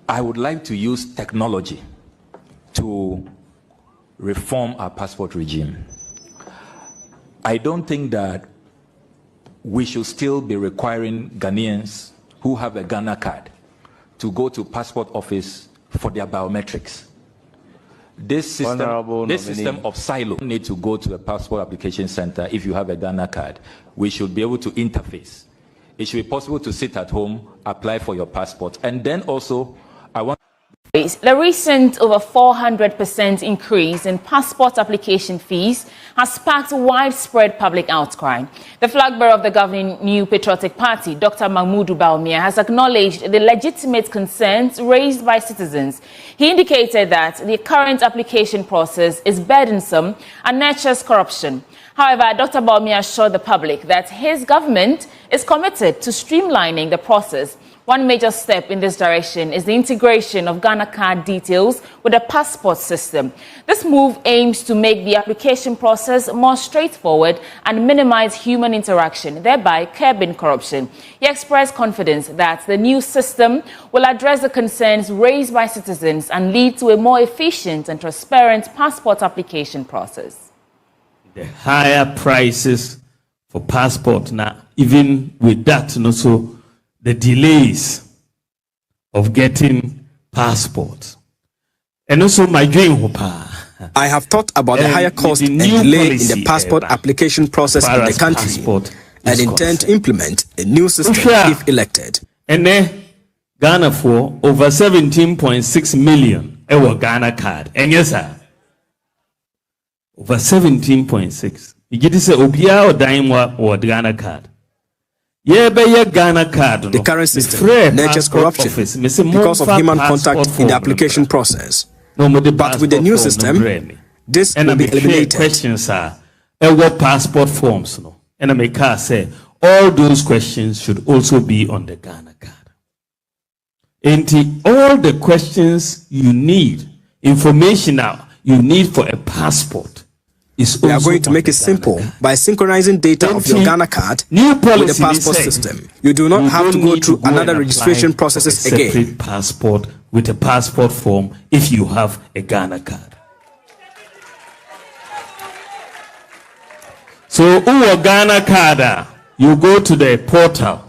I would like to use technology to reform our passport regime. I don't think that we should still be requiring Ghanaians who have a Ghana card to go to passport office for their biometrics. This system of silo, you need to go to a passport application center if you have a Ghana card. We should be able to interface. It should be possible to sit at home, apply for your passport, and then also I want. The recent over 400% increase in passport application fees has sparked widespread public outcry. The flag bearer of the governing New Patriotic Party, Dr. Mahmoud Bawumia, has acknowledged the legitimate concerns raised by citizens. He indicated that the current application process is burdensome and nurtures corruption. However, Dr. Bawumia assured the public that his government is committed to streamlining the process. One major step in this direction is the integration of Ghana card details with the passport system. This move aims to make the application process more straightforward and minimize human interaction, thereby curbing corruption. He expressed confidence that the new system will address the concerns raised by citizens and lead to a more efficient and transparent passport application process. The higher prices for passport now, even with that, also the delays of getting passports. And also my dream, I have thought about the higher cost and delay in the passport application process in the country and intend to implement a new system if elected. And then Ghana for over 17.6 million Ghana card. And yes, sir, over 17.6. You get to say Obia or Daimwa or Ghana card. The current system nurtures corruption because of human contact in the application process. But with the new system, this will be eliminated. Questions are what passport forms, and I make say all those questions should also be on the Ghana card. And all the questions you need, information now you need for a passport. We are going to make it simple by synchronizing data of your Ghana card with the passport system. You do not have to go through another registration processes again. Separate passport with a passport form if you have a Ghana card. So, Ghana card, you go to the portal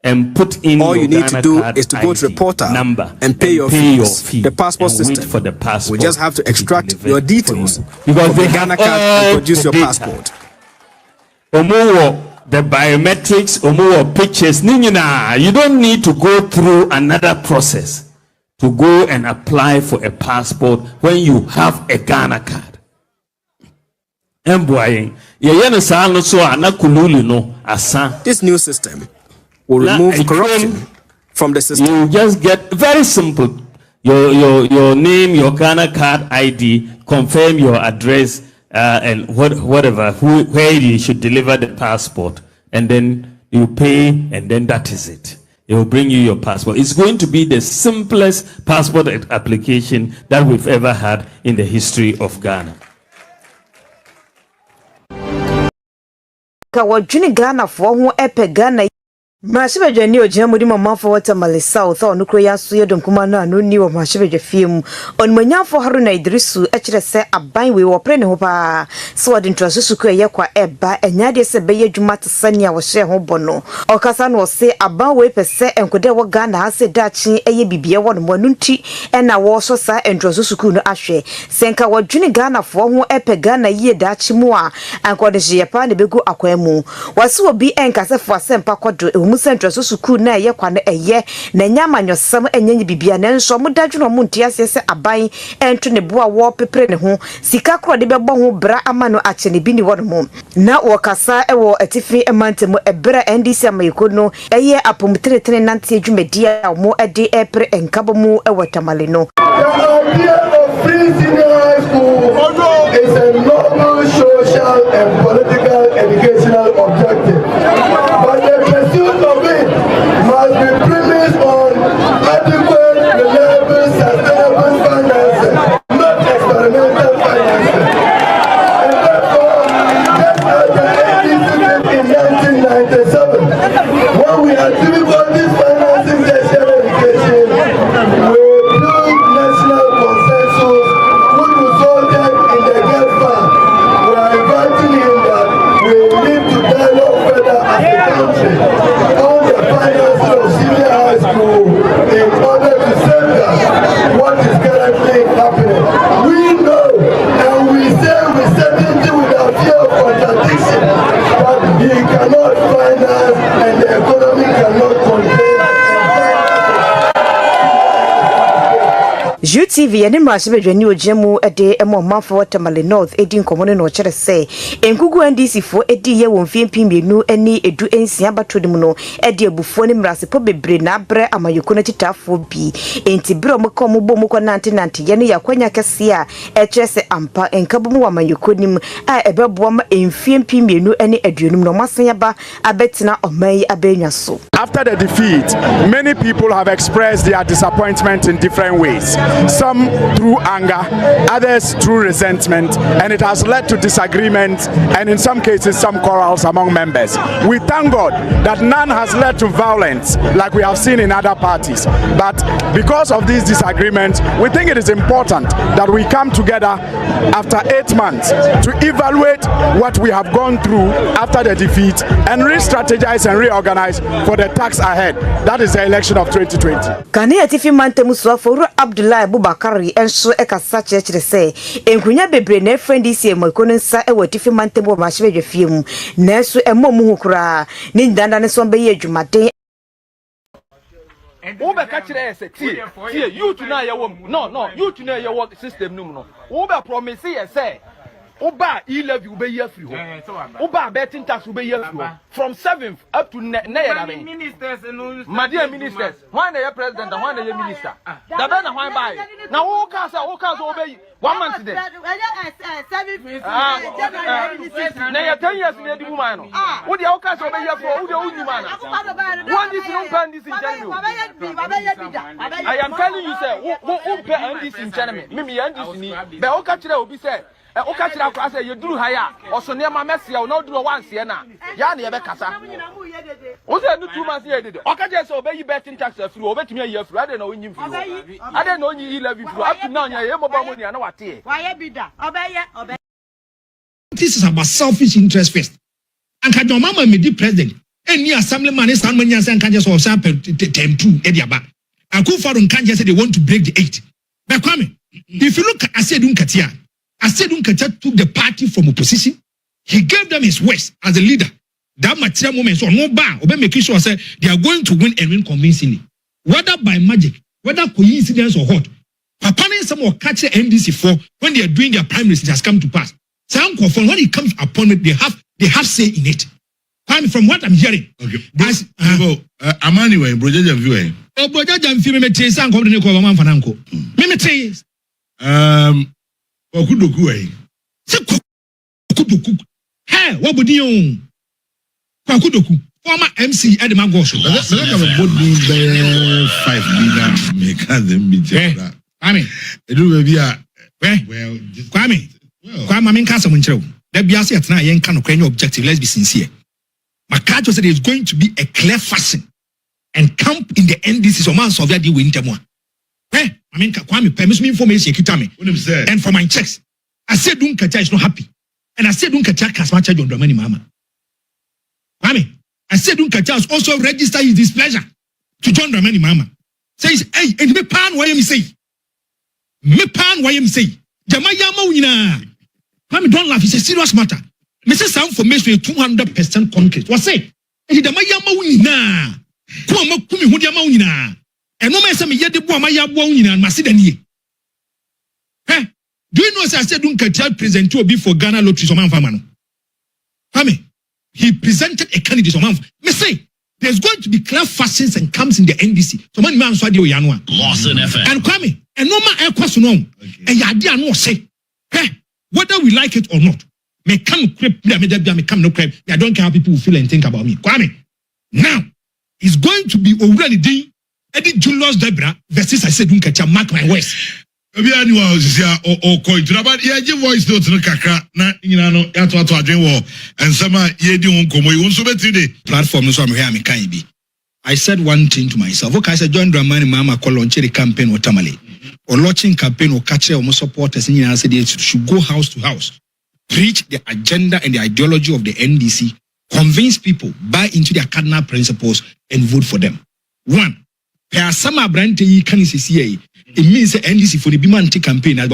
and put in all you need to do is to go to the portal and pay your fee. The passport system for the passport. We just have to extract your details because the Ghana card and produce your passport. The biometrics, pictures, you don't need to go through another process to go and apply for a passport when you have a Ghana card. This new system will remove corruption from the system. You just get very simple. Your name, your Ghana card ID, confirm your address and whatever, where you should deliver the passport, and then you pay, and then that is it. It will bring you your passport. It's going to be the simplest passport application that we've ever had in the history of Ghana. Ghana for who Ghana. Mashibeje ni oje mudi mama for Watermale South onu kro ya so yedom kuma na no ni wo mashibeje fiem onmanyafo Haruna Idrisu ekire se aban we wo pre ne ho pa so odi ntrosusu ko ye kwa eba enyade se be yedwuma tsania wo hye ho bono okasa no se aban we pese enkode wo Ghana ha se dachi eye bibie wo no nti ena wo so sa ntrosusu ku no ahwe senka wo dwene Ghana fo ho Ghana yie dachi mu a ankode je pa ne begu akwemu wase obi enkase fo asempa kodo Central Suku na ye kwa na eye na nyama nyosam enyenye bibia na nso mo dadwuno mo ntiase se aban entu ne boa wo pepre ne ho sika kro de bebo ho bra amano ache ne bi ni wono mo na wokasa ewo atifi emantemo ebra NDC amayiko no eye apomtretene nante adwumedia mo ede epre enkabo mu ewo Tamale no. It's a noble social and political educational objective. But the pursuit of it must be premised on adequate, reliable, sustainable financing, not experimental financing. And therefore, just as the ADC did in 1997, when we had difficulties financing tertiary education, we UTV yene mrashibedwani ojemu ede emomafo watermale north edin komone no chere se enkugu NDC fo edi ye wonfie mpimienu eni edu ensia batodim no ede abufuo ne mrasepo bebre na abre amayoko na titafo bi enti bro mko mbo mko nante yene yakwanya kese a echese ampa enkabumu wa mayoko nim a ebeboa ma enfie mpimienu eni aduonum no masan ba abetina omai abenwa so. After the defeat, many people have expressed their disappointment in different ways. Some through anger, others through resentment, and it has led to disagreement and in some cases some quarrels among members. We thank God that none has led to violence like we have seen in other parties. But because of these disagreements, we think it is important that we come together after 8 months to evaluate what we have gone through after the defeat and re-strategize and reorganize for the tax ahead. That is the election of 2020. Kane atifi mantemu swafo Abdullah Abubakari enso ekasa chechire se enkunya bebre na friend isi emokono nsa ewo atifi mantemu mashibedwe fiemu na enso emomu hukura ni ndanda ne sombe ye adwumade Ube kachire se tie you to na ye wo no you to na ye wo system num no ube promise ye say Oba e-levy ube year free ho. Oba betting tax ube year free from 7th up to ministers and my dear ministers. Why na your president and why na your minister? Da be na why buy. Now who can obey 1 month today? 7th na your 10 years in the woman. Who the can obey year for who the only man. One this no plan this in January. I am telling you sir, who pay this in January. Me and this ni. Be o ka kire obi say o ka kira kwa say you duru haya oso ne ma mesi o na duru once ye na ya na ye be kasa o say no 2 months ye dede o ka je say obeyi betting tax free obetumi ye free ade na onyim free ade na onyi 11 free up to now ye mobile money na wate why be da obeye this is about selfish interest first and ka mama me di president any assemblyman is stand manya say kan je so say 10-2 e dia ba akufo don kan je say they want to break the 8 but kwame if you look at Asedun Katia took the party from opposition. He gave them his worst as a leader. That material moment, so no bar, or making sure say they are going to win and win convincingly. Whether by magic, whether coincidence or what. Papa and some more catch the NDC for when they are doing their primaries, it has come to pass. Some confirm when it comes upon it, they have say in it. From what I'm hearing. Okay. I'm anyway, Brojaja viewing. Oh, Brojaja viewing me trace and come to the man fananko. Me trace. Okudoku eh. Se Okudoku. Hey, what would you? Okudoku. Former MC at the Magosho. Let's have a body 5 million. Make them be there. I mean, it will be a well. Kwame min kasa munchero. There be ase atna yen kan okwenye objective. Let's be sincere. Makacho said there's going to be a clear fashion and camp in the NDC. So man solve that deal with Intemwa. I mean, Kwame, permits me information, and for my checks, I said, Dunkacha is not happy. And I said, Dunkacha has much on Dramani Mama. Kwame, I said, Dunkacha has also registered his displeasure to join Dramani Mama. Says, hey, and me pan, why am say? Me pan, why am say? Jamayama Wina. Kwame, don't laugh, it's a serious matter. Mrs. Some information 200% concrete. What's say? And Jamayama Wina. Kuma Kumi Hudiama Wina. And no man say me yet the boy my yabon and Macedon. Hey, do you know as I said Dunkacha present to be for Ghana lottery so man famano? Kwame, he presented a candidate so man. Me say there's going to be clear fashions and camps in the NDC. So man so dey Yanwa. Lawson FM. And Kwame, and no man question no. And ya no say. Hey, whether we like it or not, me come creep, me come no creep. I don't care how people feel and think about me. Kwame, now it's going to be already Eddie Julius Debra versus I said Dunkacha, mark my words. Obi ani wa osisia o koitura but ye give voice note no kakra na nyina no ya to adwen wo ensema ye di won komo yi so beti de platform no so am here am kan bi. I said one thing to myself. Okay, I said John Dramani Mama call launch the campaign or Tamale. Or launching campaign or catch or supporters in said they should go house to house, preach the agenda and the ideology of the NDC, convince people, buy into their cardinal principles and vote for them. One. There are some brand you can see. It means the NDC for the Bimanti campaign. When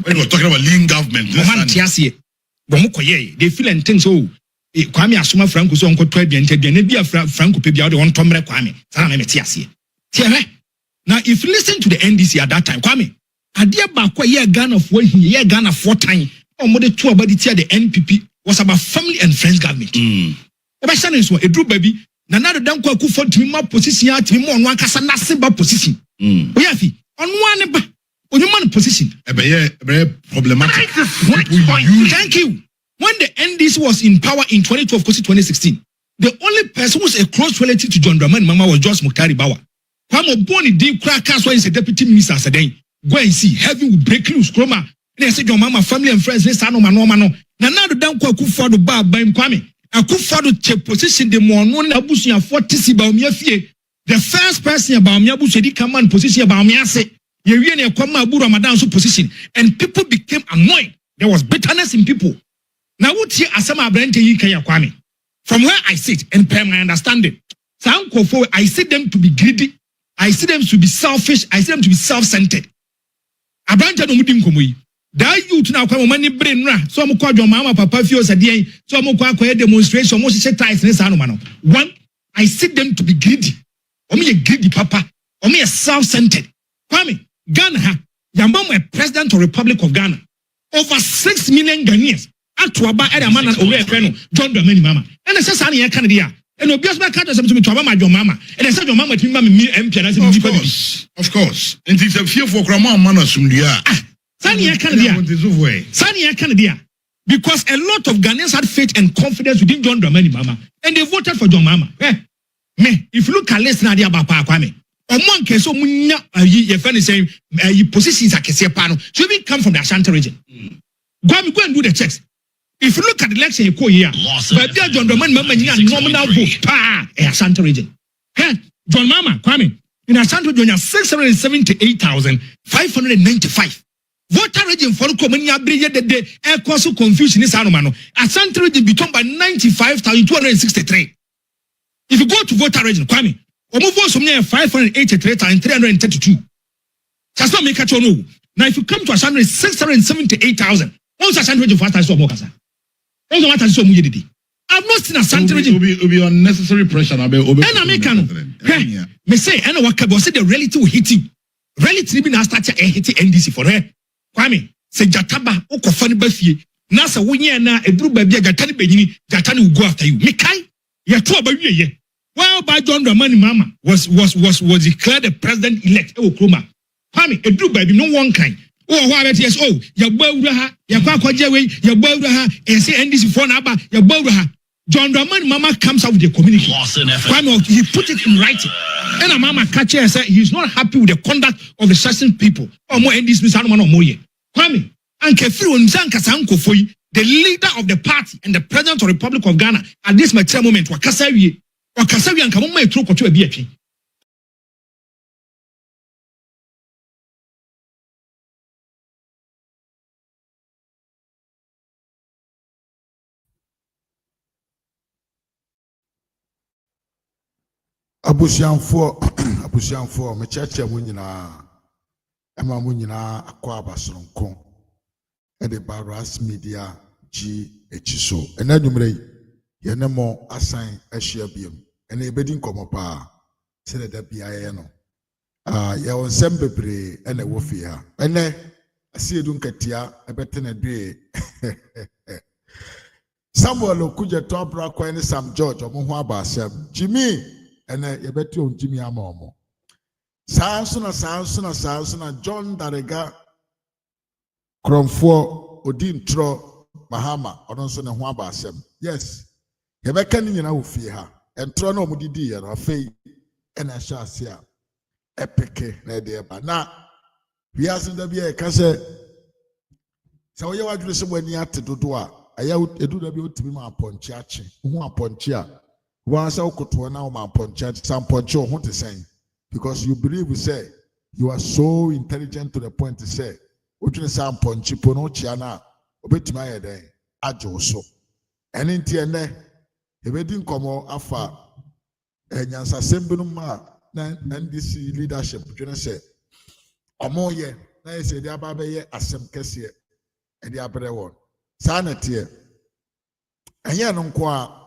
we're talking about lean government, they feel and think so. Kwame Asuma Franco so uncle 12 and Franco Pebia on Tomre Kwame. Sana me tiasi. Now, if you listen to the NDC at that time, Kwame, Adia Bakwa, yeah, Ghana of 1 year, yeah, Ghana 4 times, or more than 2 about the NPP was about family and friends government. About Shannon is a true baby. Nana don't go for Timma position, Timmo, and one Casana Simba position. We have on one position. A very problematic. Thank you. When the NDC was in power in 2012, 2016, the only person who was a close relative to John Dramani Mahama was Jos Muktari Bawa. Kwame born in deep crackers when he's a deputy minister today. Go and see, heaven will break loose. Chroma. And I said, your mama, family and friends, let's no man. Now the down Kwame Bar by Kwame. Akufado check position the more known abusia 40 about me. The first person about me abusi command position about me. I say, you really come Abu Ramadan position, and people became annoyed. There was bitterness in people. Now what here Asama Brente Yikaya Kwame? From where I sit and per my understanding, I see them to be greedy. I see them to be selfish. I see them to be self-centered. Abranta no mudim komui. Da youth na kwa mani brain na so mo kwa mama papa fio sadie so mo kwa demonstration mo se ties ne sa no ma no. One, I see them to be greedy. Omo ye greedy papa. Omo ye self-centered. Kwame, Ghana ha, yamba mo president of Republic of Ghana. Over 6 million Ghanaians. Atuaba ere man na owe efe no John Dramani Mahama. And say sa na ye kan dia. And obias ba ka to say to aba ma John Mahama. And say John Mahama timi ma me MP na say of course. And it's a fear for grandma man asumdia. Because a lot of Ghanaians had faith and confidence within John Dramani Mahama, and they voted for John Mahama. If you look at less than the Abapa Kwame, or one case, so munya your friend is saying positions like a panel, so we come from the Ashanti region. Go and do the checks. If you look at the election, you call here, but John Dramani Mahama nominal vote Ashanti region. John Mahama Kwame in Ashanti region 678,595. Voter region for Komania Bridge the day air cause confusion is Anumano. Ashanti region between by 95,263. If you go to voter region, Kwame, or move on some near 583,332. That's not make a chono. Now if you come to Ashanti 678,000, what's Ashanti region for us to Mokasa? Also what is so muyedi. I've not seen Ashanti region. Will be unnecessary pressure. And American. Me say, and what can say the reality will hit you. Reality be now start a hit NDC for her. Kwame, say Jataba, Okofani Bafie, Nasa Winya na Ebru Babia Jatani Benini, Jatani will go after you. Mikai, you're too about ye. While by John Dramani Mahama was declared the president elect, Okroma. Kwame, Ebru Baby, no one kind. Oh, why yes, oh, Yabaha, Yakwajawe, Yabaha, and say NDC for Naba, Yabaha. John Dramani Mahama comes out with the community. Kwame, he put it in writing. And a mama catcher and said he's not happy with the conduct of the certain people. Or more NDC Misanuman or more. Kwame, and Kefiru Nzanka Sanko Foyi, the leader of the party and the president of the Republic of Ghana at this material moment, Wakasawi and Kamuma Troko to a BH. Abusianfo me cheche mu nyina ema mu nyina akwa abasronko e de RAZ Media GH so ena numre ye ne mo asan ahia biem ena ebedi nkomo pa se da bia ye no ye wonsem bebre ena wo fi ha ene asiedu nkatia ebetene dwe Samuel Okujeto Abrakwa ne Sam George omo ho abasem Jimmy ene yebeti on Jimmy amomo Sansuna John Darega Kromfo Odintro Mahama odonso ne ho abasem yes yebeka ni nyina wo fie ha entro na omudidi ye no afei ena sha ase a epeke na de eba na wiase da bia e ka se wo ye wadwure se boni ate dodo a aya edu da bia otimi ma aponche ache ho aponche a wa sa okoto na ma aponche samponche ho te sen because you believe we say you are so intelligent to the point to say otwene samponche po no chia na obetimi aye den ajo so ene ntie ne ebedi nkomo afa enyansa sembinu ma na NDC leadership twene say omoye na yese dia ba be ye asem kese e dia brɛ won sa na tie enye no nko a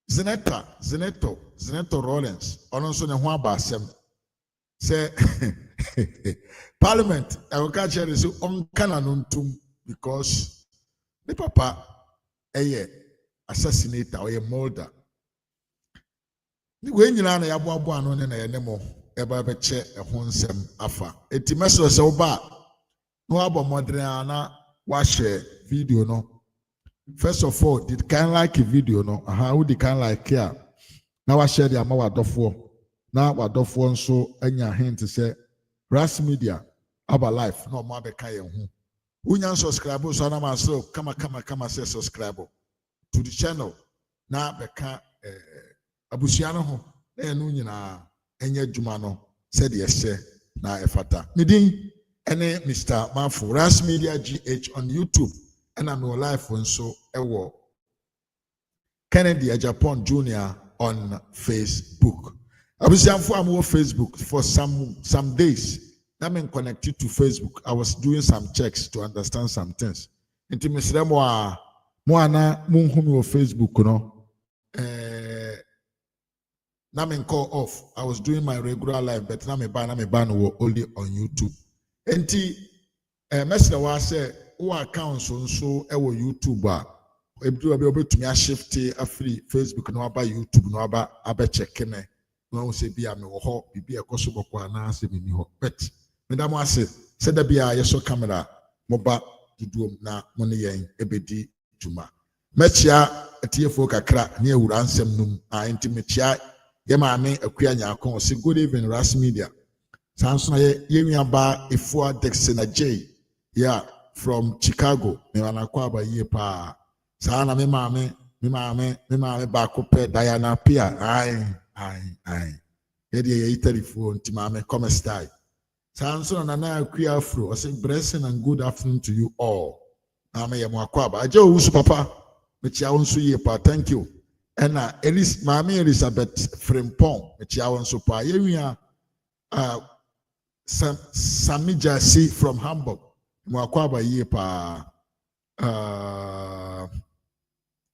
Zeneto Rollins ono so ne ho aba asem say Parliament, I will catch you so on because the papa assassinator or a murder. The way you know ya boa no ne na yenemo eba be che ehonsem afa. Eti meso se oba no abo modern na wa share video no. First of all, did kind like a video no? How did kind like here? Now I share the amount of now what dofo so anya hint to say RAZ Media Aba Life no more be kai hu. Unyan subscribe so na maso kama say subscribe to the channel. Na beka abusua no ho na enu nyina enye dwuma no said yes na efata. Midin ene Mr. Manfo RAZ Media GH on YouTube and I'm your life on so ewo Kennedy Japan Jr. on Facebook. I was on Facebook for some days. I'm connected to Facebook. I was doing some checks to understand some things. Into Mr. Moana Munhumi Facebook, no. I'm call off. I was doing my regular life, but now my ban only on YouTube. Enti Mr. was say, "Who accounts on so ewo YouTuber? Ebi obi to me shift a free Facebook no aba YouTube no aba check me." No say be am ho bibi ekoso bokwa na ase me ni ho but madam ase say da bia yeso camera moba duduom na mo ne yen ebedi juma mechia atiefo kakra ne ewura ansem num a enti mechia ye maame akua nyakon say good evening RAZ Media sanso na ye nwiaba efua Dexina J yeah from Chicago me wana kwa ba ye pa sa na me maame ba ko pe Diana Pia Aye. Yedi ye telephone to mama come style. Samson and I queer afro. I say blessing and good afternoon to you all. Mama ya mwakwaba. Ajo usu papa. Mechi awonsu ye pa. Thank you. And Mami Elizabeth Frimpong. Mechi awonsu pa. Ye Samija C from Hamburg. Mwakwaba ye pa.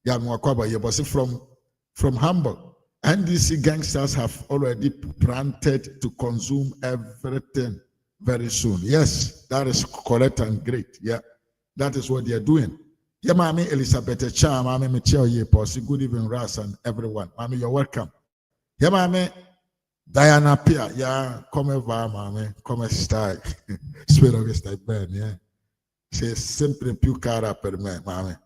Ya mwakwaba ye bosi from Hamburg. NDC gangsters have already planted to consume everything very soon. Yes, that is correct and great. Yeah, that is what they are doing. Yeah, Mami Elizabeth Cha, Mami Michelle Yeposi, good evening, RAZ and everyone. Mami, you're welcome. Yeah, Mami Diana Pia, yeah, come over, Mami, come style. Spirit of style, Ben, yeah. Say simply pure cara per me, Mami.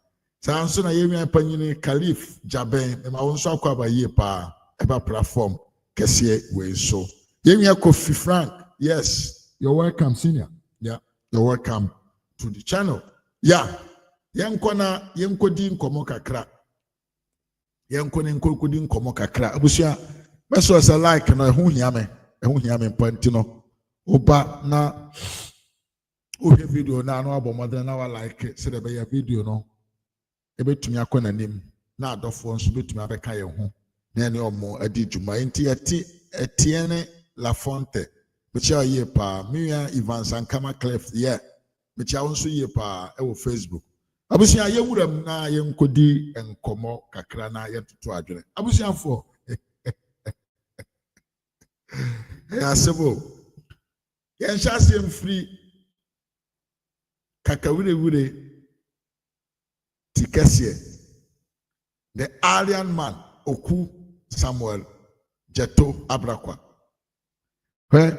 Sanso na yemi panyini Khalif Jaben me ma wonso akwaba ye pa eba platform kese we so yemi Kofi Frank yes you're welcome senior yeah you're welcome to the channel yeah yenkodi nkomo kakra yenkodi nkomo kakra abusia meso sa like na ehu hiame panti no oba na ohwe video na no abomode na wa like se de be ya video no ebetumi akona nim na adofo nso betumi abeka ye ho na ne omo adi djuma enti etiene la fonte mecha ye pa miya Ivan Sankama Clef yeah mecha wonso ye pa e wo Facebook abusia ye wuram na ye nkodi enkomo kakra na ye tutu adwene abusia fo ya sebo ye nshase mfiri kakawure Tikesie, the alien man, Oku Samuel, Jeto Ablakwa. Where?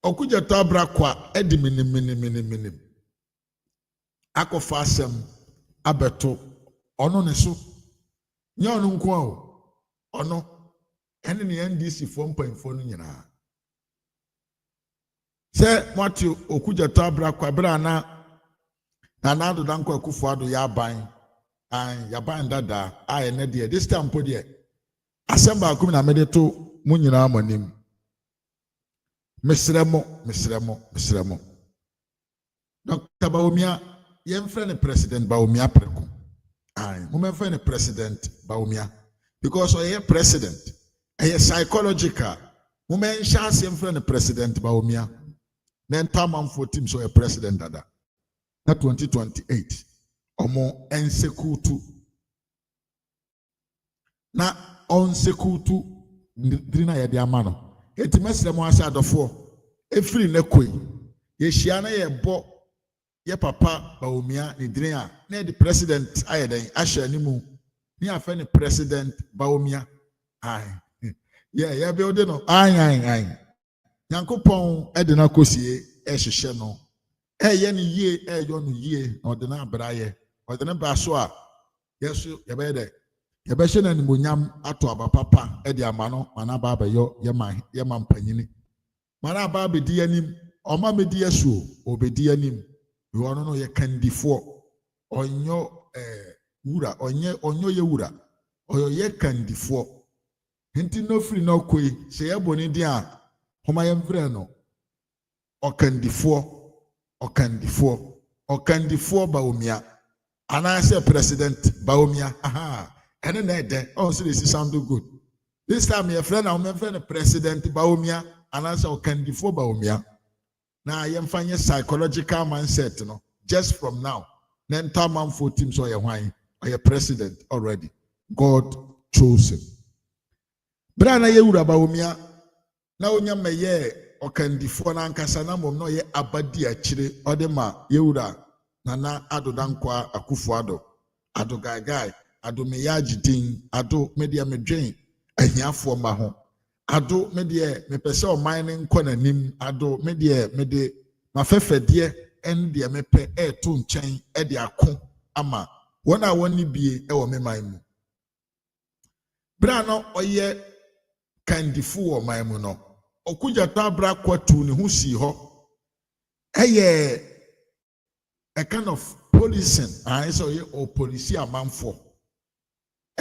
Oku Jeto Ablakwa, Edi minim. Ako fasem, abeto, ono nesu. Nyon nkwa ono, ene ni NDC 4.4 nyina. Say Matthew Okujeto Ablakwa bra na do danko Akufo-Addo ya ban ya ban dada aye ne de this time po de asemba akum na medeto munyina amanim mesremo Dr. Bawumia yemfre ne President Bawumia preko mo memfre ne President Bawumia because oye president aye psychological mo men chance yemfre ne President Bawumia then Tamam for team so a president dada. Na 2028. Omo ensekutu. na on sekutu drina ya de amano eti mesre mo asa adofo efiri na koi ye hia na ye bo ye papa Bawumia ni drina na the president ayeden ahye animu ni afa ni president Bawumia ai yeah build no ai Yankopon e de na kosie e hwehwe no ye ni yie yo no yie na de na abraye de na ba so a yeso ye be de ye be hye na nimonyam ato abapapa e de amano mana ba yo ye man panyini mana ba be di anim o ma me di aso obedi anim yo no ye kandifo onyo wura onyo ye wura oyo ye kandifo hinti no free no koi se ye boni di a homa ye mfre no okandifo Bawumia anase president Bawumia aha ene na ede oh so this sound good this time your friend na friend president Bawumia anase okandifo Bawumia na ye mfanye psychological mindset no just from now na entaman for team so ye hwan or your president already God chose him bra na ye wura Bawumia na onya meye okandifo na nkasa na mom no ye abadi akire odema yewura nana adodankwa akufo ado gagai ado meyagidin ado media medwen ahiafo ma ho ado medie mepese o mine nko nanim ado medie mede mafefede en de mepe to nchen e de ako ama wona woni bie e wo meman mu bra no oye kandifo wo man mu no Okudzeto ABLAKWA tu ne ho si ho eye a kind of policing so ye o police amanfo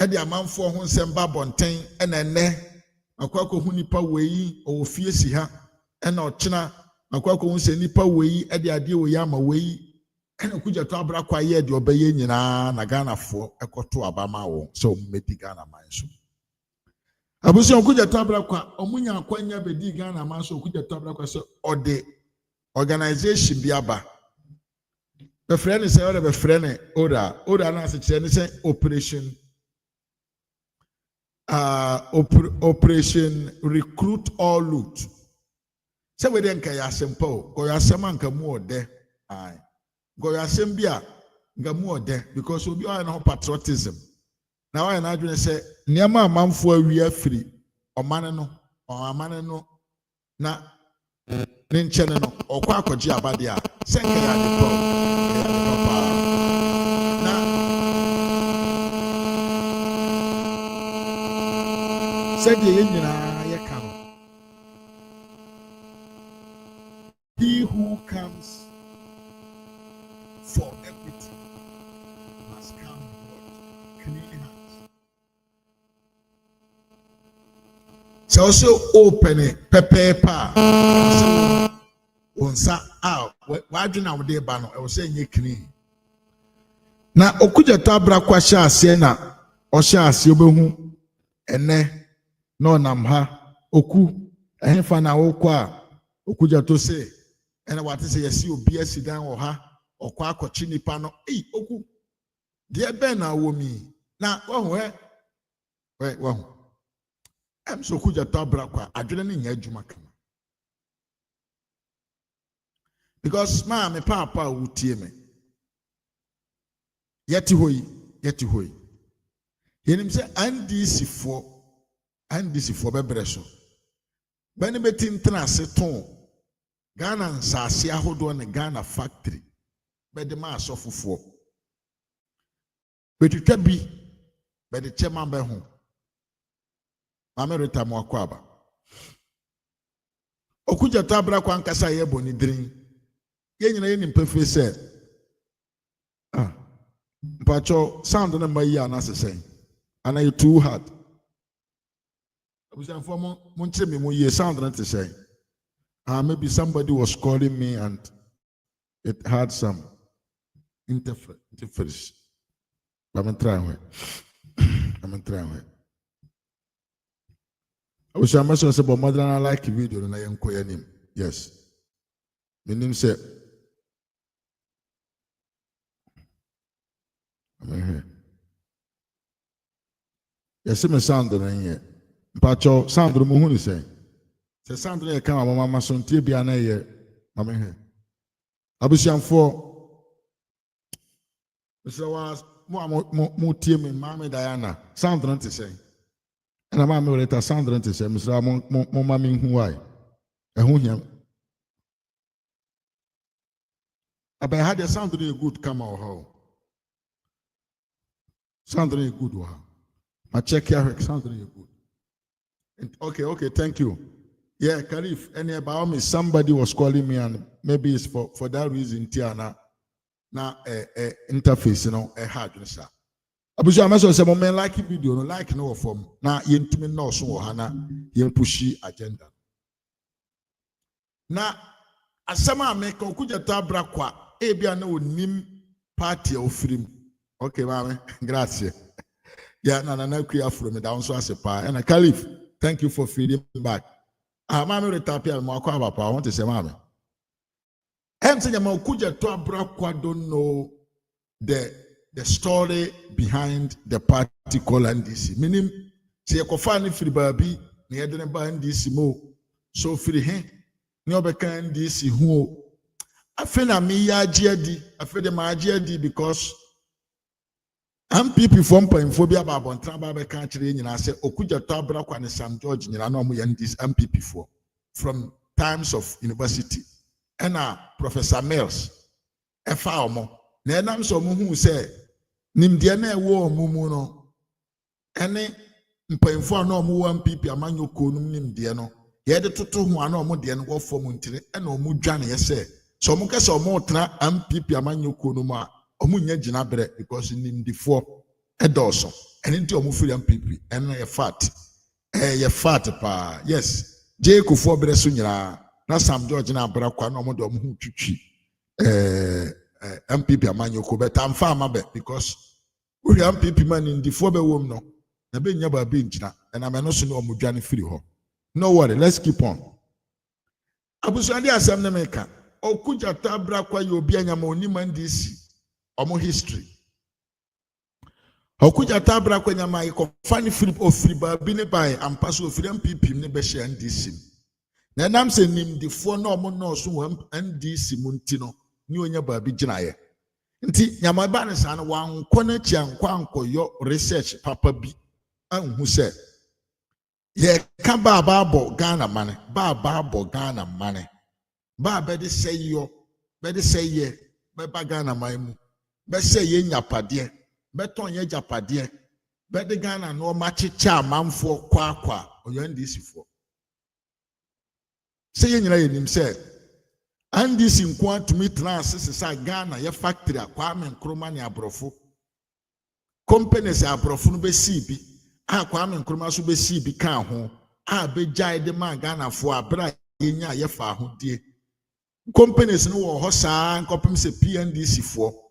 e de amanfo ho nsem bonten ena ne akwakọ hu nipa weyi o fie si ha ena ochena akwakọ hu se nipa weyi e de ade weyi ama weyi ena Okudzeto ABLAKWA ye de obeye nyina na Ghanafo ekoto abama wo so mmedi Ghana man so abusi Okudzeto ABLAKWA omunya akwanya bedi Ghana man so Okudzeto ABLAKWA so ode organization biaba the friend is say the friend ora na se kire ni say operation recruit or loot say we den kaya simple go ya semanka mu ode ai go ya sembia nga mu ode because obi o na patriotism na why na adwene say niam amanfo awi afiri omane no na ne nchene no okwa akọji abade a se nka ya de papa na se de yenyina ye ka no he who comes for equity must come with clean hands. So also open it, pepe onsa out. Why na wode ba no? I was saying you clean. Na Okudzeto ABLAKWA hye ase na o hye ase obehu ene no nam ha oku ehfa na wokọ a Okudzeto se ene wate se yesi obi asidan wo ha okọ akọchi nipa no oku de be na wo mi na wo em so Okudzeto ABLAKWA adwene ne nya adwuma kama because me papa wutie me yeti hoyi yenim se NDC for bebre so bani betin trase ton Ghana nsase ahodo ne Ghana factory bede ma asofofo betutwa bi bede chema be ho Amerita mo akwaba Okudzeto ABLAKWA nkasa ye boni drin yenyina ye nimpefe se mpacho sound na mayi ana sesen ana you too hard abusan for mo nche me mo ye sound na sesen maybe somebody was calling me and it had some interference I'm trying abusan maso se bo mother na like video na ye nkoya nim yes menim say Yes, me sound in here. Pacho sound the moon say. Say sound in come mama son tibia na ye. Mama here. Abusian for Mr. Was more team in Mammy Diana. Sound not to say. And a mammy later sound not to say, Mr. Mammy who I. And who him. I had a sound really good come out how. Sound really good one. I check here, sound really good. Okay, thank you. Yeah, Karif, any about me, somebody was calling me and maybe it's for that reason, Tiana. Now, interface, hard, sir. Abuja, I'm also saying, man, like video, no like no form. Now, you intimate no so, Hana, you pushy agenda. Now, as some make okuja tabrakwa, ebia no nim party of film. Okay, mama, grazie. Yeah, na clear from me down so as a pa. And a Caliph, thank you for feeding back. Mama retapia mo akwa papa. I want to say, mama. I'm saying, okuja tabrakwa don't know the story behind the party called NDC. Meaning, say kofani free baby, ni edene ba NDC mo. So free hen, ni obeka NDC who. I feel na me ya GD. I feel the ma GD because MPP from Painphobia Babon Traba country in I say Okuja Tabra and Sam George in Anomu this MPP for from times of university. And Professor Mills, a farmer. Nenam so who say Nim Diana war mumuno. Any Painfo no mu MPP among your conum nim diano. He had to who are no more than war for Muntine and no Mujani say. So Mukas or more tra MPP among your conuma. Omunya jinabre because in the four edoso and into omufuri MPP and a fat pa yes J Kufo Bresu nyina na Sam George na abrakwa na omodo omhu twitwi MPP amanyo ko beta mfa amabe because we MPP man in the four be wom no na be nya ba be njina and ameno so no omudwane free ho. No worry, let's keep on. Abusande asem na meka okuja tabrakwa yo obi anyama onima ndisi omo history. Okuja tabra kwenya mai ko fani Philip ofri ba bi ne bai ampaso ofri MPP ne be share NDC. Na nam se nim di fo na omo no so NDC mu nti no ni onya ba bi gina ye. Nti nyama ba ne sa no wanko na chi anko ankoyo research papa bi anhu se ye ka ba bo Ghana mane ba bo Ghana mane ba be de say yo be de say ye be ba Ghana mai mu be say ye nyapade be ton ye japade be de Ghana no machicha manfo kwa oyo NDC fo say ye nyina ye nim say NDC nko atumi trans say Ghana ye factory akwa men kroma ne abrofo companies abrofo no be CB akwa men kroma so be CB kan ho a be jai de man Ghana fo abra ye nya ye fa ho die companies no wo ho saa nkopem se PNDC fo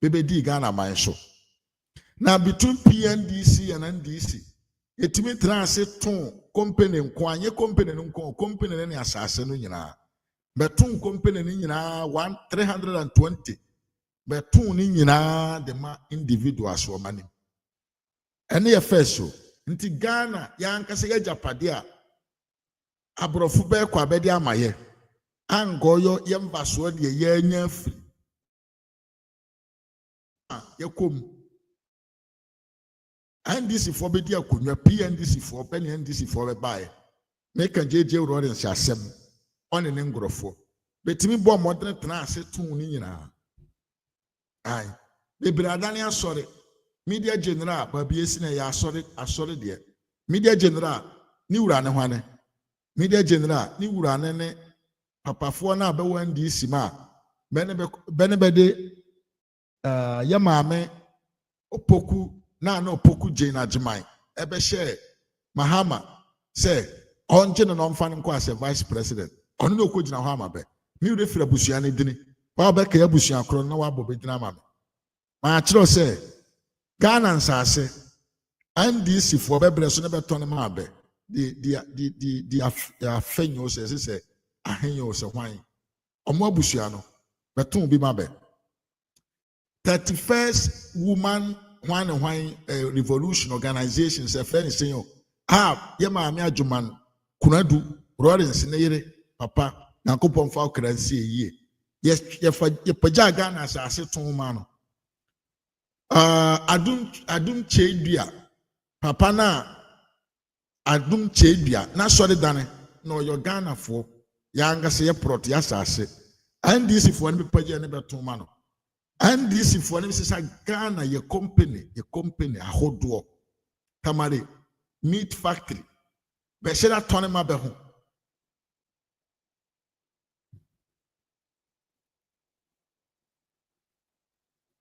bebe di Ghana man so. Now between PNDC and NDC, etimi transit ton company nkwanye company nko company ne asase no nyina. Beton company ni nyina 320. Beton ni nyina de ma individuals wo mani. Ene ye first nti Ghana ya ankase ya japade a abrofu be kwa be de amaye. Angoyo ye mbaso de ye nya free. Yekom NDC for be dia kunwa PNDC for pen NDC for be buy make an JJ Rollins asem on ne ngrofo betimi bo modern trans tun ni nyina ai be bradani asore media general babi esi na ya asore de media general ni wura ne hwane media general ni wura ne papafo na be NDC ma bene de Yamame opoku na opoku jena jimai ebe share Mahama say onje no mfa nko as vice president ono no ko jina ho amabe mi refira busua ne dini ba ba ka ya busua kro na wa bobe jina amabe ma kiro say Ghana nsase NDC for bebre so ne beto ne mabe di afenyo say ahenyo say hwan omo abusua no beto bi mabe 31st woman revolution organizations a friend saying, ye maame adjuman kunadu Lawrence Nere papa na kopon fa okransi ye. Yes, ye paja Ghana as a seton man. Adum chedua papa na adum chedua na sorry dane no your Ghana for yanga say prot yasase and this if one be paja ne beton man. And this if one is a Ghana your company ahodo tamale meat factory be sheda tonema be ho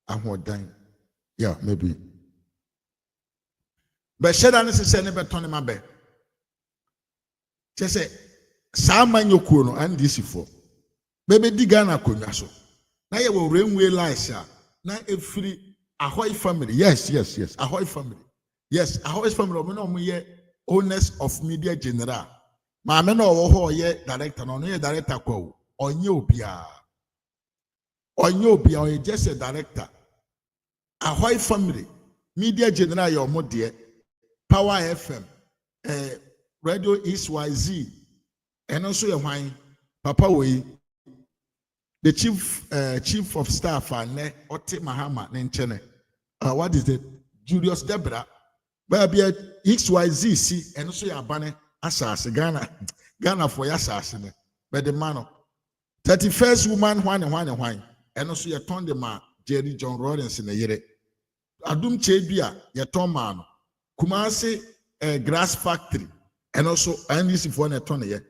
ahodan. Yeah, maybe. But sheda ne se ne be tonema be. Che se sa manyokuo no and this for. Bebe di Ghana konwa so. Na ye wo railway lines a na efiri Ahoy family. Yes. Ahoy family. Yes, Ahoy family no mo ye owners of media general. Ma me no wo ho ye director no ye director kwa onye obia. Onye just a director. Ahoy family media general your mo de Power FM Radio East YZ and also your wine papa we the chief of staff and Ote Mahama Nenchene. What is it? Julius Debra. Baby XYZ see and also your banner assassin Ghana for your assassin. But the man 31st woman wine and also your ton the man Jerry John Lawrence in a year. Adum Chebia your ton man Kumasi grass factory and also and this for a ton here.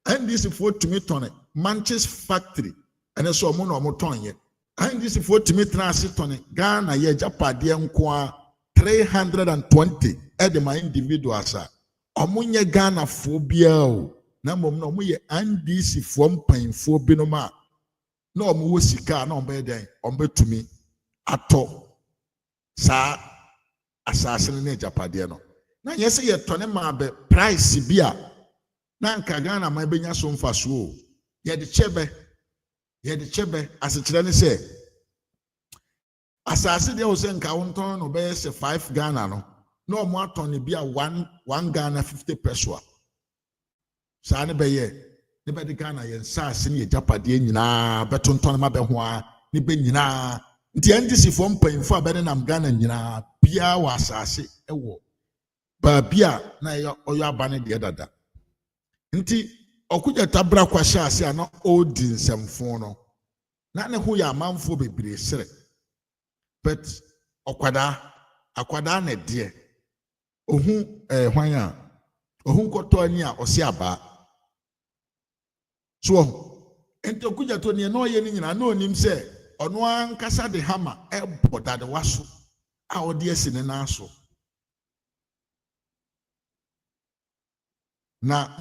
And this for to me ton Manchester factory. And so mono motonye. And this is what me transitone Ghana ye japade nko 320 edema individuals a omunye Ghana fo bia o na mom no moye andisi fo mpanfo binoma na omo sika na ombe den ombetumi ato sa asasene na japade no na yese ye tone ma be price bia na nka Ghana ma benya so mfaso o ye de chebe as a children say, as I said, there was a counter no be 5 Ghana no more tony be a 1 Ghana 50 pesos. Sane be ye, ne be the Ghana yen sa sini japade nyina beton ton ma be ho a ne be nyina nti endisi fo mpanfo abere nam Ghana nyina bia wa asase ewo ba bia na oyo abane de dada nti okuja tabra kwa shase ana odi nsemfo no na ne ho ya manfo bebre sere but akwada na de ohun hwan a ohun koto ani a osi aba so enti okuja to ne no ye ni nyina na onim se ono ankasa de hama eboda de waso a odi asine na aso na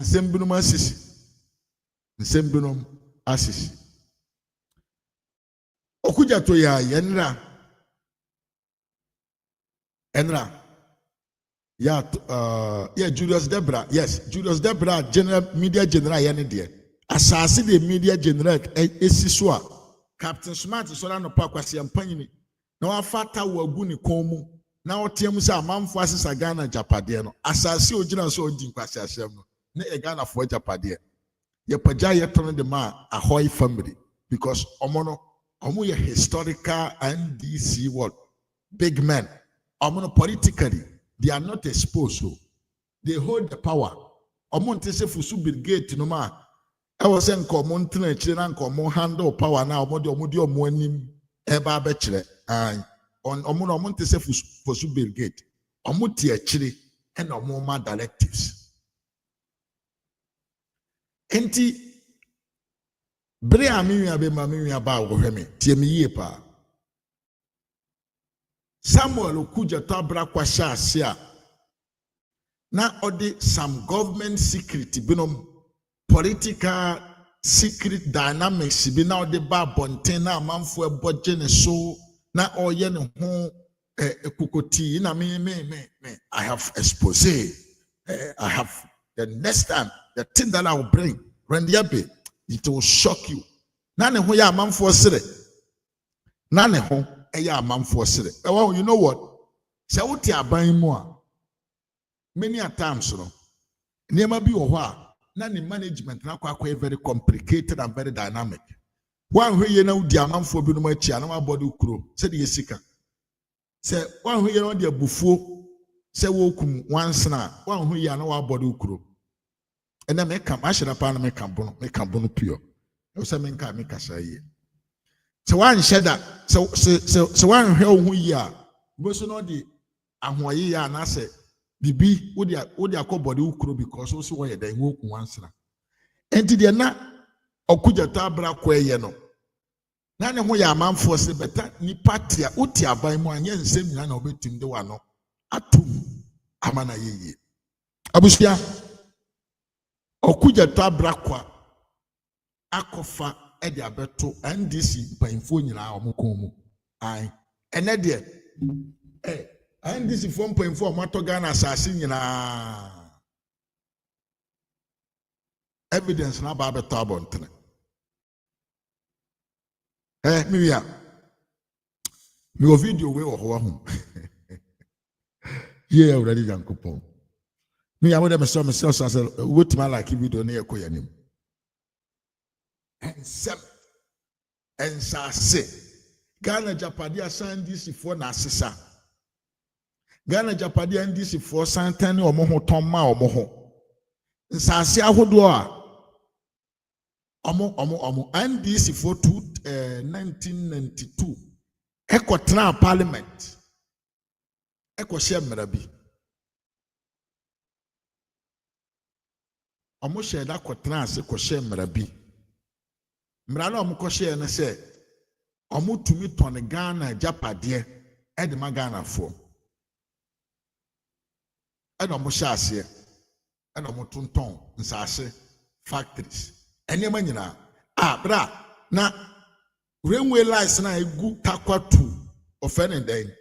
nsembinum asisi okuja to ya enra ya Julius Debra. Yes, Julius Debra general media general yani de asase de media general esiso a Captain Smart so na no pa kwase ampanyini na wafata wagu ni komu na otiam se amanfo asesa Ghana japade no asase ogina so odi kwase asem no na e Ghana fo japade ye paja ye ton de ma Ahoy family because omo ye historical and DC what big men omo politically they are not exposed so they hold the power omo ntese fusu brigade no ma I was saying omo ntena chire na omo handle power na omo de omo anim e ba be chire on omo ntese fusu brigade omo tie chire and omo ma directives enti bre aminwa be maminwa ba wo hweme tie me yie pa Samuel okuja tabra kwa shase a na odi some government secret binom political secret dynamics bi na odi ba bonten na amanfo eboje ne so na oye ne ho ekukoti na me I have exposed I have the next time the thing that I will bring when the it will shock you. Nane ho ya amanfo sere. Nane ho ya amanfo sere. You know what? Se wote aban mu a many a times no nneɛma bi wɔ hɔ a na ne management na akɔ very complicated and very dynamic. One who you know the amount for binom akyi na wabɔde kuro sɛ de yɛsika sɛ one who you know the bufuo sɛ wokum wansena one who you know wabɔde kuro ɛna meka ahyɛ pa na meka bono pure sɛ meka sa yie sɛ wanhyɛ da sɛ wanhwɛ wo ho yi a boso no de ahoɔye ya na sɛ bibi wo de akɔbɔde ukuro because wo so wɔyɛ dan wo ku wansena enti de na ɔkugyato ABLAKWA yɛ no na ne ho yɛ amanfoɔ sɛ bɛta nipa tia wote aban mu anyɛ nsɛm nyina na obetim de wano atum ama na yeye abusua ɔkugyato ABLAKWA akɔfa ɛde abeto NDC mpanyinfoɔ nyinaa ɔmo kɔn mu ai ɛnɛ deɛ NDC fo mpanyinfoɔ ɔmo atɔ Ghana asase nyinaa evidence na ba abeto abɔntene Miriam mi o video we wɔ hɔ ho ye already Yankopɔn mi ya mo dem so wetima like video na yɛ kɔ yanim ensase Ghana Japadi asan NDC for na asesa Ghana Japadi NDC for santan omo ho ton ma omo ho nsase ahodo a omo NDC for 1992 ekotena parliament ekohye mmara bi omo hye da kotena ase kohye mmara bi mmara na omo kohye na se omo tumi ton Ghana Japade e ma Ghana for e na omo hye ase e na omo tonton nsase factories enema nyina bra na railway lines na egu takwa to ofene den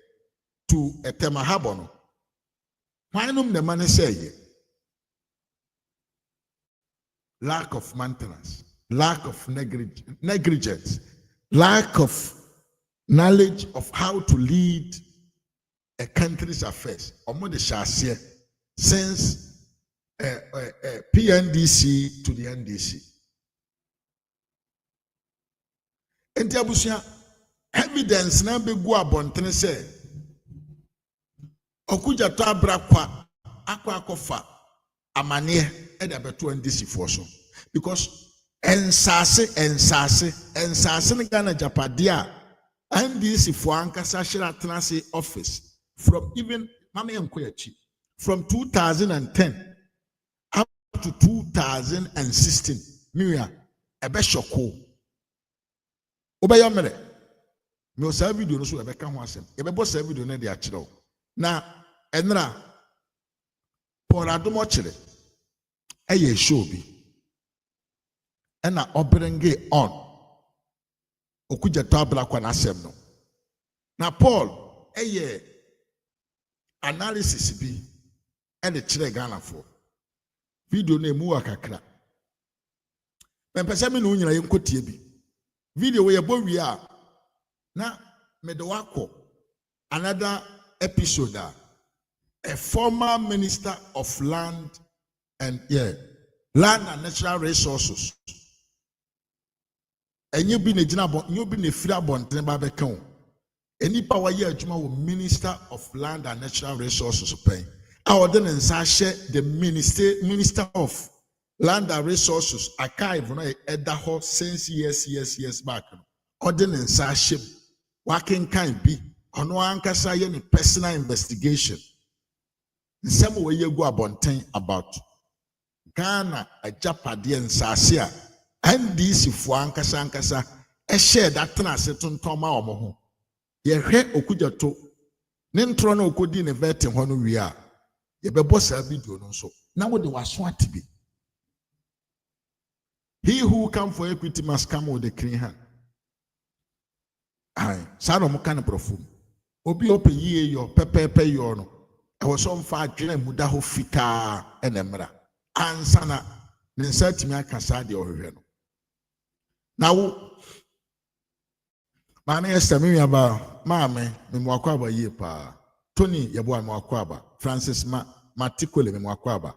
to etema habo no hwanum ne mane say lack of maintenance, lack of negligence, lack of knowledge of how to lead a country's affairs omo de shase since PNDC to the NDC. Enti abusia evidence na be go abontene say okugyato ABLAKWA akwa amane e da beto NDC for so because ensase ne Ghana Japade a NDC for ankasa shira tenase office from even mama enkoyachi from 2010 up to 2016 miya ebe shoko Obayamere, me o sa video no so ebeka ho asem. Ebebo sa video no de a kire o. Na enra Paul Adomo kire. Eye show bi. Ena obrenge on. Okugyato ABLAKWA na asem no. Na Paul eye analysis bi e de kire Ghana for. Video no emu akakra. Mempese me no nyina yenkotie bi. Video we bowie a na medewako another episode a former minister of land and natural resources enye bi ne gina bon nyo bi ne fira bonten ba beka o enipa wa ye adwuma wo minister of land and natural resources pen a ode ne nsa hye the minister of land and resources archive no eda ho since years back ordinance sashim working kind be ono ankasa ye ni personal investigation nsem we ye go abonten about Ghana Japade nsase a NDC fo ankasa e share that tenase tonton ma omo ho ye hwe okugyato ne ntro na okodi ne vete ho no wi a ye bebo sa video no so na wo de waso atibi. He who come for equity must come with a clean hand. Aye, Sano Mukana Profum. Obi open ye your pepe yono. I was on fire, Mudaho Fita and Emra. Ansana, then said to me, I can say the original. Now, my name is Tammy about Mamma, and Wakaba Yepa. Tony Yabuan Mwakwaba, Francis Matikule Mwakwaba,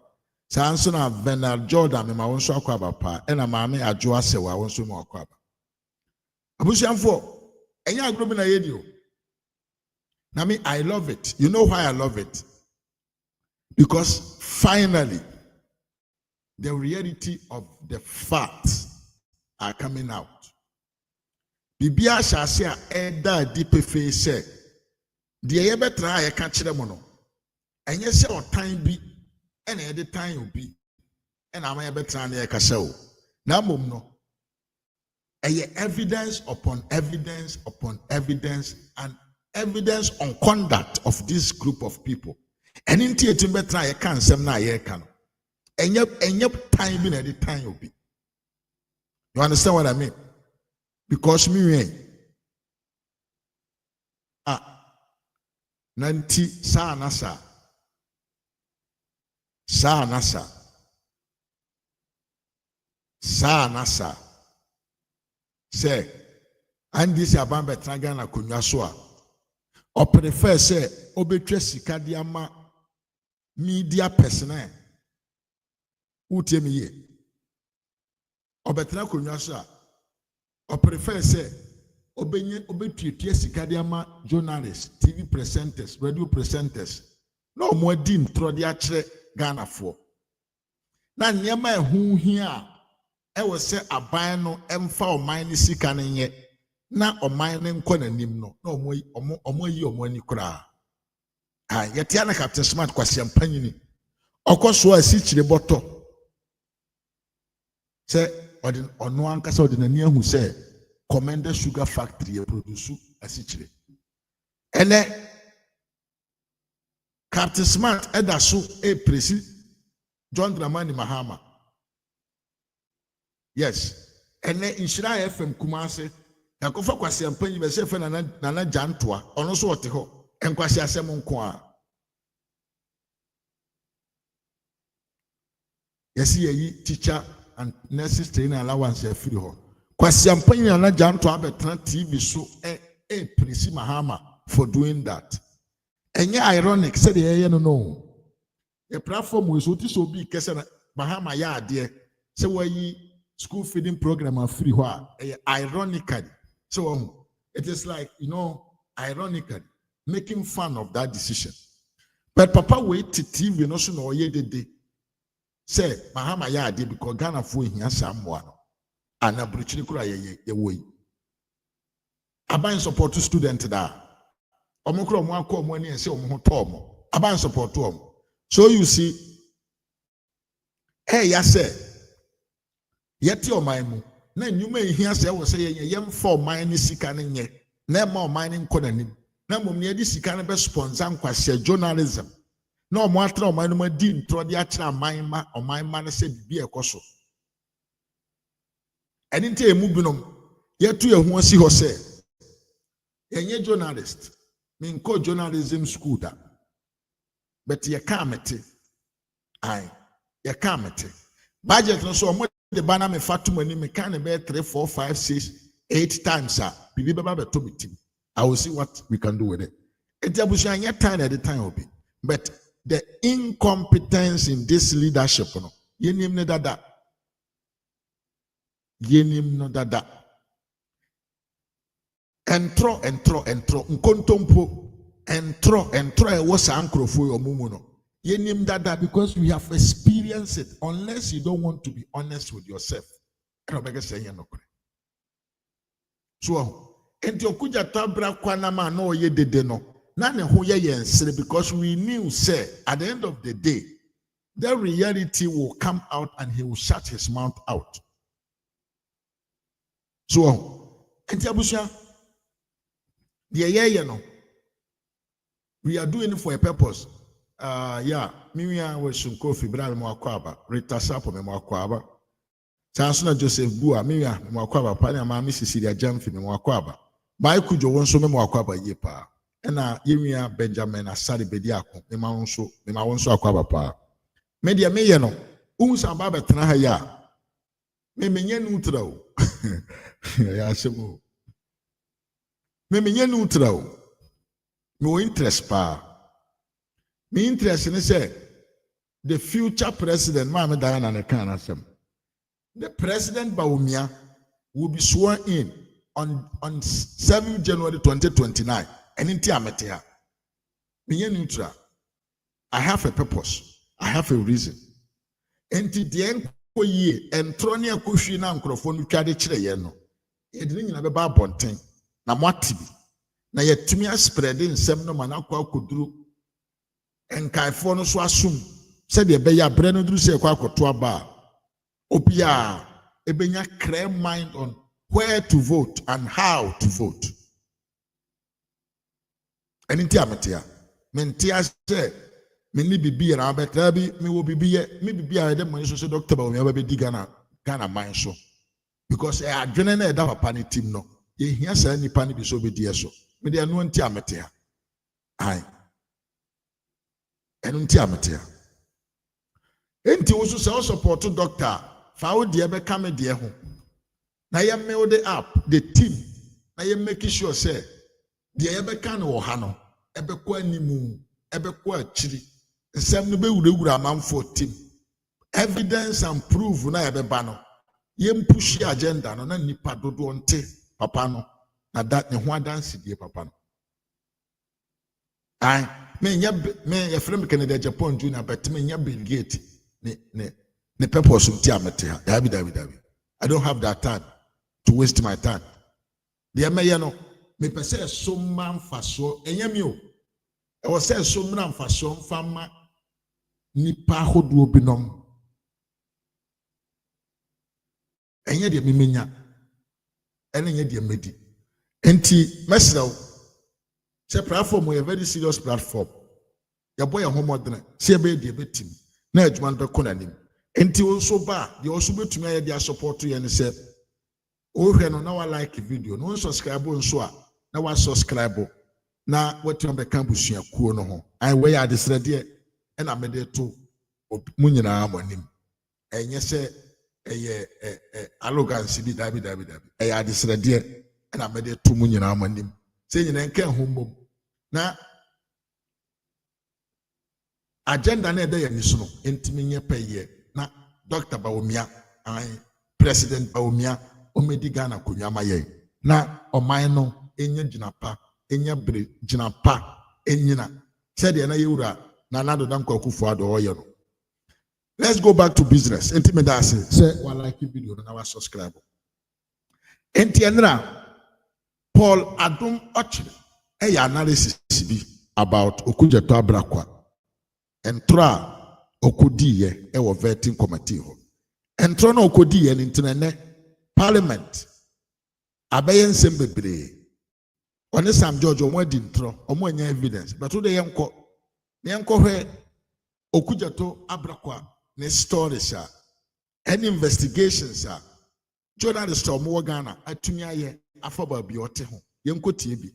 Sansona Bernard Jordan Mawonso Akwaba pa, ena Mame Ajua Sewa Wonso Mwakwaba. Abusianfo, enya agro na yedio. Na me, I love it. You know why I love it? Because finally, the reality of the facts are coming out. Bibia shall eda deep face say, the ebetra I catch them on. And yes, your time be, and at the time will be, and I'm a betra near Castle. Now, no. Evidence upon evidence upon evidence and evidence on conduct of this group of people. And in theater betra I can't say na ye can. And yep time in at the time will be. You understand what I mean? Because me nanti sa nasa say and this abambe tragana kunya so a or prefer say obetwa sika de ama media personnel utemi ye obetra kunya so a or prefer say obetwa sika de ama journalists, TV presenters, radio presenters no more din tro de akere Ghana for na nyema ehu hia e wo se aban no emfa oman ni sika nenye na oman ne nkọ nanim no na omo ani kura yete ana Captain Smart kwase ampanyini okoso asi kire boto se ono ankasa odinani ahu se Commander Sugar Factory produce asi kire ele Captain Smart edaso presi John Dramani Mahama. Yes. And then in Shira FM Kumase, Yakofa kwasi ampanyi be se fe na jantoa ono so wote ho enkwasi asem nko a. Yes, ye teacher and nurses training allowance free ho. Kwasi ampanyi na jantoa betra TV so Presi Mahama for doing that. Enye ironic said ye no. The platform was what is obi kese na Mahama ya ade se wayi school feeding program are free ironically. So it is like, ironically making fun of that decision. But Papa wait to TV no so no ye de say Mahama ya ade because Ghana for hia someone and abruchiri kura ye woyi. Aban support to student da. Omokro mo akọ mo ani say omo ho to omo. Aban support to omo. So you see, hey, ya say, yet your mind, then you may hear say, was saying, young for mining siccaning ye, no more mining conanim, no more near this can be sponsor journalism, no more throw my dean, throw the actual mine or my man said be a coso. And in a moving yet to your one see her say, ye journalist, mean co journalism school that. But ye can't budget no so much the banner me fatu money me can be 3, 4, 5, 6, 8 times bibi baba beto meeting. I will see what we can do with it. It's a time at the time will be. But the incompetence in this leadership no yenim no dada entro nkontompo entro e was ankrofo omumu no yenim dada because we have experienced it unless you don't want to be honest with yourself. So enti okuja tabra kwana ma no ye dede no na ne ho ye yensere because we knew say at the end of the day the reality will come out and he will shut his mouth out. So enti abusha the no we are doing it for a purpose. Mimia was some coffee, Bral Moakwaba, Rita Sapo Moakwaba, Chancellor Joseph Bua, Mimia Moakwaba, Panama, Mississippi, Jamfi Moakwaba. By Kujo won so Moakwaba yepa, and Yemia Benjamin Asari Bediaco, Memaonso Akwaba pa. Media Mayano, Unsa Baba Trahaya, Memenyan Utro, Yasemo, Memenyan Utro. No interest pa Me interest in say the future president, Mama Diana Nekanasem. The president Baumia will be sworn in on 7 January 2029. And in Tiametea. Me neutral. I have a purpose. I have a reason. And the end ye and Tronia Kushina and Crofon Kadi Chireno. It didn't have a bonting. Na mwatibi. Na yetumia spreading semno manakwa kudru. And Kaifono swasum. Said the Beya Breno Drew say Quacotua bar. Opia Ebenya clear mind on where to vote and how to vote. And in Tiamatia, Mentia said, Mini be and Albert me will be maybe I don't want to say Doctor Baumia be Ghana mine so. Because I had generally a pani team no. Ye hears any pani be so be dear so. Me they are no Tiamatia. Aye. And Tiamatia. Enti also say support to doctor. Fa o de be come de ho. Na ye mail the app, the team. Na ye make sure say de ye be kan wo ha no. E be kwa animu, e be kwa achiri. Nsem no be wura amanfo team. Evidence and proof na ye be ba no. Ye push agenda no na nipa dodo nte papa no. Na that ne ho dance die papa no. Ai me ye frame Kennedy Japan Junior but me nya Bill Gates. Ne purpose David. I don't have that time to waste my time. The mayor no me pese so man faso enyami o. E was say so man faso fama nipa hodo binom. Enye de mimenya. Enye de medi. Enti mesraw. Say platform we a very serious platform. Ya boy homodene. Say be de betim. Na adwuma be konanim. Enti also ba the also betumi aye dia support to yen say o hwe no na wa like video no subscribe nso a na wa subscribe na wetu be kan busua kuo no ho ai we ya desrede e na me de to mu nyina amonim enye se eye arrogance bi dabi e ya desrede e na me de to mu nyina amonim se nyina nka hombom na agenda na ede ya nisu no entimi nye peye na Dr. Baumia President Baumia omedi Ghana kunwama ye na oman no enye ginapa enye bre ginapa enyina said na yewura na nado dan kwakufu ado oye no. Let's go back to business. Enti me da say wa like video na wa subscribe. Enti enra Paul Adom Ochre e analysis bi about Okudzeto Ablakwa entra okodiye e wo vetting committee ho entro na okodiye ni ntenene parliament abaye nsem bebre one Sam George omo di ntro omo anya evidence but to the yenko hwe Okudzeto Ablakwa ne stories a any investigations a journalist omo Ghana atumi aye afaba bi ote ho yenko tie bi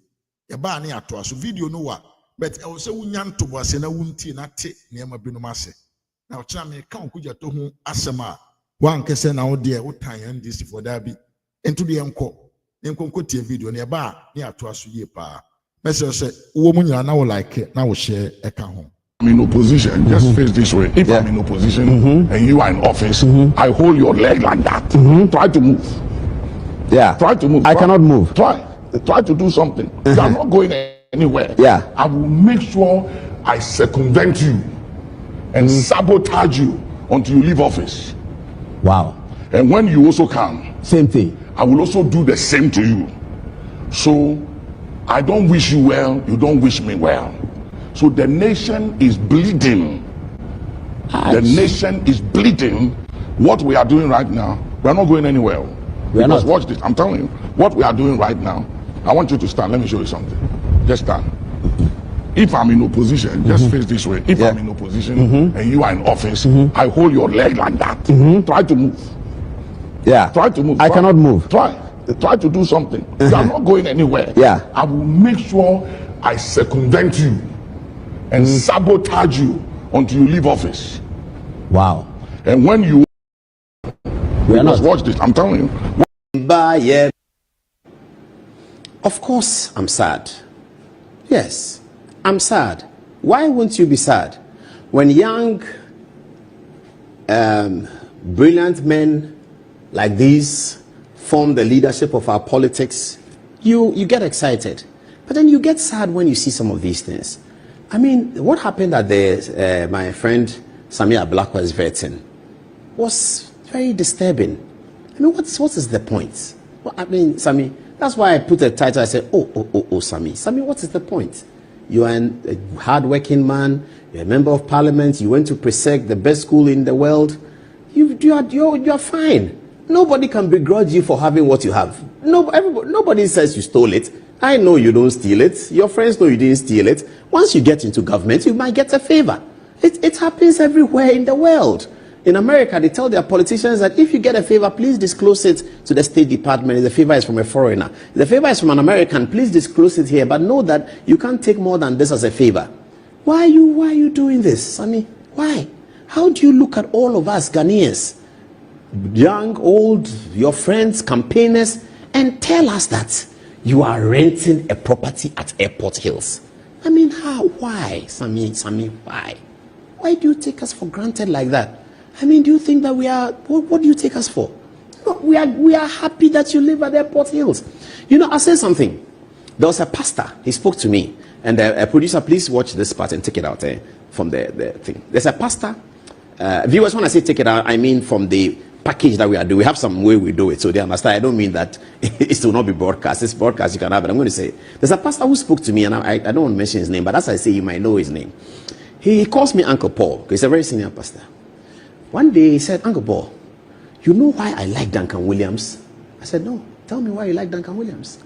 ye ba na ato so video no wa but I was say wunya ntobo ase na wunti na te niam binom ase na o kira me kan Okudzeto ho asema wan kese na wo de wo tan this for that bi into the enko tie video na ba na ato aso ye pa message say wo mu nyina na wo like na wo share e ka ho. I'm in opposition, just face this way. If I'm in opposition and you are in office, I hold your leg like that. Try to move. Yeah. Try to move. I cannot move. Try to do something. You are not going anywhere. Yeah. I will make sure I circumvent you and sabotage you until you leave office. Wow. And when you also come, same thing. I will also do the same to you. So I don't wish you well, you don't wish me well. So the nation is bleeding. The nation is bleeding. What we are doing right now, we are not going anywhere. Because watch this, I'm telling you, what we are doing right now, I want you to stand. Let me show you something. Just stand. If I'm in opposition, just face this way. If I'm in opposition and you are in office, I hold your leg like that. Try to move. Yeah. Try to move. I cannot move. Try to do something. You are not going anywhere. Yeah. I will make sure I circumvent you and sabotage you until you leave office. Wow. And when you must watch this, I'm telling you. Of course I'm sad. Yes, I'm sad. Why won't you be sad? When young, brilliant men like these form the leadership of our politics, you get excited. But then you get sad when you see some of these things. I mean, what happened at the, my friend Sami ABLAKWA's vetting was very disturbing. I mean, what is the point? Well, I mean, Sami, that's why I put the title, I said, oh, Sami. Sami, what is the point? You are a hard-working man, you're a member of parliament, you went to PREASURE, the best school in the world. You're fine. Nobody can begrudge you for having what you have. Nobody says you stole it. I know you don't steal it. Your friends know you didn't steal it. Once you get into government, you might get a favor. It happens everywhere in the world. In America, they tell their politicians that if you get a favor, please disclose it to the State Department. If the favor is from a foreigner. If the favor is from an American, please disclose it here. But know that you can't take more than this as a favor. Why are you doing this, Sami? Why? How do you look at all of us Ghanaians, young, old, your friends, campaigners, and tell us that you are renting a property at Airport Hills? I mean, how? Why, Sami, why? Why do you take us for granted like that? I mean, do you think that we are, what do you take us for? No, we are happy that you live at Airport Hills. You know, I'll say something. There was a pastor, he spoke to me, and a producer, please watch this part and take it out from the thing. There's a pastor, viewers, when I say take it out, I mean from the package that we are doing. We have some way we do it, so they understand. I don't mean that it will not be broadcast. It's broadcast, you can have it. I'm going to say, there's a pastor who spoke to me, and I don't want to mention his name, but as I say, you might know his name. He calls me Uncle Paul, he's a very senior pastor. One day he said, Uncle Paul, you know why I like Duncan Williams? I said, no, tell me why you like Duncan Williams.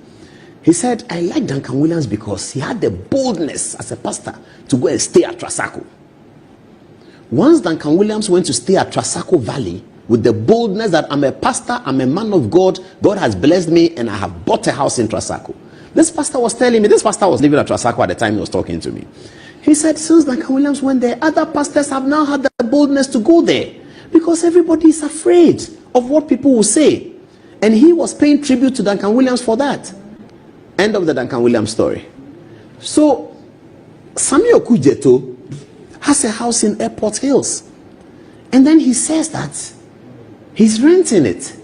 He said, I like Duncan Williams because he had the boldness as a pastor to go and stay at Trasaco. Once Duncan Williams went to stay at Trasaco Valley with the boldness that I'm a pastor, I'm a man of God, God has blessed me, and I have bought a house in Trasaco. This pastor was telling me, this pastor was living at Trasaco at the time he was talking to me. He said, since Duncan Williams went there, other pastors have now had the boldness to go there because everybody is afraid of what people will say. And he was paying tribute to Duncan Williams for that. End of the Duncan Williams story. So, Sami Okudzeto has a house in Airport Hills. And then he says that he's renting it.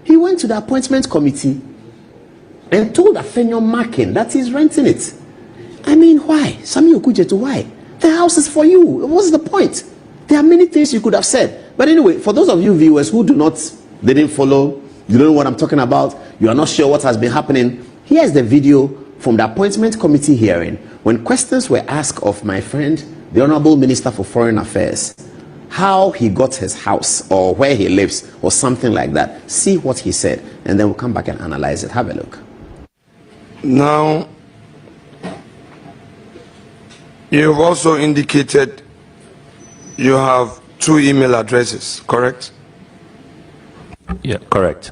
He went to the appointment committee and told Afenyo Makin that he's renting it. I mean, why? Sami Okudzeto, why? The house is for you. What's the point? There are many things you could have said. But anyway, for those of you viewers who didn't follow, you don't know what I'm talking about, you are not sure what has been happening, here's the video from the appointment committee hearing when questions were asked of my friend, the Honorable Minister for Foreign Affairs, how he got his house or where he lives or something like that. See what he said, and then we'll come back and analyze it. Have a look. Now, you've also indicated you have 2 email addresses, correct? Yeah, correct.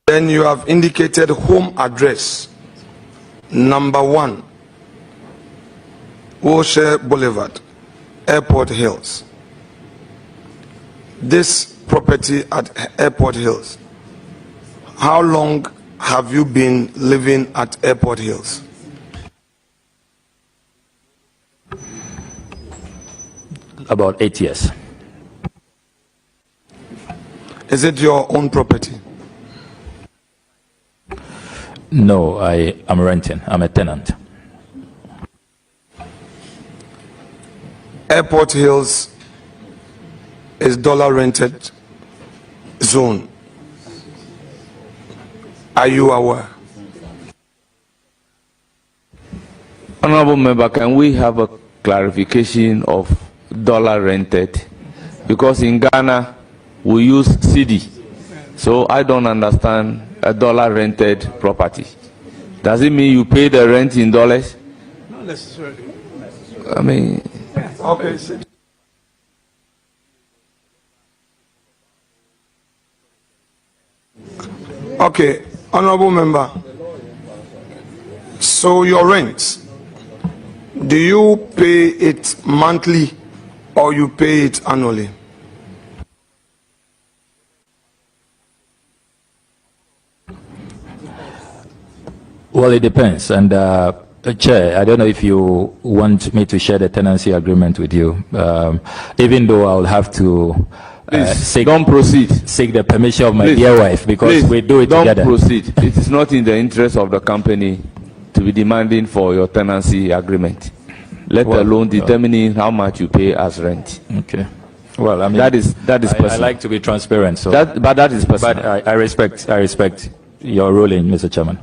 Then you have indicated home address, number 1, Wilshire Boulevard, Airport Hills. This property at Airport Hills, how long have you been living at Airport Hills? About 8 years. Is it your own property? No, I am renting. I'm a tenant. Airport Hills is dollar rented zone. Are you aware? Honorable Member, can we have a clarification of dollar rented? Because in Ghana we use CD, so I don't understand a dollar rented property. Does it mean you pay the rent in dollars? Not necessarily. I mean, okay. Okay, Honorable Member, so your rent, do you pay it monthly or you pay it annually? Well, it depends, and Chair, I don't know if you want me to share the tenancy agreement with you, even though I'll have to don't proceed. Seek the permission of my dear wife, because we do it together. Don't proceed. It is not in the interest of the company to be demanding for your tenancy agreement, let alone determining how much you pay as rent. Okay. Well, I mean, that is personal. I like to be transparent, so but that is personal. But I respect your ruling, Mr. Chairman.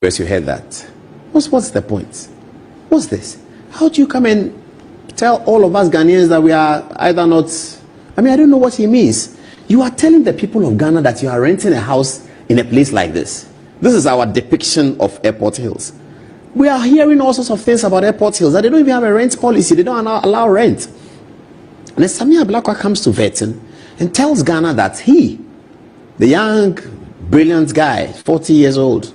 Yes, you heard that. What's the point? What's this? How do you come and tell all of us Ghanaians that we are either not? I mean, I don't know what he means. You are telling the people of Ghana that you are renting a house in a place like this. This is our depiction of Airport Hills. We are hearing all sorts of things about Airport Hills, that they don't even have a rent policy. They don't allow rent. And then Sami Ablakwa comes to Vetin and tells Ghana that he, the young, brilliant guy, 40 years old,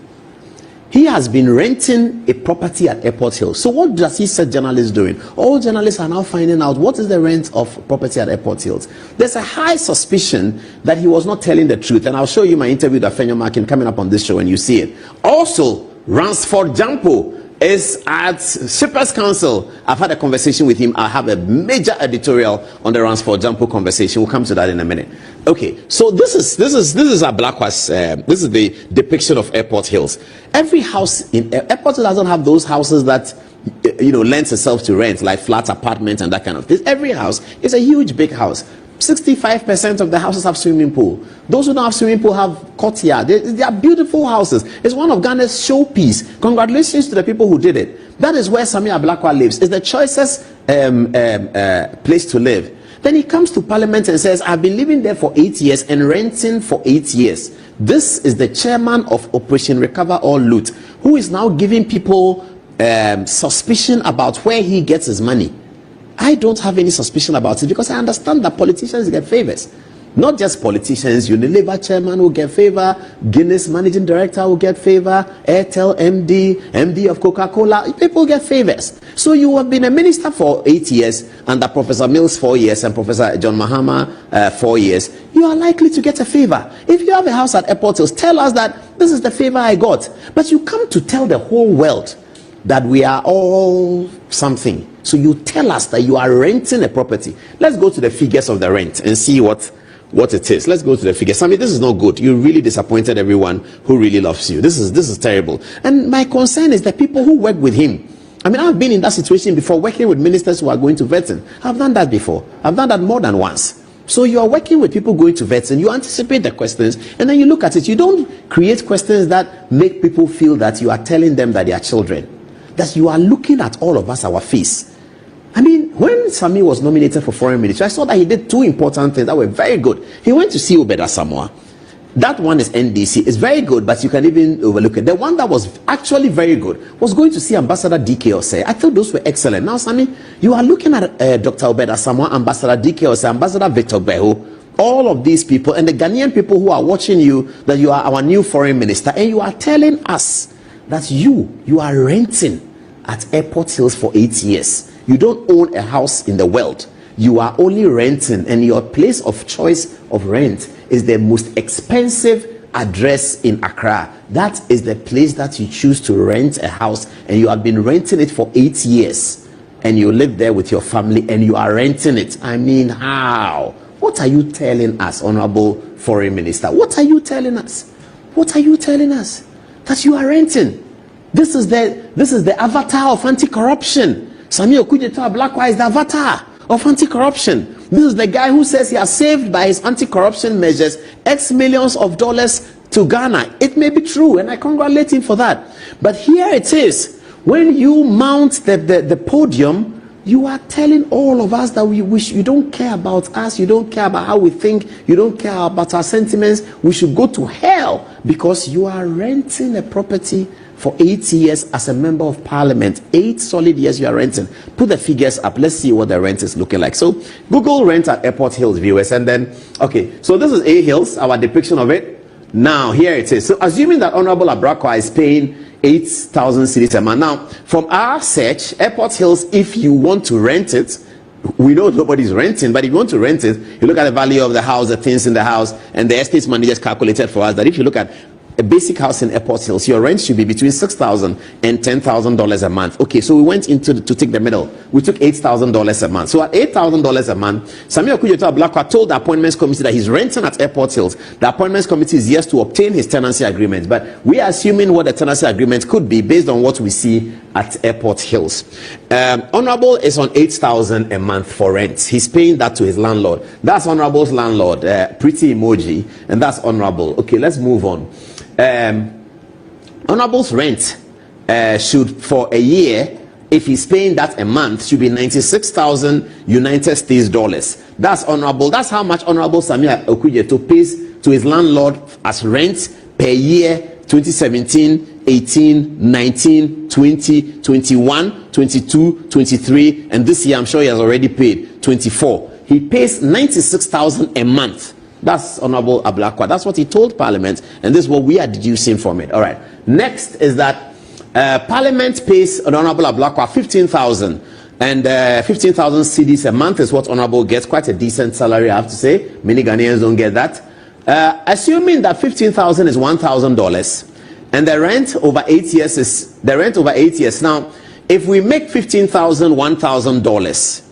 he has been renting a property at Airport Hills. So what does he say journalists doing? All journalists are now finding out what is the rent of property at Airport Hills. There's a high suspicion that he was not telling the truth. And I'll show you my interview with Afenyo Makin coming up on this show and you see it. Also, Ransford Jampo is at Shippers Council. I've had a conversation with him. I have a major editorial on the Ransford Jampo conversation. We'll come to that in a minute. Okay, so this is Ablakwa's. This is the depiction of Airport Hills. Every house in Airport Hills doesn't have those houses that lends itself to rent, like flat apartments and that kind of thing. Every house is a huge big house. 65% of the houses have swimming pool. Those who don't have swimming pool have courtyard. They are beautiful houses. It's one of Ghana's showpiece. Congratulations to the people who did it. That is where Sami Ablakwa lives. It's the choicest place to live. Then he comes to Parliament and says, I've been living there for 8 years and renting for 8 years. This is the chairman of Operation Recover or Loot, who is now giving people suspicion about where he gets his money. I don't have any suspicion about it because I understand that politicians get favors. Not just politicians, Unilever chairman will get favor, Guinness managing director will get favor, Airtel MD of Coca-Cola, people get favors. So you have been a minister for 8 years, under Professor Mills 4 years and Professor John Mahama 4 years. You are likely to get a favor. If you have a house at Airport Hills, tell us that this is the favor I got. But you come to tell the whole world that we are all something. So you tell us that you are renting a property. Let's go to the figures of the rent and see what it is. Let's go to the figures. Sami, this is not good. You really disappointed everyone who really loves you. This is terrible. And my concern is the people who work with him. I mean, I've been in that situation before, working with ministers who are going to Vetin. I've done that before. I've done that more than once. So you are working with people going to Vetin. You anticipate the questions, and then you look at it. You don't create questions that make people feel that you are telling them that they are children. That you are looking at all of us, our face. I mean, when Sami was nominated for foreign ministry, I saw that he did two important things that were very good. He went to see Obed Asamoah. That one is NDC. It's very good, but you can even overlook it. The one that was actually very good was going to see Ambassador DK Osei. I thought those were excellent. Now, Sami, you are looking at Dr. Obed Asamoah, Ambassador DK Osei, Ambassador Victor Beho, all of these people, and the Ghanaian people who are watching you, that you are our new foreign minister, and you are telling us that you are renting at Airport Hills for 8 years. You don't own a house in the world. You are only renting, and your place of choice of rent is the most expensive address in Accra. That is the place that you choose to rent a house, and you have been renting it for 8 years, and you live there with your family, and you are renting it. I mean, how? What are you telling us, Honorable Foreign Minister? What are you telling us? What are you telling us? That you are renting. This is the avatar of anti-corruption. Sami MAHAMA+OKUDZETO Ablakwa is the avatar of anti-corruption. This is the guy who says he has saved by his anti-corruption measures X millions of dollars to Ghana. It may be true, and I congratulate him for that. But here it is. When you mount the podium, you are telling all of us that you don't care about us, you don't care about how we think, you don't care about our sentiments. We should go to hell because you are renting a property for 8 years as a member of Parliament. 8 solid years you are renting. Put the figures up. Let's see what the rent is looking like. So Google rent at Airport Hills, viewers, and then okay. So this is A Hills, our depiction of it. Now here it is. So assuming that Honorable Ablakwa is paying 8,000 cedis a month. Now from our search, Airport Hills, if you want to rent it, we know nobody's renting, but if you want to rent it, you look at the value of the house, the things in the house, and the estate managers calculated for us that if you look at a basic house in Airport Hills, your rent should be between $6,000 and $10,000 a month. Okay, so we went into to take the middle. We took $8,000 a month. So at $8,000 a month, Samuel Okudzeto Ablakwa told the Appointments Committee that he's renting at Airport Hills. The Appointments Committee is yes to obtain his tenancy agreement, but we are assuming what the tenancy agreement could be based on what we see at Airport Hills. Honorable is on $8,000 a month for rent. He's paying that to his landlord. That's Honorable's landlord, pretty emoji, and that's Honorable. Okay, let's move on. Honorable's rent should, for a year, if he's paying that a month, should be 96,000 United States dollars. That's Honorable. That's how much Honorable Samuel Okudzeto pays to his landlord as rent per year, 2017, 18, 19, 20, 21, 22, 23, and this year I'm sure he has already paid 24. He pays 96,000 a month. That's Honorable Ablakwa. That's what he told Parliament, and this is what we are deducing from it. All right. Next is that Parliament pays Honorable Ablakwa 15,000, and 15,000 cedis a month is what Honorable gets. Quite a decent salary, I have to say. Many Ghanaians don't get that. Assuming that 15,000 is $1,000, and the rent over 8 years is over 8 years. Now, if we make 15,000 $1,000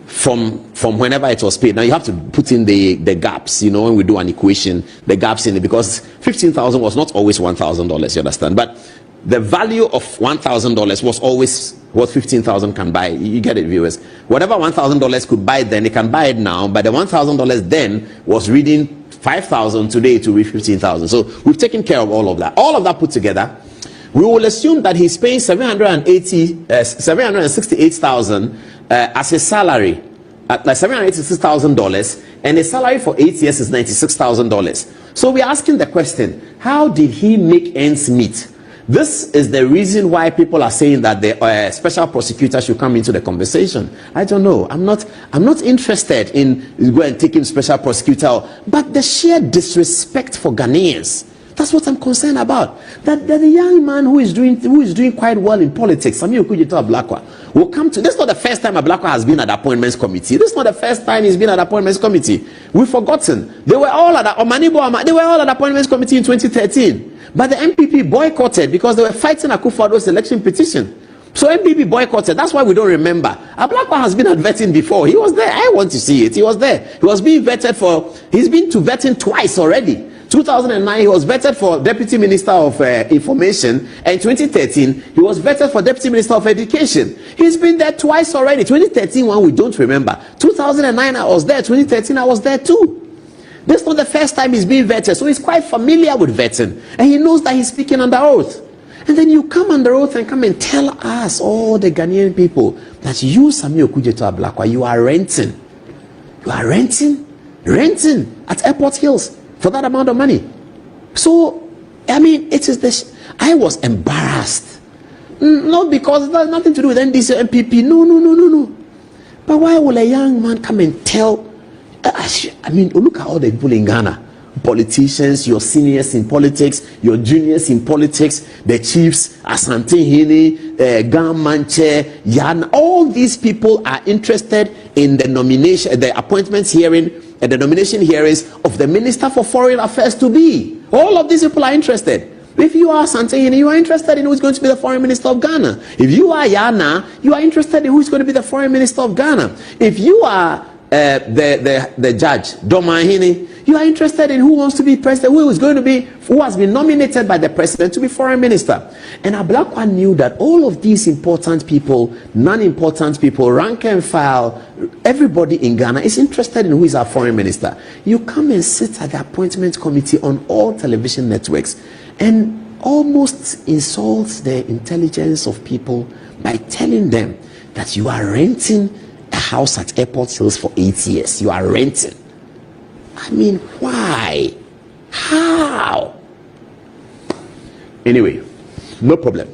from whenever it was paid, now you have to put in the gaps, you know, when we do an equation, the gaps in it, because 15,000 was not always $1,000, you understand, but the value of $1,000 was always what 15,000 can buy. You get it, viewers? Whatever $1,000 could buy then, it can buy it now, but the $1,000 then was reading 5,000 today to reach 15,000. So we've taken care of all of that. All of that put together, we will assume that he's paying $768,000 as his salary, at like $786,000, and his salary for 8 years is $96,000. So we're asking the question: how did he make ends meet? This is the reason why people are saying that the special prosecutor should come into the conversation. I don't know. I'm not interested in going taking special prosecutor, but the sheer disrespect for Ghanaians. That's what I'm concerned about. That the young man who is doing quite well in politics, Samuel Okudzeto Ablakwa, will come to. This is not the first time Ablakwa has been at the Appointments Committee. This is not the first time he's been at the Appointments Committee. We've forgotten. They were all at the Appointments Committee in 2013. But the MPP boycotted because they were fighting Akufo-Addo's election petition. So MPP boycotted. That's why we don't remember. Ablakwa has been at vetting before. He was there. I want to see it. He was there. He was being vetted for. He's been to vetting twice already. 2009, he was vetted for Deputy Minister of Information, and 2013, he was vetted for Deputy Minister of Education. He's been there twice already. 2013, one we don't remember. 2009, I was there. 2013, I was there too. This is not the first time he's being vetted, so he's quite familiar with vetting, and he knows that he's speaking under oath. And then you come under oath and come and tell us, all the Ghanaian people, that you, Samuel Okudzeto Ablakwa, you are renting. You are renting at Airport Hills for that amount of money. So, I mean, it is this. I was embarrassed. Not because it has nothing to do with NDC or MPP. No. But why will a young man come and tell? I mean, look at all the people in Ghana. Politicians, your seniors in politics, your juniors in politics, the chiefs, Asante Hini, Gamanche, Yan, all these people are interested in the nomination, the appointments hearing, and the nomination hearings of the Minister for Foreign Affairs to be. All of these people are interested. If you are Asante Hini, you are interested in who is going to be the Foreign Minister of Ghana. If you are Yana, you are interested in who is going to be the Foreign Minister of Ghana. If you are the judge, Domahini, you are interested in who wants to be president, who has been nominated by the president to be foreign minister. And Ablakwa knew that all of these important people, non-important people, rank and file, everybody in Ghana is interested in who is our foreign minister. You come and sit at the appointment committee on all television networks and almost insult the intelligence of people by telling them that you are renting a house at Airport Hills for 8 years. You are renting. I mean, why? How? Anyway, no problem.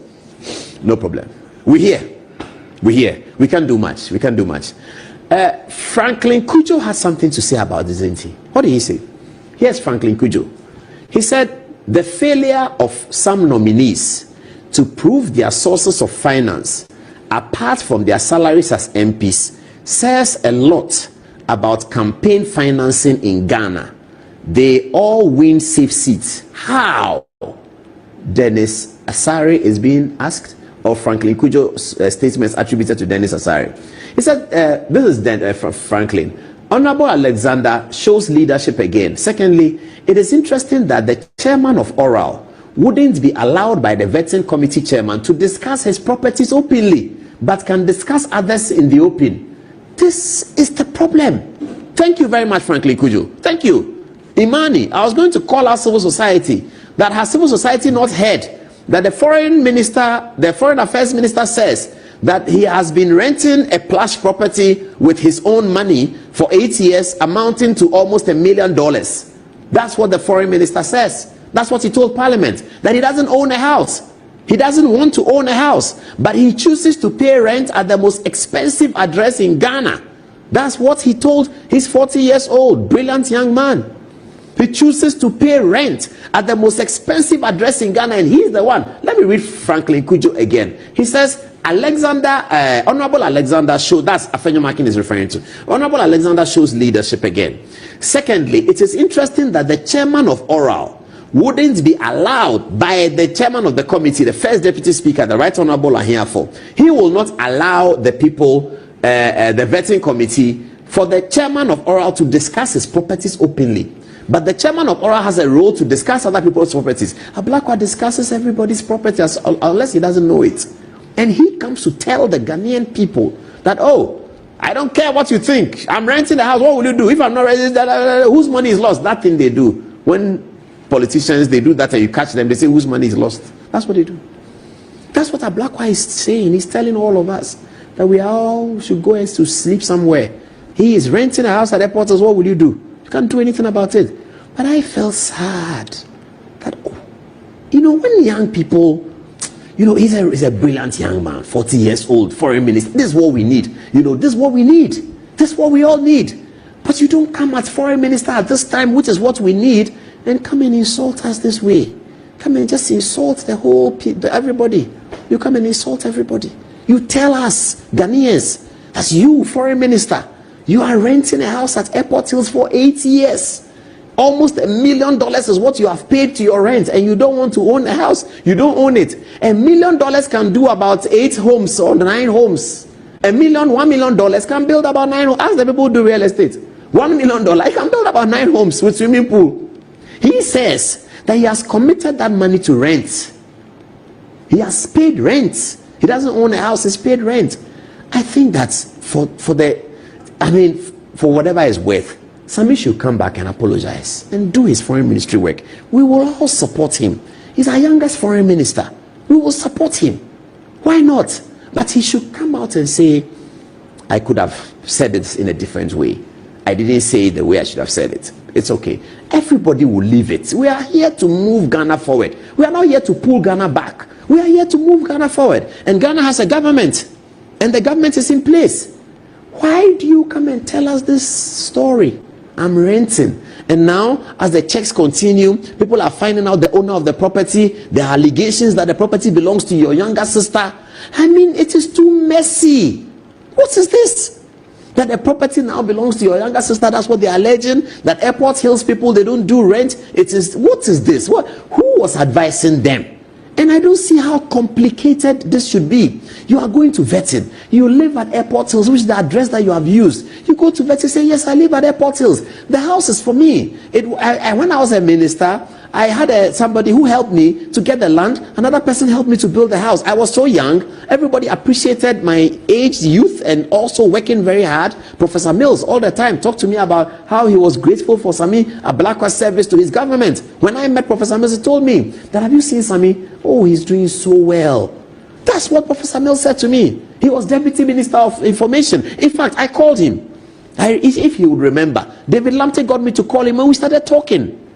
We're here. We can't do much. Franklin Cudjoe has something to say about this, didn't he? What did he say? Here's Franklin Cudjoe. He said the failure of some nominees to prove their sources of finance apart from their salaries as MPs says a lot about campaign financing in Ghana. They all win safe seats. How? Dennis Asare is being asked, or Franklin Kujo's statements attributed to Dennis Asare. He said, this is Franklin. Honorable Alexander shows leadership again. Secondly, it is interesting that the chairman of Oral wouldn't be allowed by the vetting committee chairman to discuss his properties openly, but can discuss others in the open. This is the problem. Thank you very much, Franklin Kujo. Thank you. Imani, I was going to call our civil society. That has civil society not heard that the foreign affairs minister says that he has been renting a plush property with his own money for 8 years, amounting to almost $1 million. That's what the foreign minister says. That's what he told Parliament, that he doesn't own a house. He doesn't want to own a house, but he chooses to pay rent at the most expensive address in Ghana. That's what he told his 40 years old, brilliant young man. He chooses to pay rent at the most expensive address in Ghana, and he's the one. Let me read Franklin Kujo again. He says, Honorable Alexander shows, that's Afenyo Makin is referring to. Honorable Alexander shows leadership again. Secondly, it is interesting that the chairman of Oral wouldn't be allowed by the chairman of the committee, the first deputy speaker, the Right Honorable Ahiafo. He will not allow the people, the vetting committee, for the chairman of Oral to discuss his properties openly. But the chairman of Oral has a role to discuss other people's properties. ABLAKWA discusses everybody's properties unless he doesn't know it. And he comes to tell the Ghanaian people that, oh, I don't care what you think. I'm renting the house. What will you do? If I'm not renting, whose money is lost? That thing they do. When politicians, they do that and you catch them, they say, whose money is lost? That's what they do. That's what ABLAKWA is saying. He's telling all of us that we all should go to sleep somewhere. He is renting a house at airports. What will you do? You can't do anything about it. But I felt sad that, you know, when young people, you know, he's a brilliant young man, 40 years old, foreign minister. This is what we need. You know, this is what we need. This is what we all need. But you don't come as foreign minister at this time, which is what we need, and come and insult us this way. Come and just insult the whole people, everybody. You come and insult everybody. You tell us, Ghanaians, as you, foreign minister, you are renting a house at Airport Hills for 8 years. Almost $1 million is what you have paid to your rent, and you don't want to own a house. You don't own it. $1 million can do about 8 homes or 9 homes. $1 million can build about 9 homes. Ask the people who do real estate. $1 million, I can build about 9 homes with swimming pool. He says that he has committed that money to rent. He has paid rent. He doesn't own a house, he's paid rent. I think that's for whatever it's worth, Sami should come back and apologize and do his foreign ministry work. We will all support him. He's our youngest foreign minister. We will support him. Why not? But he should come out and say, I could have said it in a different way. I didn't say it the way I should have said it. It's okay. Everybody will leave it. We are here to move Ghana forward. We are not here to pull Ghana back. We are here to move Ghana forward. And Ghana has a government. And the government is in place. Why do you come and tell us this story? I'm renting. And now, as the checks continue, people are finding out the owner of the property. There are allegations that the property belongs to your younger sister. I mean, it is too messy. What is this? That the property now belongs to your younger sister. That's what they're alleging. That Airport Hills people, they don't do rent. What is this? Who was advising them? And I don't see how complicated this should be. You are going to vetting. You live at Airport Hills, which is the address that you have used. You go to vetting, say, yes, I live at Airport Hills. The house is for me. When I was a minister, I had somebody who helped me to get the land. Another person helped me to build the house. I was so young. Everybody appreciated my age, youth, and also working very hard. Professor Mills all the time talked to me about how he was grateful for Sami ABLAKWA's service to his government. When I met Professor Mills, he told me that, have you seen Sami? Oh, he's doing so well. That's what Professor Mills said to me. He was Deputy Minister of Information. In fact, I called him. If you would remember, David Lamte got me to call him and we started talking.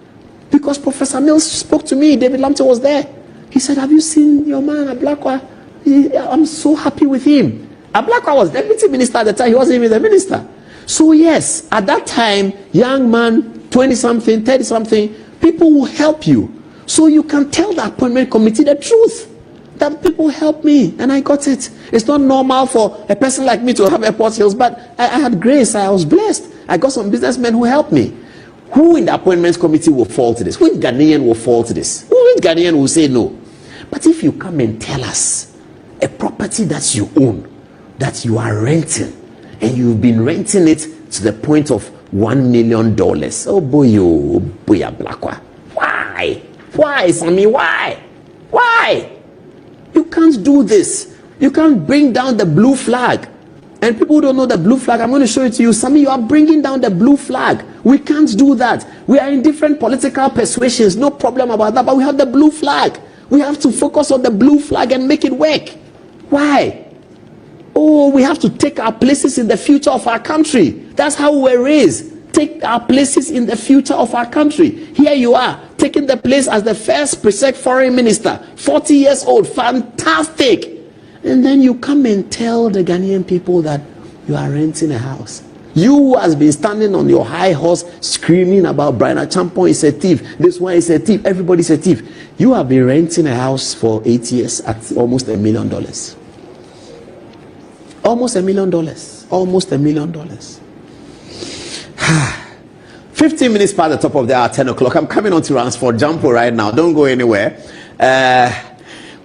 Because Professor Mills spoke to me. David Lamte was there. He said, have you seen your man, ABLAKWA? I'm so happy with him. ABLAKWA was Deputy Minister at the time. He wasn't even the minister. So yes, at that time, young man, 20-something, 30-something, people will help you. So you can tell the appointment committee the truth. That people helped me and I got it. It's not normal for a person like me to have Airport Hills, but I had grace. I was blessed. I got some businessmen who helped me. Who in the appointments committee will fall to this? Which Ghanaian will fall to this? Which Ghanaian will say no? But if you come and tell us a property that you own, that you are renting, and you've been renting it to the point of $1 million, oh boy, ABLAKWA. Why, Sammy? Why? You can't do this. You can't bring down the blue flag. And people who don't know the blue flag, I'm going to show it to you. Sammy, you are bringing down the blue flag. We can't do that. We are in different political persuasions, no problem about that, but we have the blue flag. We have to focus on the blue flag and make it work. Why? Oh, we have to take our places in the future of our country. That's how we were raised. Take our places in the future of our country. Here you are, taking the place as the first PREASURE foreign minister, 40 years old, fantastic. And then you come and tell the Ghanaian people that you are renting a house. You who has been standing on your high horse screaming about Brian Achampong is a thief, this one is a thief, everybody's a thief. You have been renting a house for 8 years at almost $1 million. Almost $1 million. Almost $1 million. 15 minutes past the top of the hour, 10 o'clock. I'm coming on to Ransford Jampo right now. Don't go anywhere.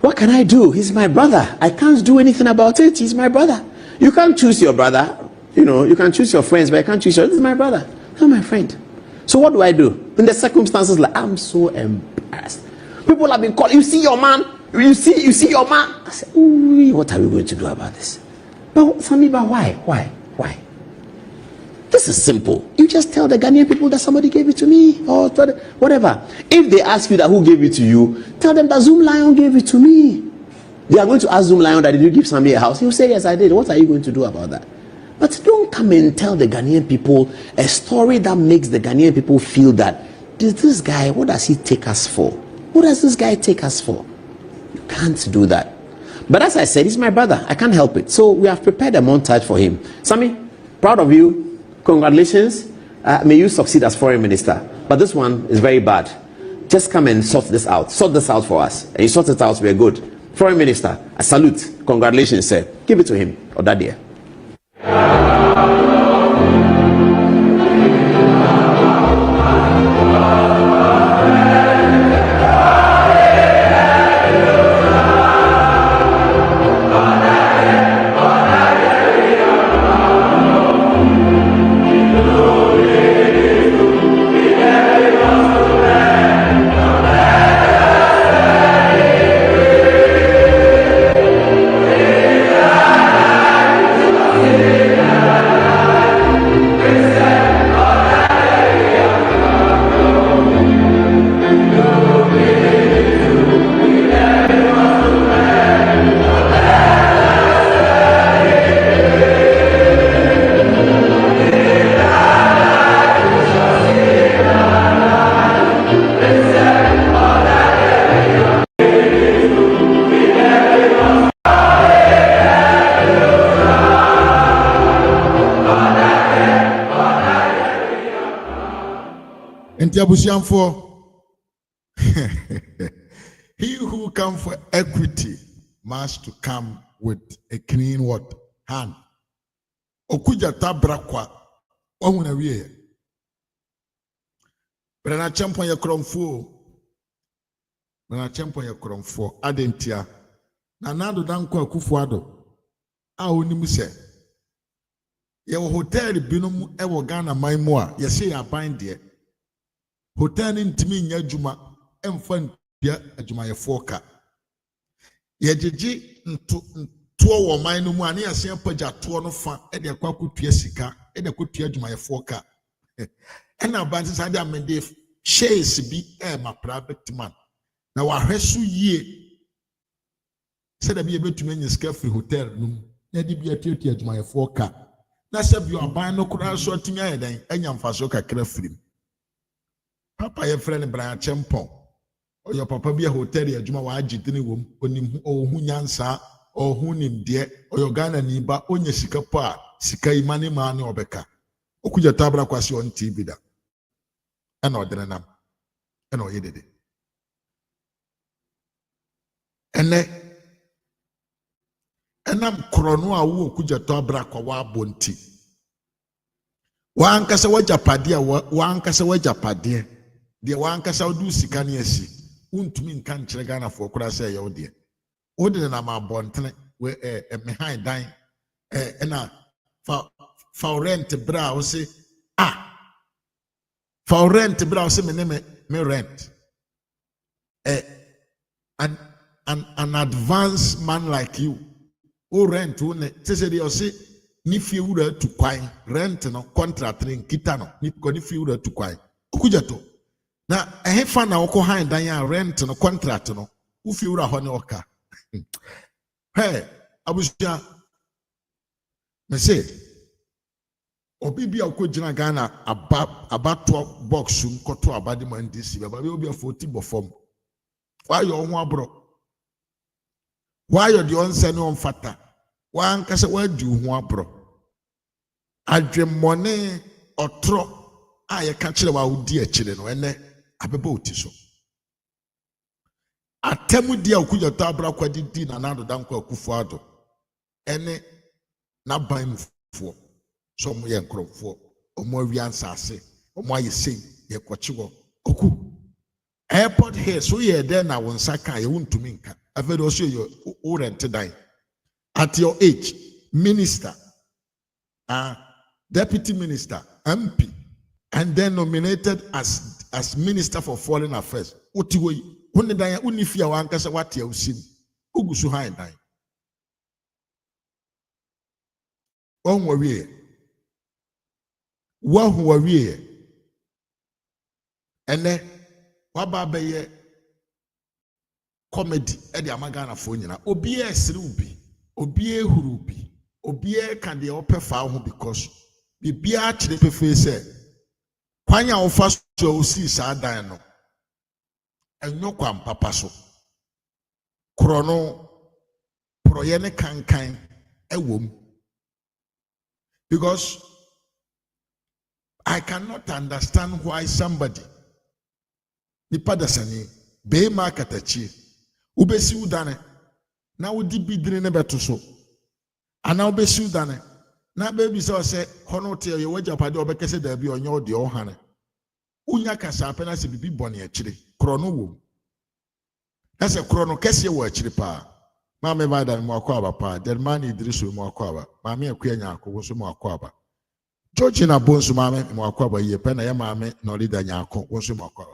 What can I do? He's my brother. I can't do anything about it. He's my brother. You can't choose your brother. You know, you can choose your friends, but I can't choose this is my brother. Not my friend. So what do I do? In the circumstances, like, I'm so embarrassed. People have been calling, you see your man? You see your man? I said, ooh, what are we going to do about this? But Sammy, but why? This is simple. You just tell the Ghanaian people that somebody gave it to me or whatever. If they ask you that who gave it to you, tell them that Zoom Lion gave it to me. They are going to ask Zoom Lion that did you give Sammy a house? He'll say, yes, I did. What are you going to do about that? But don't come and tell the Ghanaian people a story that makes the Ghanaian people feel that this guy, what does he take us for? What does this guy take us for? You can't do that. But as I said, he's my brother. I can't help it. So we have prepared a montage for him. Sammy, proud of you. Congratulations. May you succeed as foreign minister. But this one is very bad. Just come and sort this out. Sort this out for us. And you sort it out, we're good. Foreign minister, I salute. Congratulations, sir. Give it to him. Or that dear. He who comes for equity must to come with a clean what? Hand. Okudzeto ABLAKWA. Ohuna wiye. Brian Achampong ye kromfo. Brian Achampong ye kromfo. Adentia. Na nado danko Akufo-Addo. A onimu se. Ye wo hotel binom e wo Ghana man mu a ye se ya ban de. Hotel ntimi nya adwuma emfa ya adwuma ye foka ye jeje nto wo man no mu ani ase apagya to no fa e de kwakotua sika e de kwakotua adwuma ye foka e na ban se ade amende shares bi e ma private man na wa hweso yie se da bi e betumi nya sika free hotel no na de bi atuatua adwuma ye foka na se bi oban no kura so atimi ayedan anya mfaso kakra free Papa ye friend Brian Achampong. Or your papa be a hotel ya juma wa agitini wom onim ohun nyansa ohun nimde or your Ghana niba onye sika pa sika imani mani obeka. Okudzeto ABLAKWA si on TV da. Ena odene nam. Ena oyedede. Enam krono a wo Okudzeto ABLAKWA wa bonti. Wa ankasa wajapade a wa ankasa wajapade. De wankasa udu sika ne asi untumi nka nkyerɛ Ghana for kura sɛ yɛ ode ode na ma bontene we behind dan na fa rent bra wo se fa rent bra wo se me rent an advanced man like you o rent wo ne say dey o se ni fie wura tu kwan rent no contract ren kita no ni ko ni fie wura tu kwan okudzeto na fa na wo ko han dan ya rent no contract no wo fie wura ho ne oka abusia me say obi bia ko gina Ghana abato box nkoto abade man DC baba be obi afoti bofom why your ho abro why your the onse no mfata wan kase wa di ho abro adwemmone otro aye ka kire wa odi akire no ene abeba oti so atemu dia okudzeto ABLAKWA di na nado danko akufo ado ene na ban fo so mo ye nkrofo omo awia nsase omo aye sei ye kwachiwo oku airport here so ye there na wonsa kan ye wontumi nka afedo so ye o rent dan at your age minister deputy minister MP and then nominated as minister for foreign affairs otiwo woni dan woni fia wankasa wate awusim ogusu han dan onwo wie ene waba beye comedy e de amagana fo nyina obi esiri ubi obi ehuru ubi obi kan de opefa ho because bibia kire pefe se kwanya wo fa so osi sa dan no enyo kwa mpapa so krono proye ne kankan ewom because I cannot understand why somebody nipa dasani be ma katachi ubesi udane na udi bidire ne beto so ana ubesi udane na baby say hono te ye wajapade obekese da bi onye ode ohane unya kasa apena se bibi bone akire krono wo na se krono kese wo akire pa ma me ba da mo akwa pa derman idrisu mo akwa ma me akuanya akwo so mo akwa George na bonsu mame mo akwa ye pe na ye mame na olida nyako wo so mo akwa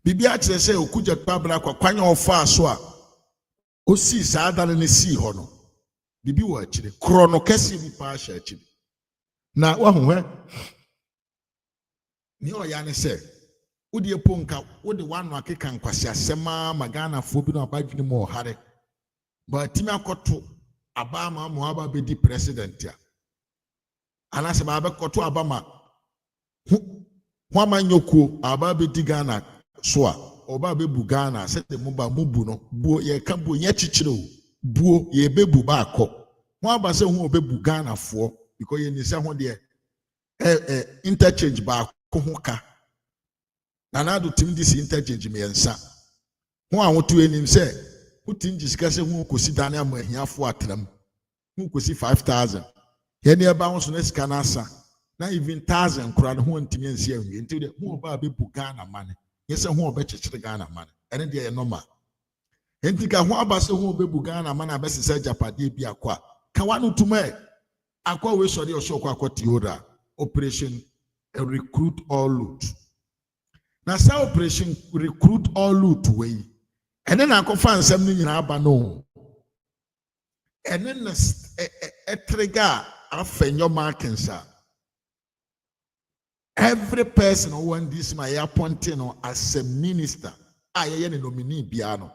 bibia kire se okudzeto ABLAKWA kwanya ofa so a osi saada ne si ho no bibi wo akire krono kese bi pa sha akire na wa ho ni oya ne se wodi eponka wodi wanu akeka nkwasi asema magana fo bi na abadwini mo hare ba timi akoto abama mo aba be di president ya anase ba be koto abama hwama nyokuo aba be di Ghana so a oba be bu Ghana se de mo ba mubu no buo ye ka buo nye chichire o buo ye bebu ba akọ ho aba se ho obebu Ghana fo because ye ni se ho de interchange ba akọ ho ka na do tim dis interchange me ensa ho a wotu enim se wotin discuss ho kosi dane amahiafo atram ho kosi 5000 ye ne ba ho so na sika na asa na even 1000 kura no ho ntimi ensi ahwie nti de ho ba bebu Ghana mane yese ho obechechire Ghana mane ene de ye normal enti ka ho aba se ho obebu Ghana mane abesesa japade bi akwa ka wanu tume akwa we sori oso akwa tiora operation recruit all loot na sa operation recruit all loot we ene na akọfa nsem ni nyina aba no ene na trigger afenyo markensa every person who want this my appointing as a minister aye ne nominee bia no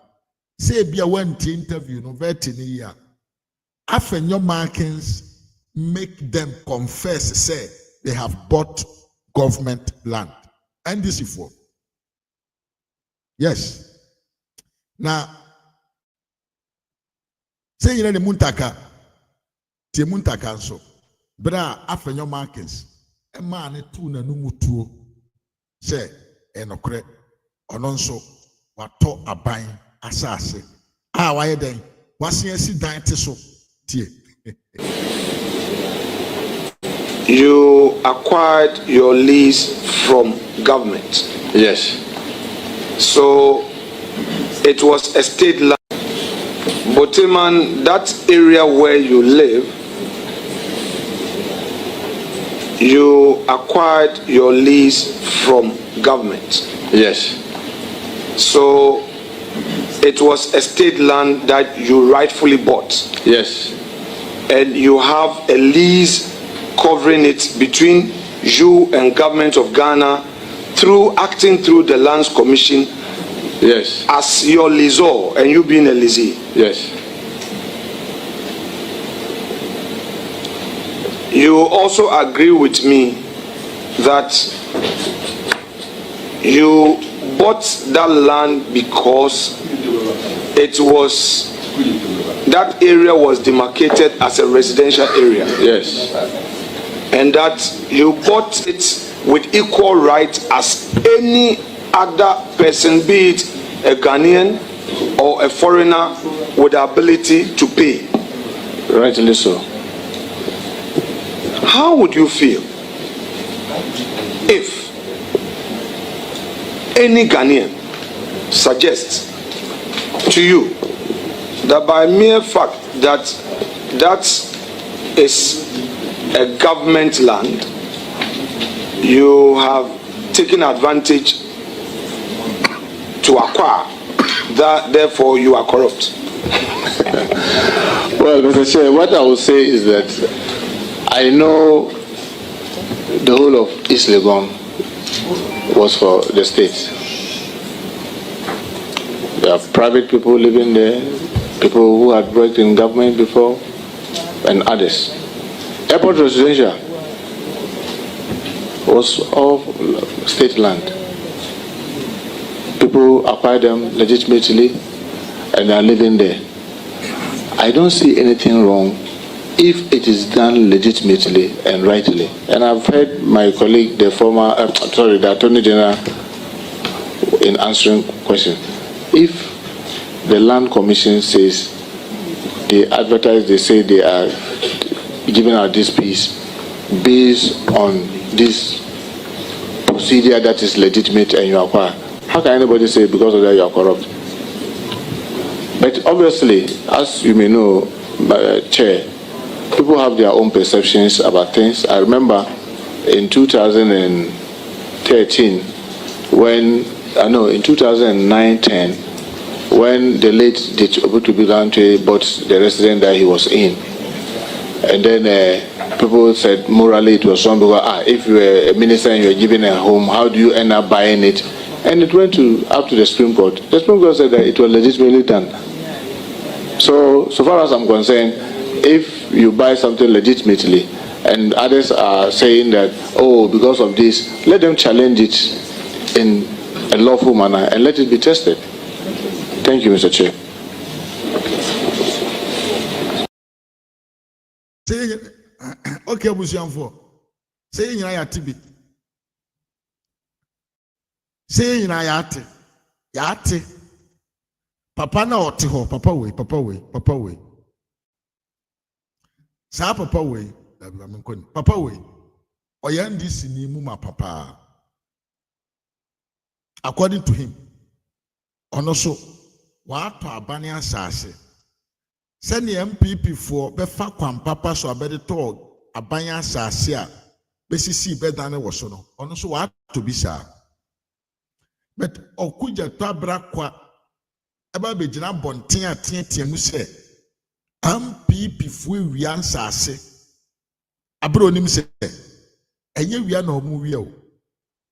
say bia want interview no vet ni ya afenyo markings make them confess say they have bought government land and this is for yes now say you know the muntaka tie muntaka so bra afenyo markings e ma ne tu na no mutuo say enokre ono nso wato aban asase a waye den wase asi dan te so tie. You acquired your lease from government. Yes. So it was a state land. Boteman, that area where you live, you acquired your lease from government. Yes. So it was a state land that you rightfully bought. Yes. And you have a lease covering it between you and government of Ghana through acting through the Lands Commission. Yes. As your leaseor and you being a lessee. Yes. You also agree with me that you bought that land because that area was demarcated as a residential area. Yes. And that you bought it with equal right as any other person, be it a Ghanaian or a foreigner with the ability to pay. Rightly so. How would you feel if any Ghanaian suggests to you that by mere fact that that is a government land, you have taken advantage to acquire, that therefore you are corrupt? Well, Mr. Chair, what I will say is that I know the whole of East Legon was for the state. There are private people living there, people who had worked in government before, and others. Airport residential was all state land. People acquired them legitimately and are living there. I don't see anything wrong if it is done legitimately and rightly. And I've heard my colleague, the Attorney General, in answering questions. If the Land Commission says they advertise, they say they are giving out this piece based on this procedure that is legitimate and you acquire, how can anybody say because of that you are corrupt? But obviously, as you may know, Chair, people have their own perceptions about things. I remember in 2013, in 2009-10, when the late Obutu bought the residence that he was in. And then people said morally it was wrong because if you were a minister and you were given a home, how do you end up buying it? And it went up to the Supreme Court. The Supreme Court said that it was legitimately done. So far as I'm concerned, if you buy something legitimately and others are saying that, oh, because of this, let them challenge it in a lawful manner and let it be tested. Thank you, Mr. Chair. Okay, Busianfo. Say in Ayatibi. Say in Ayati. Yati. Papa na otiho, papa way. Sa papa way, papa way. Oyandi sini muma papa. According to him, onoso wato abane asase. Send the MPP for befa kwam papa so abede to abane asase a besisi bedane wo so no. Onoso wato bisa. But okuja to ABLAKWA eba begina bonten ateatea mu se MPP fu wia nsase abro onim se enye wia na omu wia o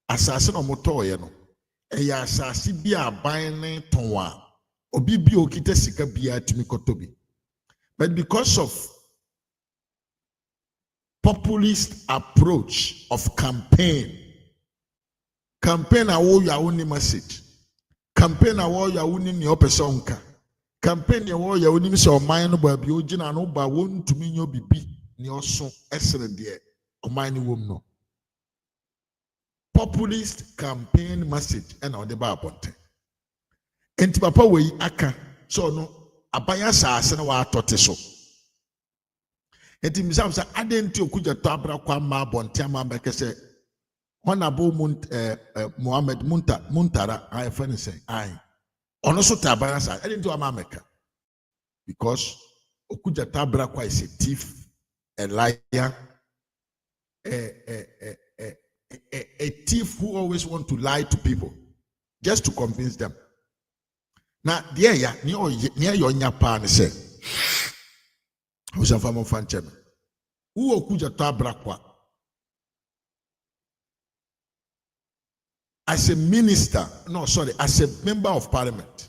asase na omoto ye no eya asase bi aban ne ton a obi bi okita sika bia timi kotobi. But because of populist approach of campaign awo ya woni message, campaign awo ya woni ni opesonka, campaign awo ya woni se oman no ba bi ogina no ba wontumi nyo bibi ni oso esere de oman ni wom no. Populist campaign message and on the bar ponte. Enti papa we aka so no abaya saase na wa atote so. Enti misam sa adenti okuja to ABLAKWA ma bonte ama bekese Honorable Mohammed Muntara, I find say, I also Tabarasa, I didn't do America because Okudzeto ABLAKWA is a thief, a liar, a thief who always want to lie to people just to convince them. Now, dear, near your Japan say, who's a farmer fan chairman? Who Okudzeto ABLAKWA? As a minister, as a member of parliament,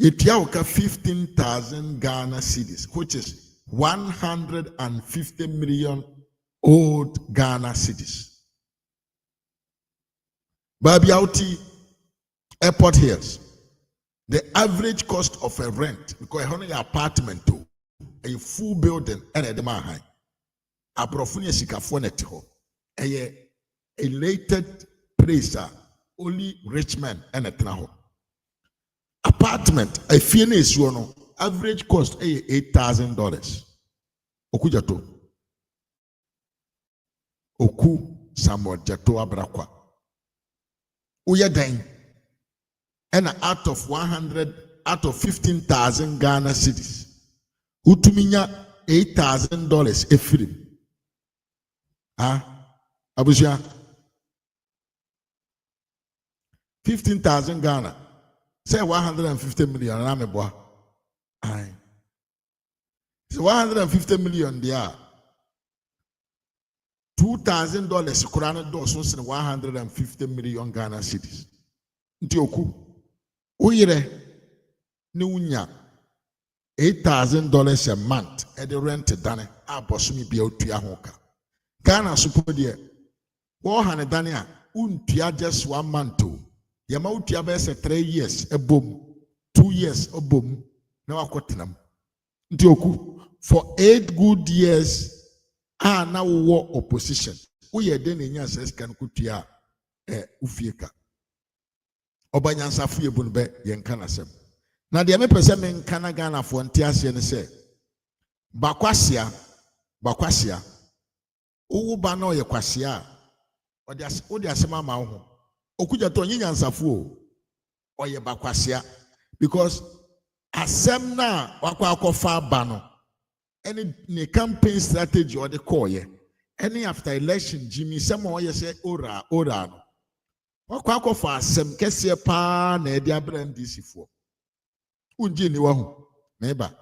Etiauka 15,000 Ghana cedis, which is 150 million old Ghana cedis. Babiauti Airport Hills, the average cost of a rent, because a apartment too, a full building, and a demand a profunia sikafonetiho, a elated PREASURE, only rich men and a traho. Apartment, a finis, average cost $8,000. Okudzeto. Oku Samodzeto ABLAKWA. Uya dying. And out of 15,000 Ghana cedis, utuminya $8,000 a film. Abuja. 15,000 Ghana. Say 150 million. Aye. So 150 million there. $2,000 Kurana does 150 million Ghana cedis. Ntioku. Uyire Nunya $8,000 a month at the rent dane. Abosumi be out to Yahoka. Ghana support there. 100 Dania. Untia just 1 month too. Yamauti abese 3 years a boom, 2 years a boom. Now akotinam. Ntioku for 8 good years. Now war opposition. Uye deni nya says kan kutia ufieka. Obanyansa fuye bunbe yenkana sem. Na de me pese me nkana Ghana fo ntiase ne se. Bakwasia. Uwu ba na oye kwasia. Odi asema ma ho. Okudzeto nyansafu oye bakwasia because asem na wakwa ba no any campaign strategy or the call ye any after election Jimmy some oye say ora no wakwa for asem kese pa na e dia brand this for unji ni wahu meba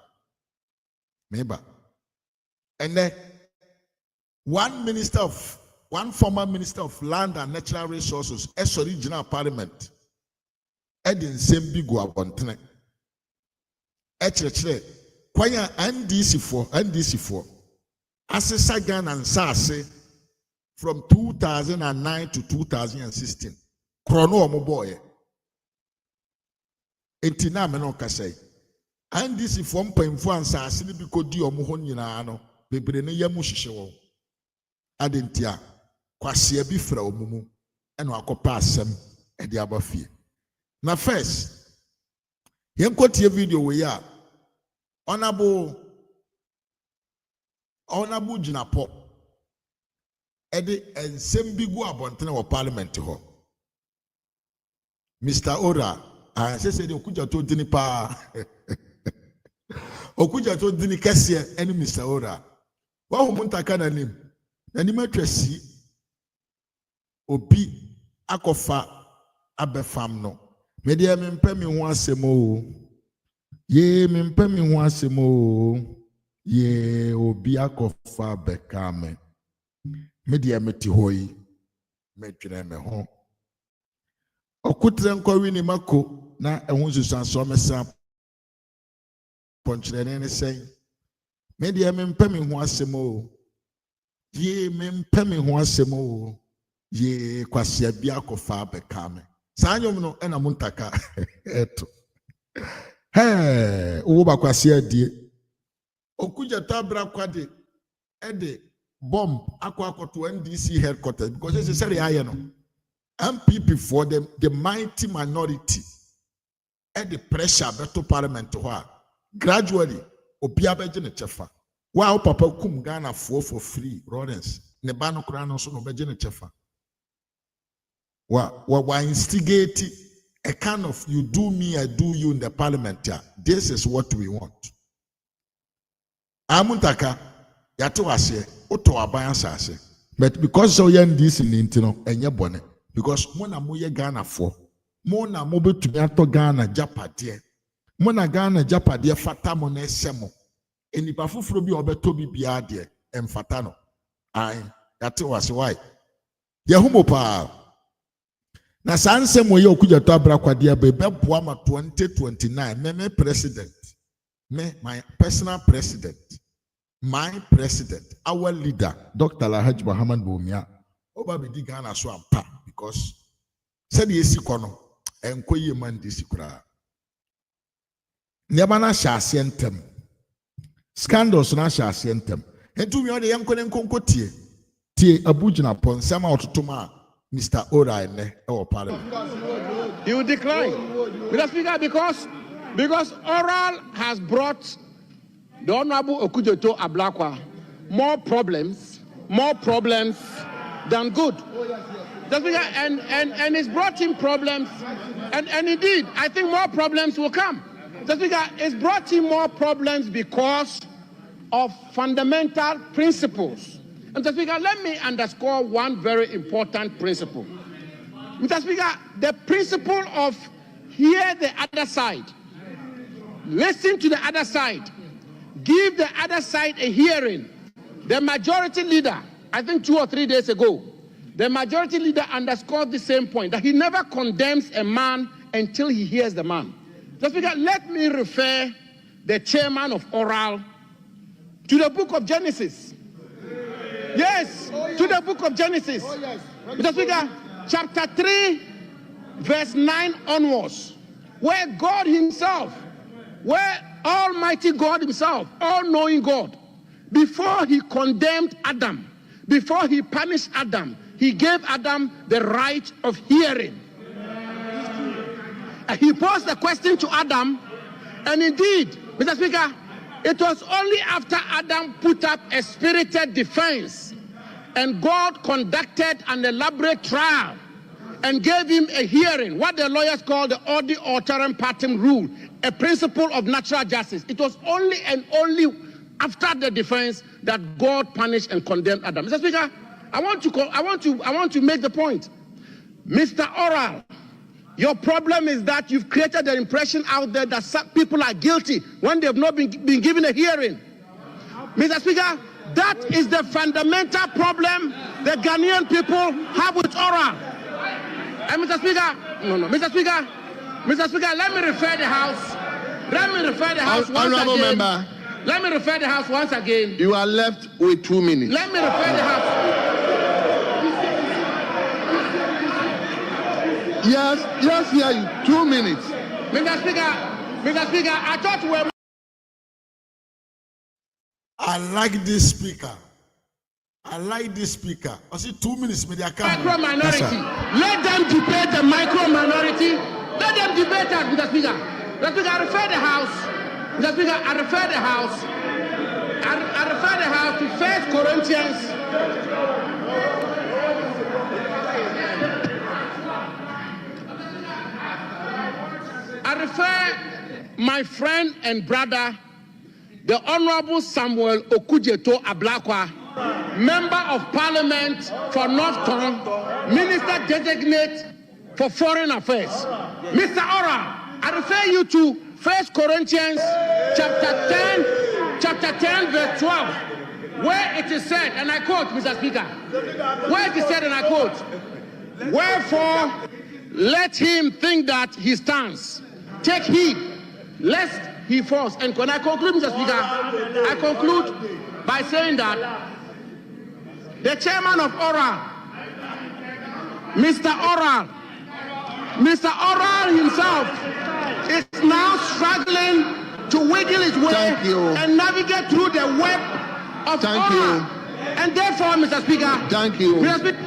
and then one former minister of land and natural resources, original parliament, Edin Sembigu Abontene. Kwanya NDC4, Assessor Ghana and Sase from 2009 to 2016. Chrono Moboye. Etina Meno Kasei. NDC4 Mpemfu and Sase because di omuhonyina bebre ne yamushishewo. Adentia. Kwasia bi fra omumu eno akopa asem e de abafie na first yenkotie video we ya honorable Jinapo e de ensem bi gu abontene wo parliament ho Mr. Ora say de Okudzeto dini pa Okudzeto dini kese eni Mr. Ora wa hu muntaka na nim atwasi obi akofa abefam no me de me mpɛ me ho asɛm o ye me mpɛ me ho asɛm o ye obi akofa beka me de me ti hoyi me twene me ho okutre nkɔwi ni mako na ehun susan so me sa ponkyerɛ ne sɛn me de me mpɛ me ho asɛm o ye me mpɛ me ho asɛm o ye kwasia bia kofa beka me sanyom no ena muntaka eto wo ba kwasia die Okudzeto ABLAKWA de ede bomb akwakoto NDC headquarters because they say aye no MPP for them the mighty minority at the pressure beto parliament ho gradually obia beje ne chefa wa papa kum Ghana for free Lawrence ne ba no kra no so no beje ne chefa Wa instigate a kind of you do me, I do you in the parliament. Yeah. This is what we want. Amuntaka, yato ase, oto abayan sase. But because so yan this in intino, enye bone. Because mona moye Ghana for. Mona mobe tumiato Ghana japadie. Mona Ghana japadie fata mone semo. Eni pa fufuro bi obeto bi biade emfata no. Ai, yato ase why? Yehumo pa. Na sanse moye okudzeto ABLAKWA dia be boa ma 2029 me president. My personal president. My president, our leader, Dr. Alhaji MAHAMA+OKUDZETO, Oba be di Ghana so ampa because said yesi kono enko ye man disi kura. Nyama na hya asientem. Scandals na hya asientem. Entu mi ode yanko ne nkonko tie abujina ponsama ototoma Mr. Ora ne e parliament. You decline. Mr. Speaker, because Oral has brought the Honorable Okudzeto ABLAKWA more problems than good. And it's brought him problems, and indeed, I think more problems will come. It's brought him more problems because of fundamental principles. And Mr. Speaker, let me underscore one very important principle. Mr. Speaker, the principle of hear the other side, listen to the other side, give the other side a hearing. The majority leader, I think 2 or 3 days ago, the majority leader underscored the same point, that he never condemns a man until he hears the man. Mr. Speaker, let me refer the chairman of Oral to the book of Genesis. Yes, to the book of Genesis. Mr. Speaker, chapter 3, verse 9 onwards, where God himself, where Almighty God himself, all-knowing God, before he condemned Adam, before he punished Adam, he gave Adam the right of hearing. And he posed the question to Adam, and indeed, Mr. Speaker, it was only after Adam put up a spirited defense and God conducted an elaborate trial and gave him a hearing, what the lawyers call the odi alteram partem rule, a principle of natural justice. It was only and only after the defense that God punished and condemned Adam. Mr. Speaker, I want to make the point. Mr. Oral, your problem is that you've created the impression out there that some people are guilty when they have not been given a hearing. Mr. Speaker, that is the fundamental problem the Ghanaian people have with Oral. And Mr. Speaker, Mr. Speaker, let me refer the House. Let me refer the House once again. Member, let me refer the House once again. You are left with 2 minutes. Let me refer the House. Yes, hear you. 2 minutes. Mr. Speaker, I thought we were... I like this speaker. I see 2 minutes. Micro minority. Let them debate the micro minority. Let them debate that, Mr. Speaker. Mr. Speaker, I refer the House. Mr. Speaker, I refer the House. I refer the House to 1 Corinthians. I refer my friend and brother, the Honorable Samuel Okudzeto ABLAKWA, Member of Parliament for North Tongue, Minister Designate for Foreign Affairs. Mr. Oral, I refer you to 1 Corinthians chapter 10, verse 12, where it is said, and I quote, Mr. Speaker, where it is said, and I quote, wherefore let him think that he stands. Take heed, lest he falls. And when I conclude, Mr. Speaker, I conclude by saying that the chairman of Oral, Mr. Oral himself is now struggling to wiggle his way and navigate through the web of Oral. And therefore, Mr. Speaker, thank you. Mr. Speaker,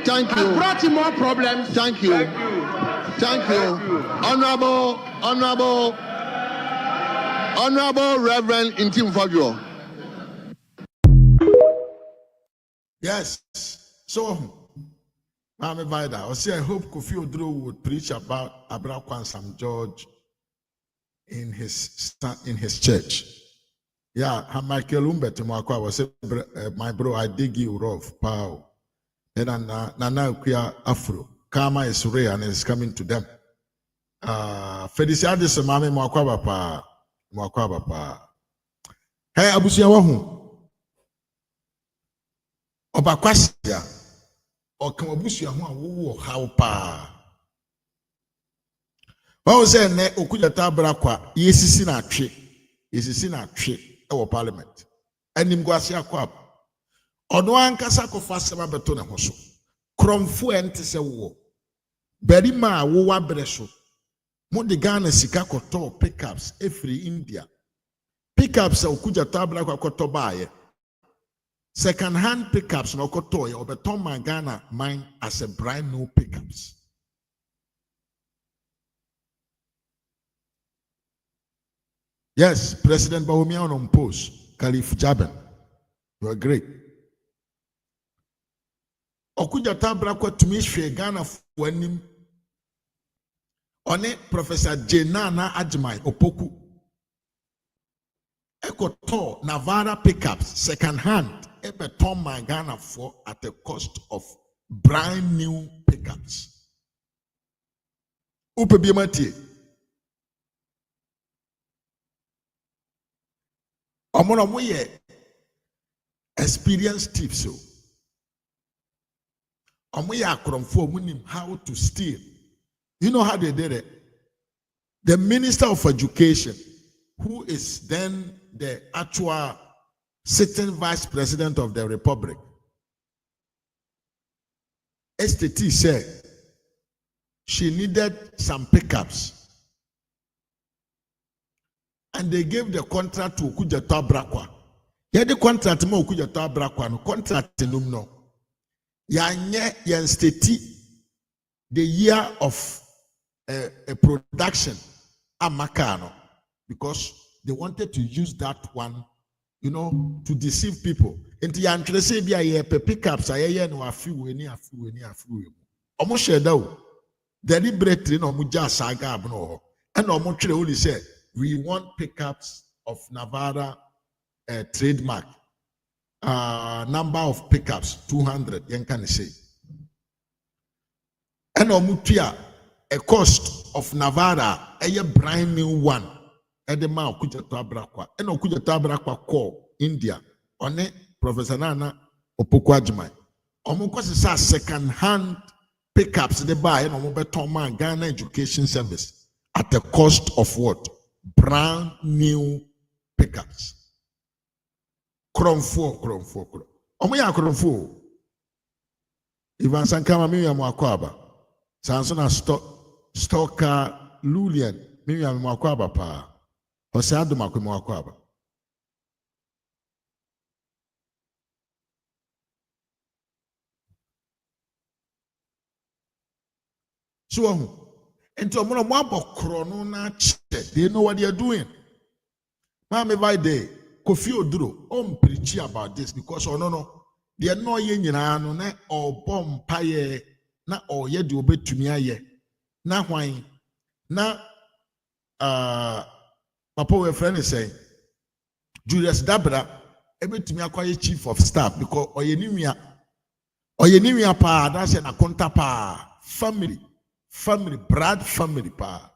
Thank you. Has brought him more problems. Thank you. Honorable Reverend Intim Fabio. Yes. So, Mama Vida, I say I hope Kofi Oduro would preach about ABLAKWA and Sam George in his church. Yeah, Michael Umbeto Mwakwa was say, my bro, I dig you rough, pow. Then Nana Kuya Afro. Karma is rare and it's coming to them. Felicia de Samami Mwakwa pa. Hey, Abusia Wahu. Obakwasia. Okamubusia Hu how pa. What was there? Okudzeto ABLAKWA. Yesisi na twe. Our parliament. And him go asia kwab. Ono ankasa ko fasema beto ne hoso. Kromfo ente se wo. Beri ma wo wa breso. Mo de Ghana sika koto pickups every India. Pickups Okudzeto ABLAKWA koto baye. Second hand pickups no koto ye obeton ma Ghana mine as a brand new pickups. Yes, President Bawumia on post, Caliph Jaben. You are great. Okudzeto ABLAKWA to me shwe Ghana fuanim. One Professor Jenana Ajmai Opoku. Ekoto Navara pickups second hand. Ebe Tom Ghana for at the cost of brand new pickups. Upe biemati. Omono ye experienced tips so. Omoye akromfo munim how to steal. You know how they did it? The Minister of Education, who is then the actual sitting Vice President of the Republic, STT said she needed some pickups. And they gave the contract to Okudzeto ABLAKWA. Yeah, the contract mo Okudzeto ABLAKWA no contract num no. Yanye yan state the year of a production amakano because they wanted to use that one, you know, to deceive people. Into yan trese bi aye pickups aye no afiwe ni. Omo sheda o deliberately no mo ja saga abno ho. And omo twere only say we want pickups of Navarra trademark. Number of pickups 200. Yen can say. And omutia a cost of Navarra a brand new one. And the man Okudzeto ABLAKWA. And Okudzeto ABLAKWA call India. On it Professor Nana Opoku Ajmai. Omukwasi sa second hand pickups they buy and omubeton Ghana Education Service at the cost of what? Brand new pickups. Kromfo. Omoya kromfo. Ivan Sankama mimi mwakwaba. Sansona stoka Lulian mimi mwakwaba pa. Osado mwakwaba. So and to omo mo krono na che. They know what they are doing. Mama Vide, Kofi Oduro, preach about this because no. They are no ye nyina no na or bomb paye na or ye di obetumi aye. Na hwan na papa we friend is saying Julius Dabra ebetumi akwaye chief of staff because oye niwia pa that's an akonta pa family Brad family pa.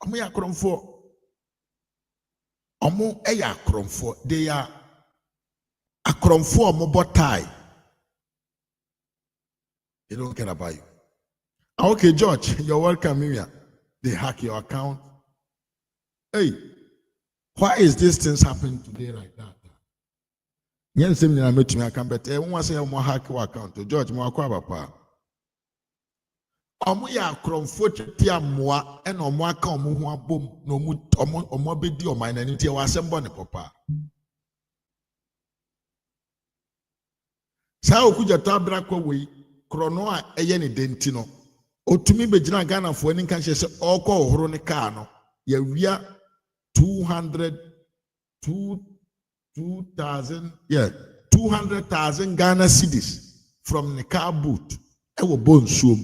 Omo ya kromfo. Omo eya kromfo. They are a kromfo omo botai. They don't care about you. Okay, George, you're welcome here. They hack your account. Hey, why is this things happening today like that? Yes, I met me. I can bet. Everyone say I'm hack your account. George, mo akwaba pa. Omo ya kromfo tia moa e no mo aka omo ho abom no omo bedi o man ani tie wa sembo ne papa sa Okudzeto ABLAKWA we krono a eye ne denti no otumi begina Ghana fo ani kan hye se okọ ohoro ne car no ya wia 200 2000 yeah 200,000 Ghana cedis from the car boot. Ewo bon suom.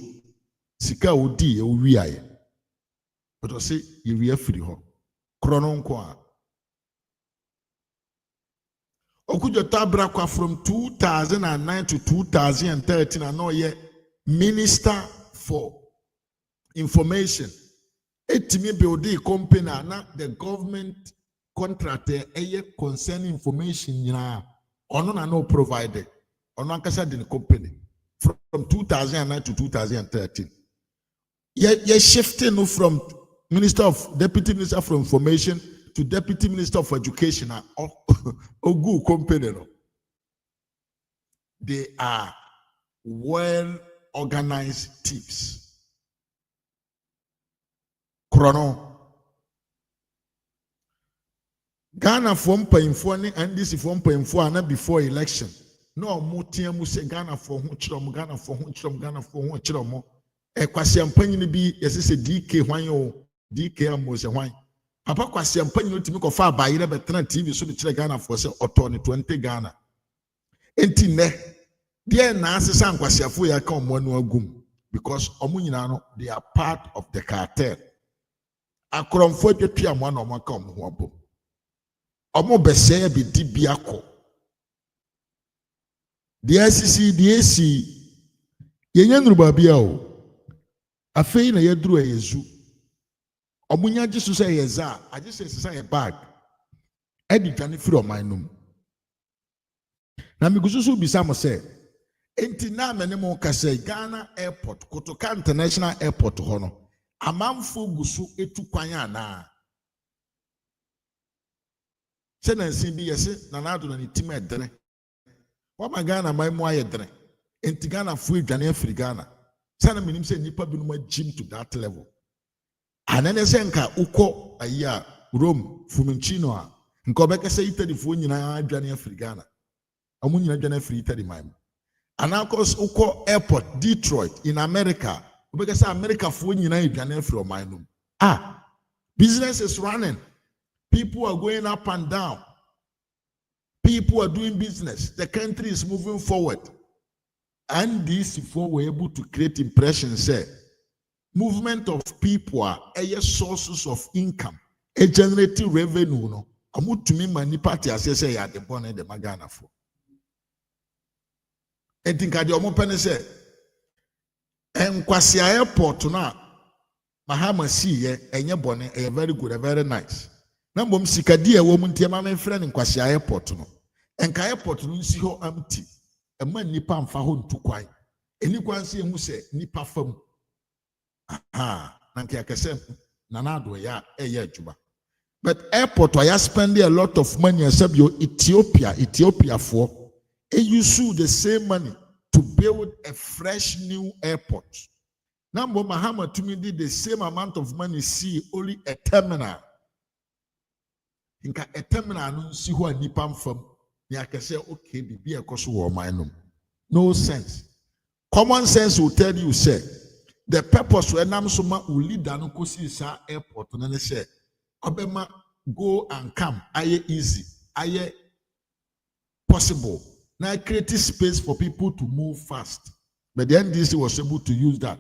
Sika odi e wiaye. But I say you free ho. Kronon kwa. Okudzeto ABLAKWA from 2009 to 2013 and now ye Minister for Information. Etimi build company na the government contractor concern information na ono na no provided. Ono ankasa the company from 2009 to 2013. Ye shifting from Deputy Minister for Information to Deputy Minister of Education. Ogu company. They are well organized teams. Chrono. Ghana from Painfone and this from Painfone before election. No more team say Ghana for Hunchrom, Ghana for Hunchrom, Ghana for Hunchrom. Equasiam Penny be yes, a DK Wanyo, DK Amos and wine. Papa Quasiam Penny to make a far by either TV so the Ghana for say or 20 Ghana. Entine, dear Nancy San Quasiafu ya come one gum because Omunano they are part of the cartel. Akron for the Pia one or one come who Omo Besse be Dibiako. The ICC, the AC, Yen Rubabiao. Afei na yedru eyezu omunya jisu say yeza aje say a bag edi dwane free omanum na migususu bisa mo say enti na mene mo ka say Ghana airport Kotoka international airport ho no amamfo gusu etukwan ana se na nsin bi yese na nado na nitima edene wa ma Ghana mai mo ayedene enti Ghana fu edwane afiri Ghana sana minim say nipa binuma gym to that level anene say nka uko aya Rome fuminchino a nka obeka say Italy fo nyina adwane afiri Ghana amu nyina adwane afiri Italy man anakos uko airport Detroit in America obeka say America fo nyina adwane afiri omanum business is running, people are going up and down, people are doing business, the country is moving forward. And these four were able to create impression, say, movement of people are sources of income, a generating revenue. No, amu to me mani party as say ya the born the magana for. I think I the omo say, and kwasi airport na Mahama see enye born a very good, a very nice. Nambom sikadi a woman tia my friend in kwasi airport no, and ka airport no see how empty. A man nipa mfa ho ntukwan enikwan se hu se nipa fam nanke akase nanado ya eye adwuma but airport why spending a lot of money except your Ethiopia for you sue the same money to build a fresh new airport. Now Mahama to me did the same amount of money see only a terminal inka a terminal no see who nipa mfam. I can say, okay, be a cost of my no sense. Common sense will tell you, say, the purpose when I'm so much will lead down to airport and they say, Obama go and come, aye easy, aye possible. Now create space for people to move fast. But the NDC was able to use that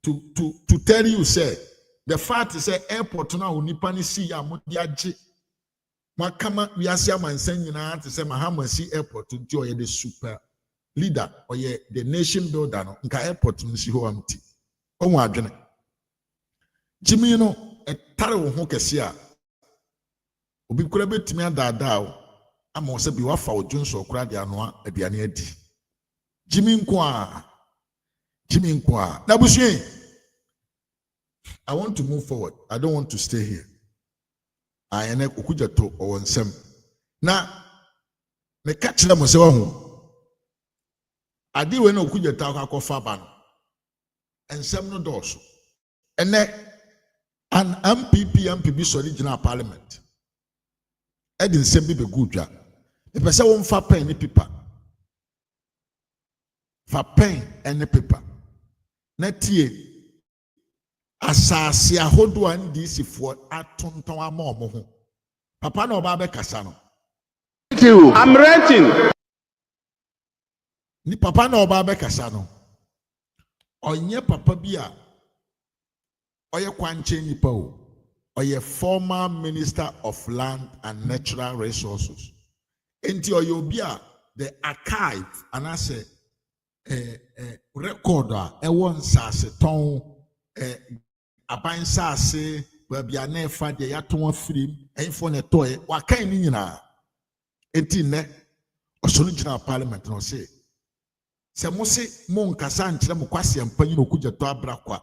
to tell you, say, the fact is, airport now unipani see ya modiaji. Makama we are saying man saying na to say Mahama see airport until you the super leader or ye the nation builder no nka airport no si ho amti onwa adwene Jimmy no e tare wo ho kese a obi kura betimi adaadaa o ama wo se bi wafa wo junso kura de anoa aduane adi Jimmy nko a na busue I want to move forward. I don't want to stay here. I ene okudzeto owo nsem na me ka kire mo se wahu ade we na okudzeto akwafa ba no ensem no doso ene an MPP sorry general parliament e di nsem bi be gudwa e pese wo mfa pen ni paper fa pen and paper na tie asase ahodo an disifo atonton ama omo ho papa na oba be kasa no I'm renting. Ni papa na oba bekasa no. Onye papa bi a oye kwanche nipa o. Oye former Minister of Land and Natural Resources. Enti oye obi a the archive and I say recorder ewon sase ton aban sase baby anefa de yato afrim enfo ne toy wakan ni nyina enti ne osoro gina parliament no say se mo se mo nkasa nkyere mo kwase ampanyi no kugyeto abrakwa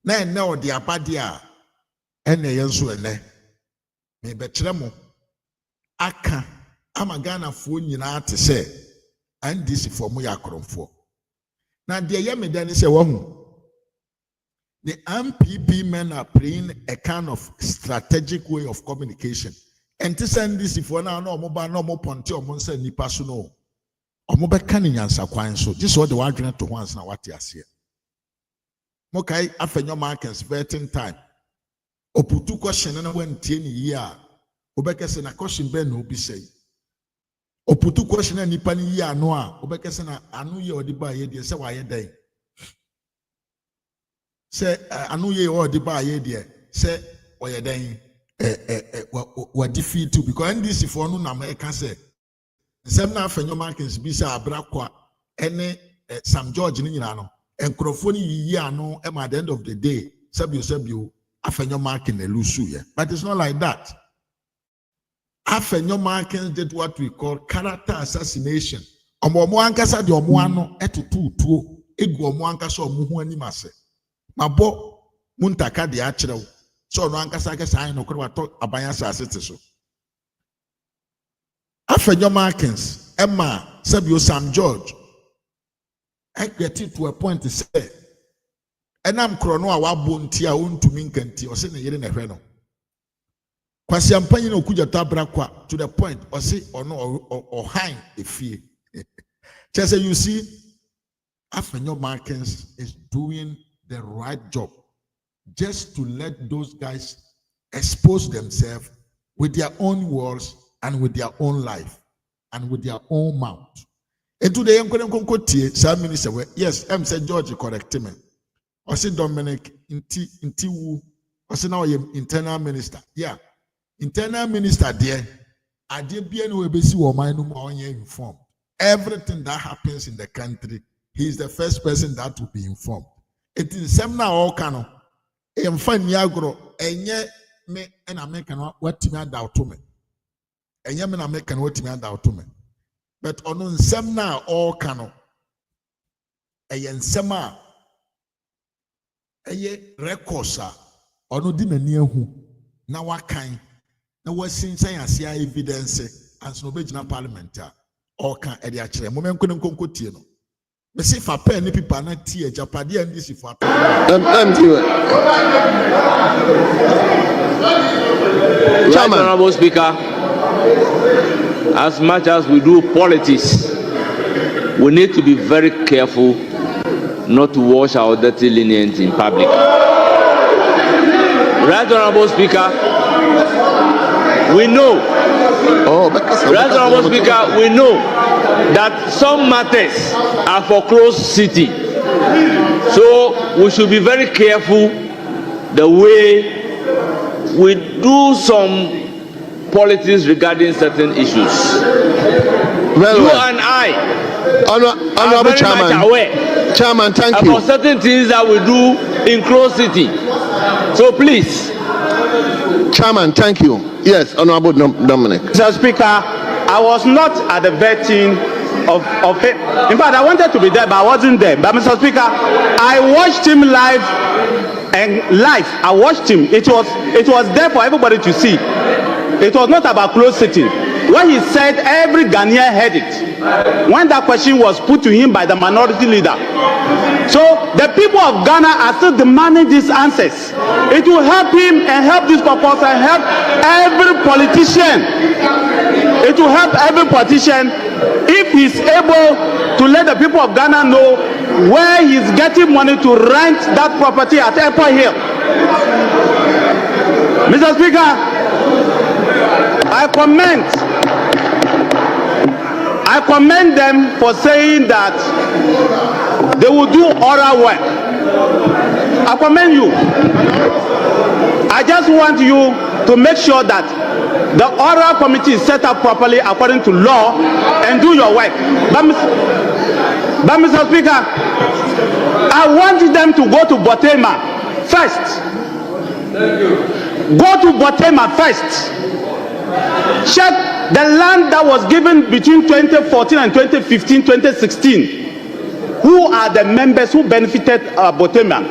na ene odi abade a ene yenso ene me be kyere mo aka ama Ghana fo nyina ate se NDC for mo yakromfo na de ye me dan se wahu the MPP men are playing a kind of strategic way of communication and to send this if one no mo no mo ponte o mo nsa nipa so no o mo be kan nyansa kwan so this what the wadwene to once na what ase mo kai afenyo markets vetting time oputu question na wantie ni yi a obekese na question be na obi say oputu question na nipa ni yi ano a obekese na anu ye odi ba ye de se wa ye dan se anu ye odi ba ye de se oye dan wa defeat too because NDC for no na me ka say nsem na afenyo markets bi say abrakwa ene Sam George ni nyina no enkrofo ni yi ano at the end of the day sabio afenyo market na lusu ye but it's not like that. Afenyo markets did what we call character assassination. Omo ankasa de omo ano etututuo egu omo ankasa omo hu ani mase. Mabo muntaka de akyerew. So no ankasa kesa an no kro wato abanya sase te so. Afenyo markets Emma Sabio Sam George I get it to a point to say enam krono a wabo nti a ontumi nkanti o se ne yere na hwe no. Kwasi ampanyi na okugyeto abrakwa to the point or say or no or hang a fee. Just you see, Afenyo Markins is doing the right job just to let those guys expose themselves with their own words and with their own life and with their own mouth. And today I'm going to quote some minister. Yes, I'm saying George correct me. I say Dominic inti wu. I say now I'm internal minister. Yeah. Internal minister there, I did be no basi woman no more informed. Everything that happens in the country, he is the first person that will be informed. It is semna all cano. In fun yagro, enye me and American what me doubt to me. Enye me American what me doubt to me. But on semna all cano. Eyen sema eye recorsa onu di mani ehu na wakan. Na wasin say asia evidence and so be na parliament or can e dey akere mo men konko tie no me say fa pen ni pipa na tie japade and this for Chairman, Honorable Speaker, as much as we do politics, we need to be very careful not to wash our dirty linen in public. Right, Honorable Speaker, we know, Honorable Speaker, we know that some matters are for closed city. So we should be very careful the way we do some politics regarding certain issues. You and I are very much aware about certain things that we do in closed city. So please. Chairman, thank you. Yes, Honorable Dominic. Mr. Speaker, I was not at the vetting of him. In fact, I wanted to be there, but I wasn't there. But Mr. Speaker, I watched him live. I watched him. It was there for everybody to see. It was not about closed sitting. When he said, every Ghanaian heard it. When that question was put to him by the minority leader. So the people of Ghana are still demanding these answers. It will help him and help this proposal and help every politician. It will help every politician if he's able to let the people of Ghana know where he's getting money to rent that property at Airport Hill. Mr. Speaker, I comment commend them for saying that they will do oral work. I commend you. I just want you to make sure that the oral committee is set up properly according to law and do your work. But Mr. Speaker, I want them to go to Botema first. Go to Botema first. Check the land that was given between 2014 and 2015, 2016. Who are the members who benefited Botema?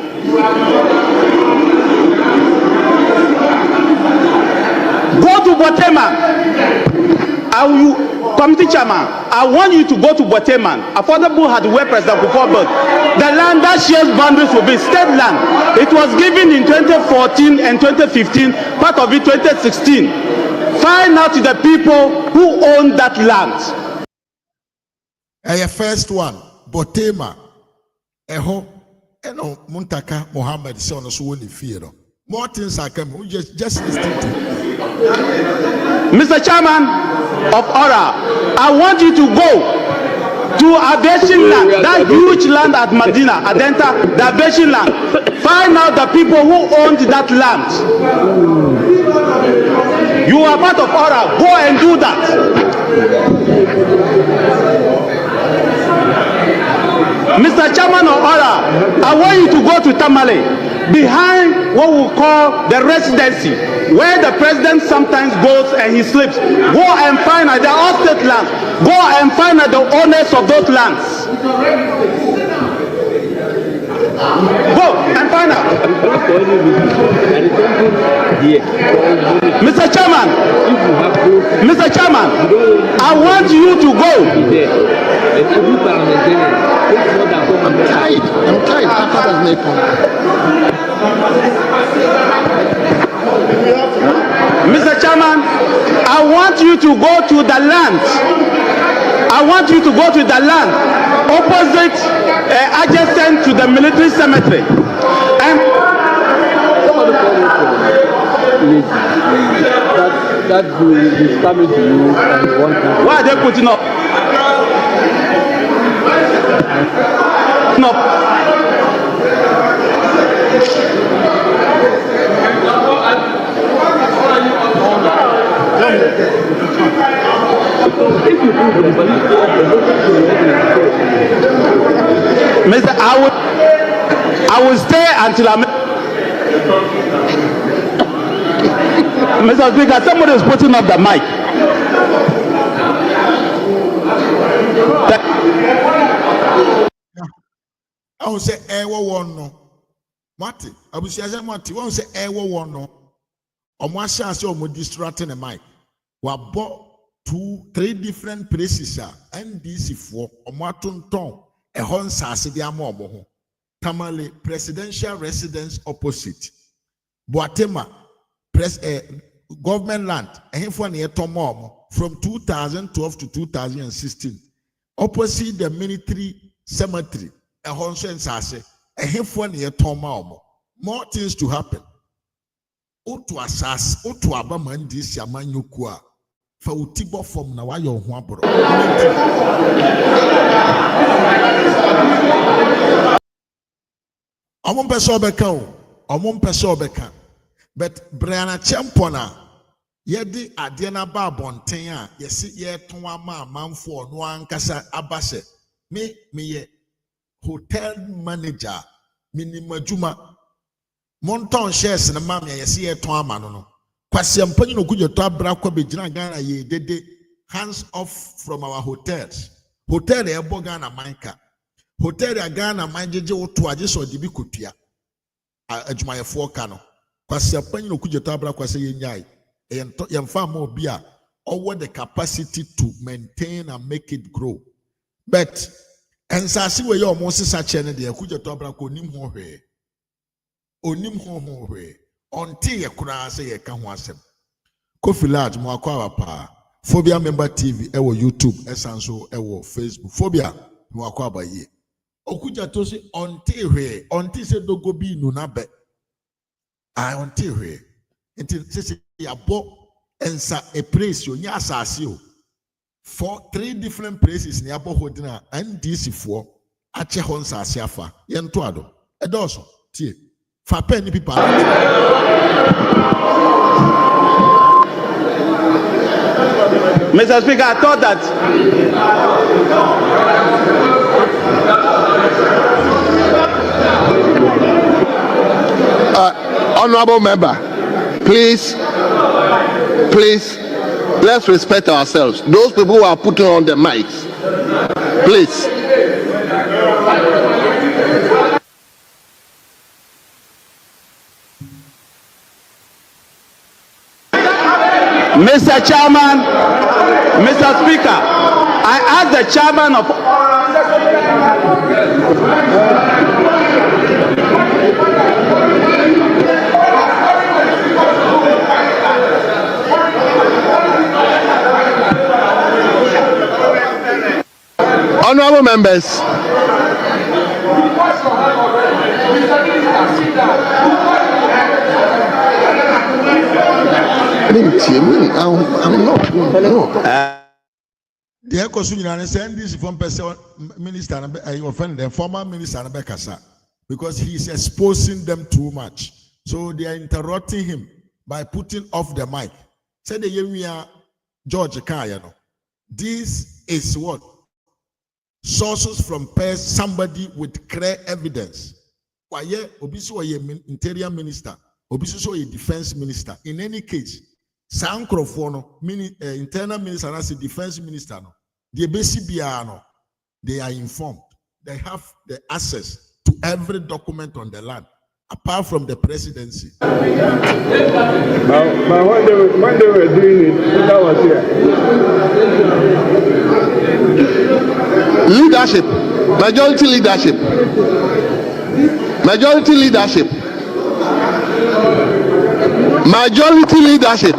Go to Botema. Committee chairman, I want you to go to Botema. Affordable had where President Kufuor built. The land that shares boundaries will be state land. It was given in 2014 and 2015, part of it 2016. Find out the people who own that land. First one, Botema. Eho, eno Muntaka Mohammed son of Swolly Fear. More things are coming. Just listen to. Mr. Chairman of Ora, I want you to go to Aviation land, that huge land at Medina, Adenta, the Aviation land. Find out the people who owned that land. You are part of Ora. Go and do that. Mr. Chairman of Ora, I want you to go to Tamale, behind what we call the residency, where the president sometimes goes and he sleeps. Go and find out the all state lands. Go and find out the owners of those lands. Go and find out. Mr. Chairman, I want you to go. I'm tired. Mr. Chairman, I want you to go to the land. Opposite, adjacent to the military cemetery. And that is coming to you and one time. Why are they putting up? No. Mr. I will stay until I'm. Mr. Speaker, somebody is putting up the mic. I will say, one no. Mati, I will say, Mati, I will say, one no. On one chance, you are distracting the mic. We bought 2-3 different places, NDC4, Omatun Tong, a Honsa Sidiamo, Tamale, presidential residence opposite. Boatema, government land, from 2012 to 2016, opposite the military cemetery, a Honsa Sase, a Hifwan near Tomamo. More things to happen. Otu asas, otu abaman this yamanyukua. Fa utibo from na wayo huabro. Omon peso beka. But Brianna Champona, yedi adiana ba bontenya, yesi ye tonwa ma manfo no ankasa abase. Me ye hotel manager, minimajuma. Monton shares na mama yesi ye ton ama no. Kwasi ampanyi no kudzeto ABLAKWA bejina Ghana ye dede hands off from our hotels. Hotel e bo Ghana manka. Hotel ya Ghana manjeje oto aje so dibi kotua. Adwumayefo ka no. Kwasi ampanyi no kudzeto ABLAKWA se ye nyai. Yemfa ma obi a over the capacity to maintain and make it grow. But ensasi we ye omo sisa che ne de kudzeto ABLAKWA onim ho hwe. Onim ho hwe. Until ye kura say ye can wasem. Kofi Large mo akwa pa. Phobia member TV ewo YouTube esanso ewo Facebook. Phobia mo akwa ba ye. Okuja to say until say dogo bi nu na be. Until hwe. Until say ya bo ensa a praise yo nya asase o. 3 different places in Yabo Hodina and DC4 Ache Honsa Siafa Yentuado Edoso Tie for penny people. Mr. Speaker, I thought that honorable member, please, let's respect ourselves. Those people who are putting on the mics, please. Mr. Chairman, Mr. Speaker, I ask the chairman of honorable members. I'm not. The Ecosun send this from minister offend the former minister Bekasa because he's exposing them too much. So they are interrupting him by putting off the mic. Say the Yemia George Kayano. This is what? Sources from somebody with clear evidence. Why Obiso interior minister, Obiso a defense minister. In any case, Sankrofono, internal minister as a defense minister, they are informed. They have the access to every document on the land, apart from the presidency. But when they were doing it, that was here. Leadership, majority leadership, majority leadership, majority leadership.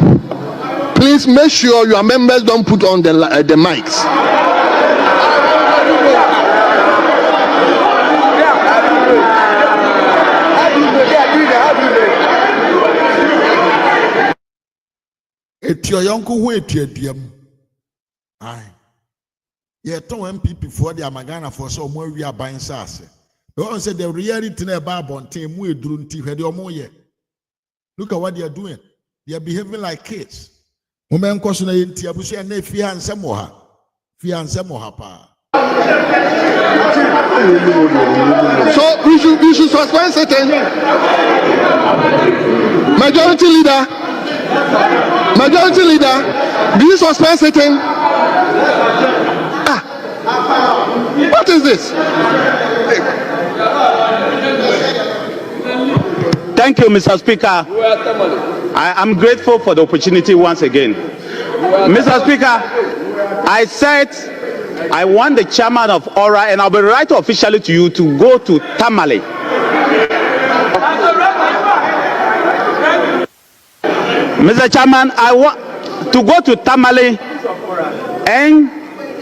Please make sure your members don't put on the mics. Your uncle who etiam. Aye. Yeah, to MPP for the Amagana for so more we are buying sass. Don't say the reality about Bonte Mue Drunti had your moye. Look at what they are doing. They are behaving like kids. Women question Tiabushi and Fia and Samoha. Fia and Samoha pa. So we should suspend certain majority leader, do you suspend certain? What is this? Thank you, Mr. Speaker. I am grateful for the opportunity once again. Mr. Speaker, I said I want the chairman of ORA, and I'll be right officially to you to go to Tamale. Mr. Chairman, I want to go to Tamale and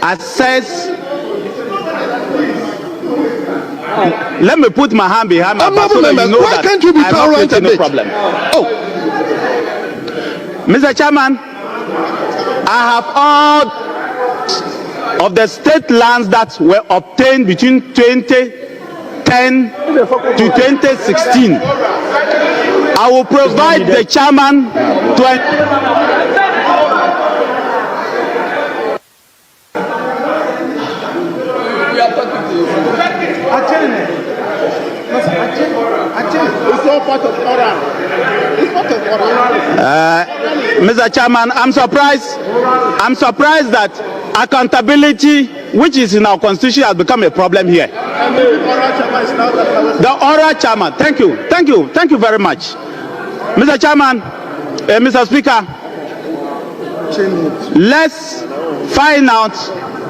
assess. Let me put my hand behind my back so that you know why that can't you be tolerant a no bit? problem. Oh, Mr. Chairman, I have all of the state lands that were obtained between 2010 to 2016. I will provide the chairman Mr. Chairman, I'm surprised that accountability, which is in our constitution, has become a problem here. The oral chairman, thank you very much. Mr. Chairman, Mr. Speaker, let's find out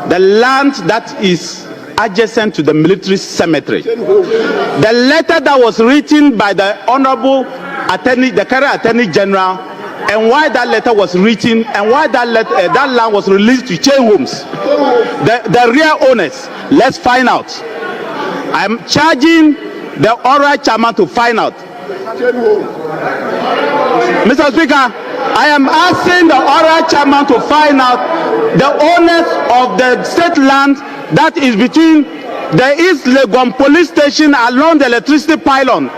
the land that is adjacent to the military cemetery. The letter that was written by the Honorable Attorney, the current Attorney General, and why that letter was written, and why that land was released to chain homes, the real owners. Let's find out. I'm charging the oral chairman to find out. Mr. Speaker, I am asking the oral chairman to find out the owners of the state land that is between the East Legon police station along the electricity pylon.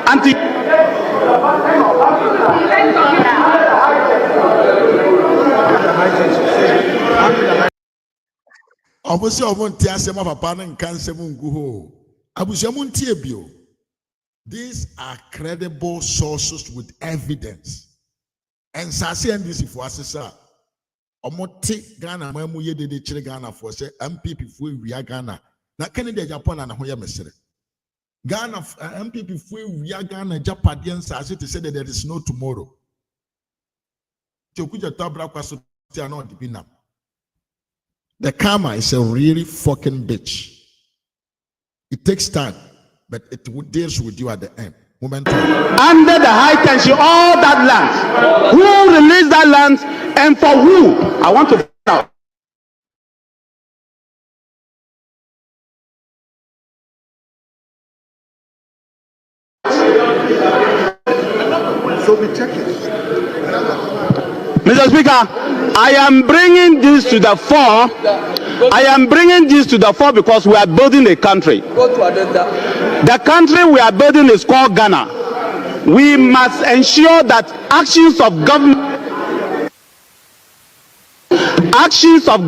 These are credible sources with evidence. And Sasi and this for assessor. Omote Ghana, Mamuye de Chile Ghana for say MPP for we are Ghana. Na Canada, Japan, and Hoya Messer. Ghana MPP for we are Ghana, Japadian Sasi to say that there is no tomorrow. Chokuja Tabra Kwaso not the The karma is a really fucking bitch. It takes time, but it deals with you at the end. Under the high tension, all that land. Who released that land and for who? I want to find out. So we check it. Mr. Speaker, I am bringing this to the fore. I am bringing this to the fore because we are building a country. The country we are building is called Ghana. We must ensure that actions of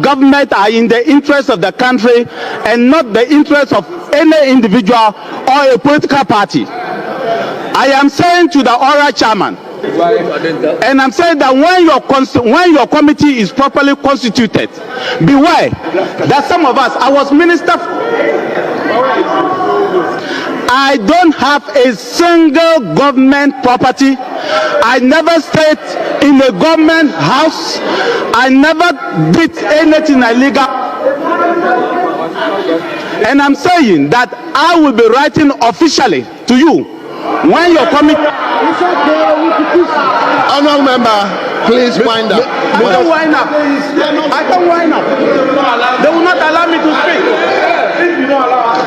government are in the interest of the country and not the interest of any individual or a political party. I am saying to the oral chairman, and I'm saying that when your committee is properly constituted, beware that some of us, I was minister, I don't have a single government property. I never stayed in a government house. I never did anything illegal. And I'm saying that I will be writing officially to you when your committee. Honourable member, please wind up. I don't wind up. I don't wind up. They will not allow me to speak. If you don't allow us.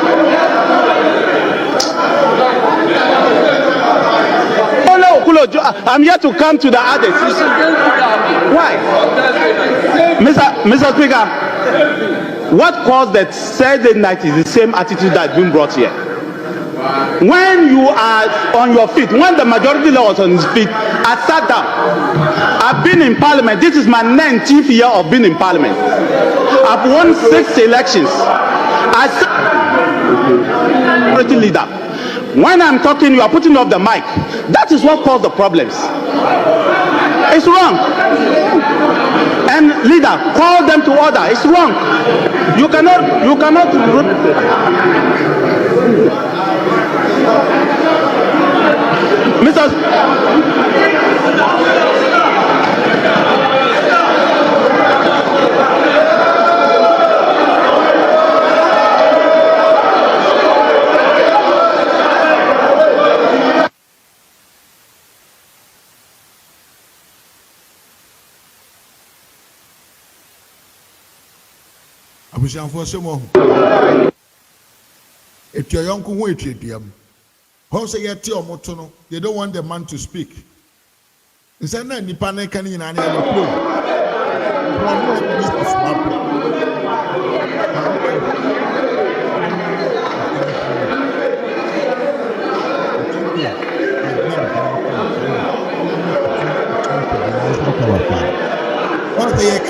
I'm here to come to the others. Why? Mr. Speaker, what caused that Saturday night is the same attitude that's been brought here. When you are on your feet, when the majority leader was on his feet, I sat down. I've been in parliament. This is my 19th year of being in parliament. I've won 6 elections. I majority leader. When I'm talking, you are putting off the mic. That is what caused the problems. It's wrong. And leader, call them to order. It's wrong. You cannot. Mr. If your young they don't want the man to speak. Instead, Nipane can in an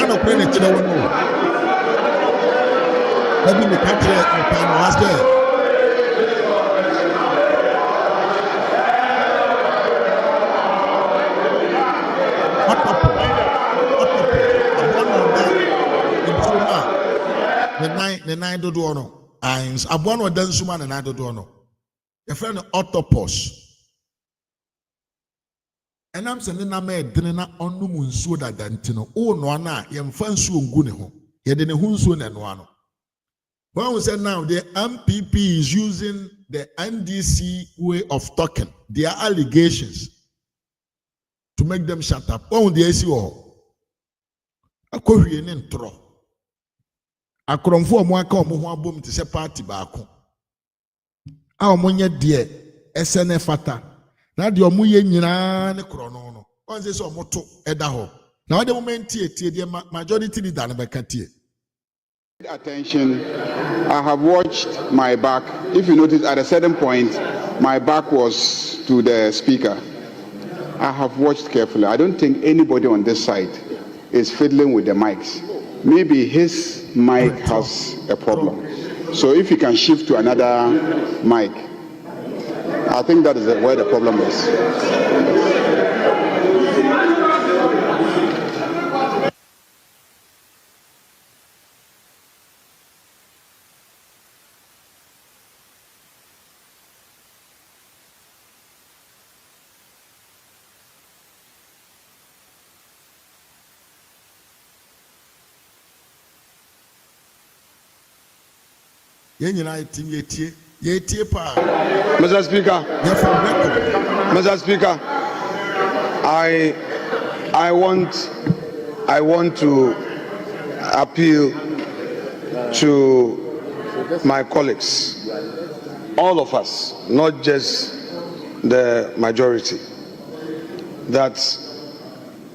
kind of play it, you don't know. Maybe the country was there. The nine do no. Eins abono dansuma na nine do no. Your friend octopus. And I'm saying na me dene na onu mu nsuo da dantino. O no na ye mfa nsuo ngu ne ho. Ye de ne ho nsuo na no ano. When we say now the MPP is using the NDC way of talking, their allegations, to make them shut up. When they say, "Oh, akohwie ne ntro." Akromfo omo aka omo ho abom te se party baako. A omo nya de SNF fata. Na de omo ye nyina ne kro no no. On say omo to eda ho. Now the moment the majority leader na bekatie. Attention, I have watched my back. If you notice, at a certain point, my back was to the speaker. I have watched carefully. I don't think anybody on this side is fiddling with the mics. Maybe his mic has a problem. So if you can shift to another mic, I think that is where the problem is. Mr. Speaker, Mr. Speaker, I want to appeal to my colleagues, all of us, not just the majority, that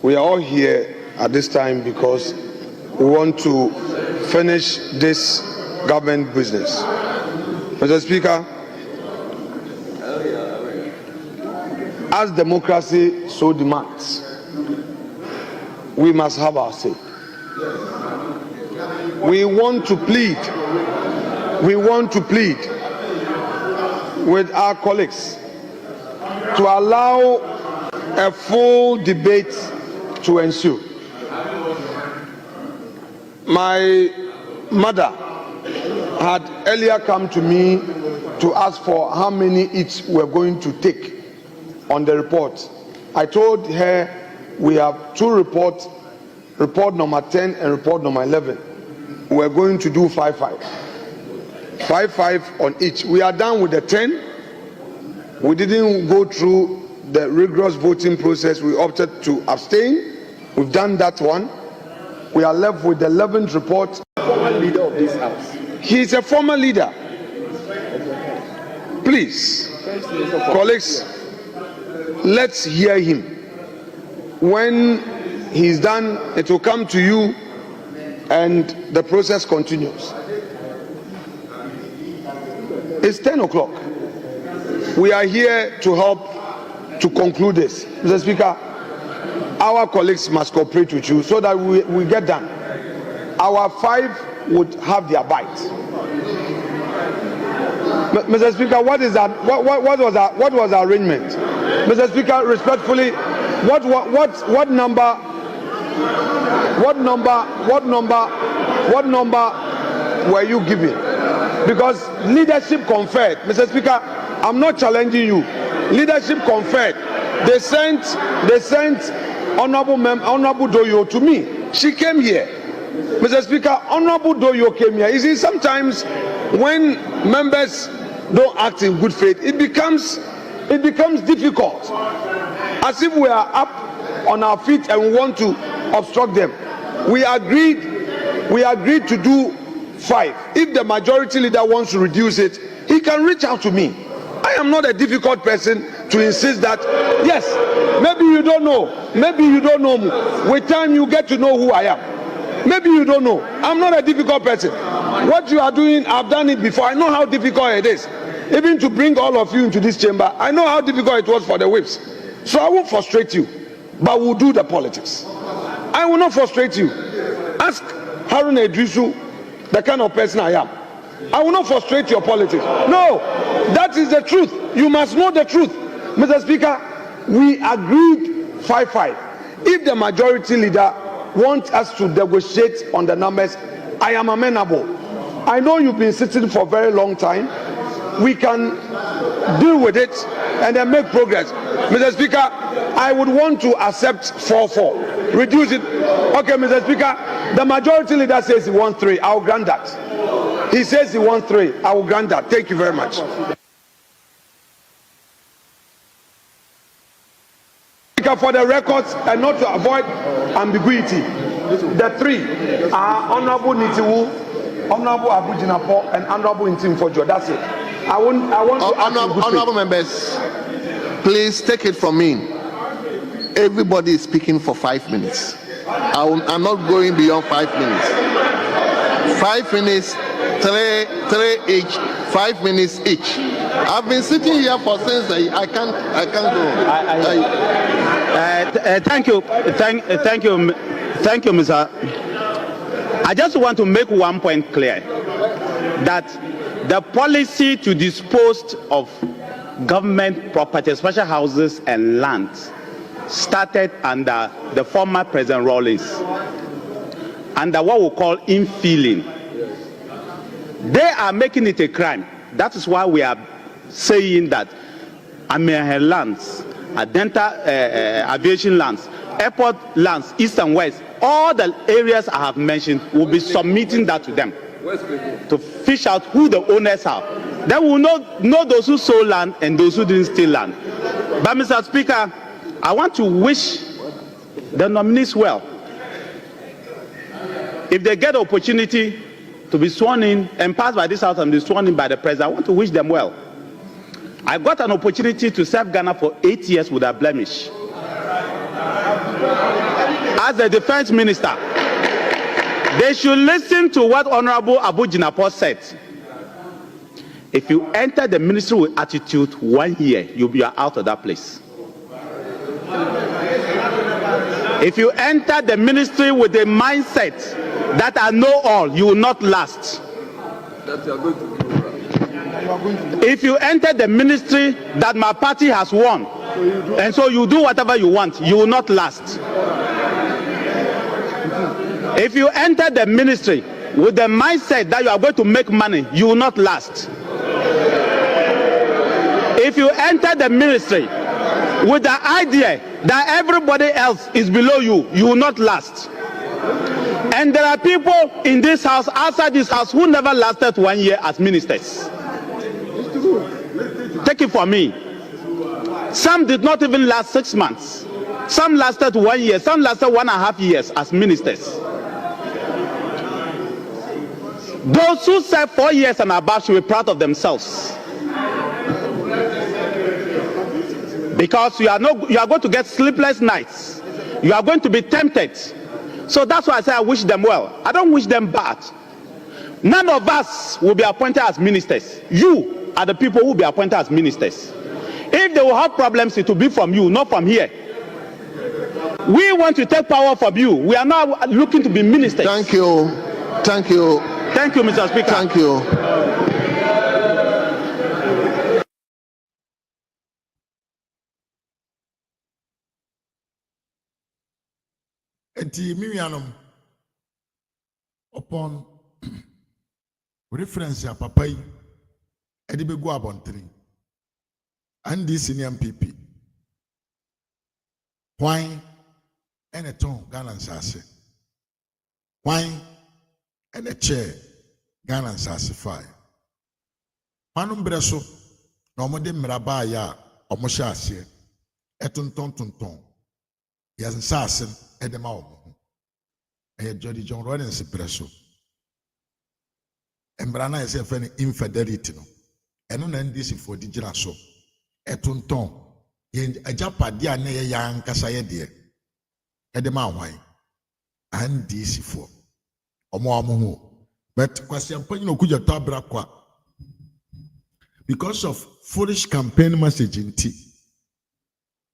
we are all here at this time because we want to finish this government business. Mr. Speaker, as democracy so demands, we must have our say. We want to plead with our colleagues to allow a full debate to ensue. My mother had earlier come to me to ask for how many each we're going to take on the report. I told her we have two reports, report number 10 and report number 11. We're going to do 5-5 on each. We are done with the 10. We didn't go through the rigorous voting process. We opted to abstain. We've done that one. We are left with the 11th report. Former leader of this house. He's a former leader. Please, colleagues, let's hear him. When he's done, it will come to you and the process continues. It's 10 o'clock. We are here to help to conclude this. Mr. Speaker, our colleagues must cooperate with you so that we get done. Our 5 would have their bite. Mr. Speaker, what is that? What was the arrangement? Mr. Speaker, respectfully, what number were you giving? Because leadership conferred. Mr. Speaker, I'm not challenging you. Leadership conferred. They sent Honorable Doyo to me. She came here. Mr. Speaker, Honorable Doyo came here. You see, sometimes when members don't act in good faith, it becomes difficult. As if we are up on our feet and we want to obstruct them. We agreed to do 5. If the majority leader wants to reduce it, he can reach out to me. I am not a difficult person to insist that, yes, maybe you don't know. Maybe you don't know me. With time you get to know who I am. Maybe you don't know. I'm not a difficult person. What you are doing, I've done it before. I know how difficult it is. Even to bring all of you into this chamber, I know how difficult it was for the whips. So I won't frustrate you, but we'll do the politics. I will not frustrate you. Ask Haruna Idrisu, the kind of person I am. I will not frustrate your politics. No, that is the truth. You must know the truth. Mr. Speaker, we agreed 5-5. If the majority leader wants us to negotiate on the numbers, I am amenable. I know you've been sitting for a very long time. We can deal with it and then make progress. Mr. Speaker, I would want to accept 4-4. Reduce it. Okay, Mr. Speaker, the majority leader says he wants 3. I will grant that. He says he wants 3. I will grant that. Thank you very much. For the records and not to avoid ambiguity, the 3 are Honorable Nitiwu, Honorable Abujinapo, and Honorable Intimfojo. That's it. I want to honorable members, please take it from me. Everybody is speaking for 5 minutes. I'm not going beyond 5 minutes. 5 minutes, three each, 5 minutes each. I've been sitting here for since I can't go. Thank you, Mr. I just want to make one point clear, that the policy to dispose of government property, especially houses and lands, started under the former President Rawlings, under what we call infilling. They are making it a crime. That is why we are saying that Amiahe lands, Adenta aviation lands, airport lands, east and west, all the areas I have mentioned, will be submitting that to them to fish out who the owners are. Then we will know those who sold land and those who didn't steal land. But Mr. Speaker, I want to wish the nominees well. If they get the opportunity to be sworn in and passed by this House and be sworn in by the President, I want to wish them well. I got an opportunity to serve Ghana for 8 years without blemish. As the defense minister, they should listen to what Honorable Abu Jinapor said. If you enter the ministry with attitude, 1 year, you'll be out of that place. If you enter the ministry with a mindset that I know all, you will not last. If you enter the ministry that my party has won, and so you do whatever you want, you will not last. If you enter the ministry with the mindset that you are going to make money, you will not last. If you enter the ministry with the idea that everybody else is below you, you will not last. And there are people in this house, outside this house, who never lasted 1 year as ministers. Take it from me. Some did not even last 6 months. Some lasted 1 year. Some lasted 1.5 years as ministers. Those who serve 4 years and above should be proud of themselves. Because you are going to get sleepless nights. You are going to be tempted. So that's why I say I wish them well. I don't wish them bad. None of us will be appointed as ministers. You are the people who will be appointed as ministers. If they will have problems, it will be from you, not from here. We want to take power from you. We are not looking to be ministers. Thank you. Thank you. Thank you, Mr. Speaker. Thank you. Enti mimianom upon reference ya papa yi edi begu abontiri and this senior MPP why ene ton Ghana nsase why ene chair Ghana nsase fire manum breso na omode mraba ya omosha ase etonton ya nsase edema omo Jody John Rawlings preso embrana yese fene infidelity no eno na ndisi for digina so etonton ye ajapade a na ye yankasa ye de edema ahwan andisi for omo ho but kwasiampa nyina okuja to abrakwa because of foolish campaign message nti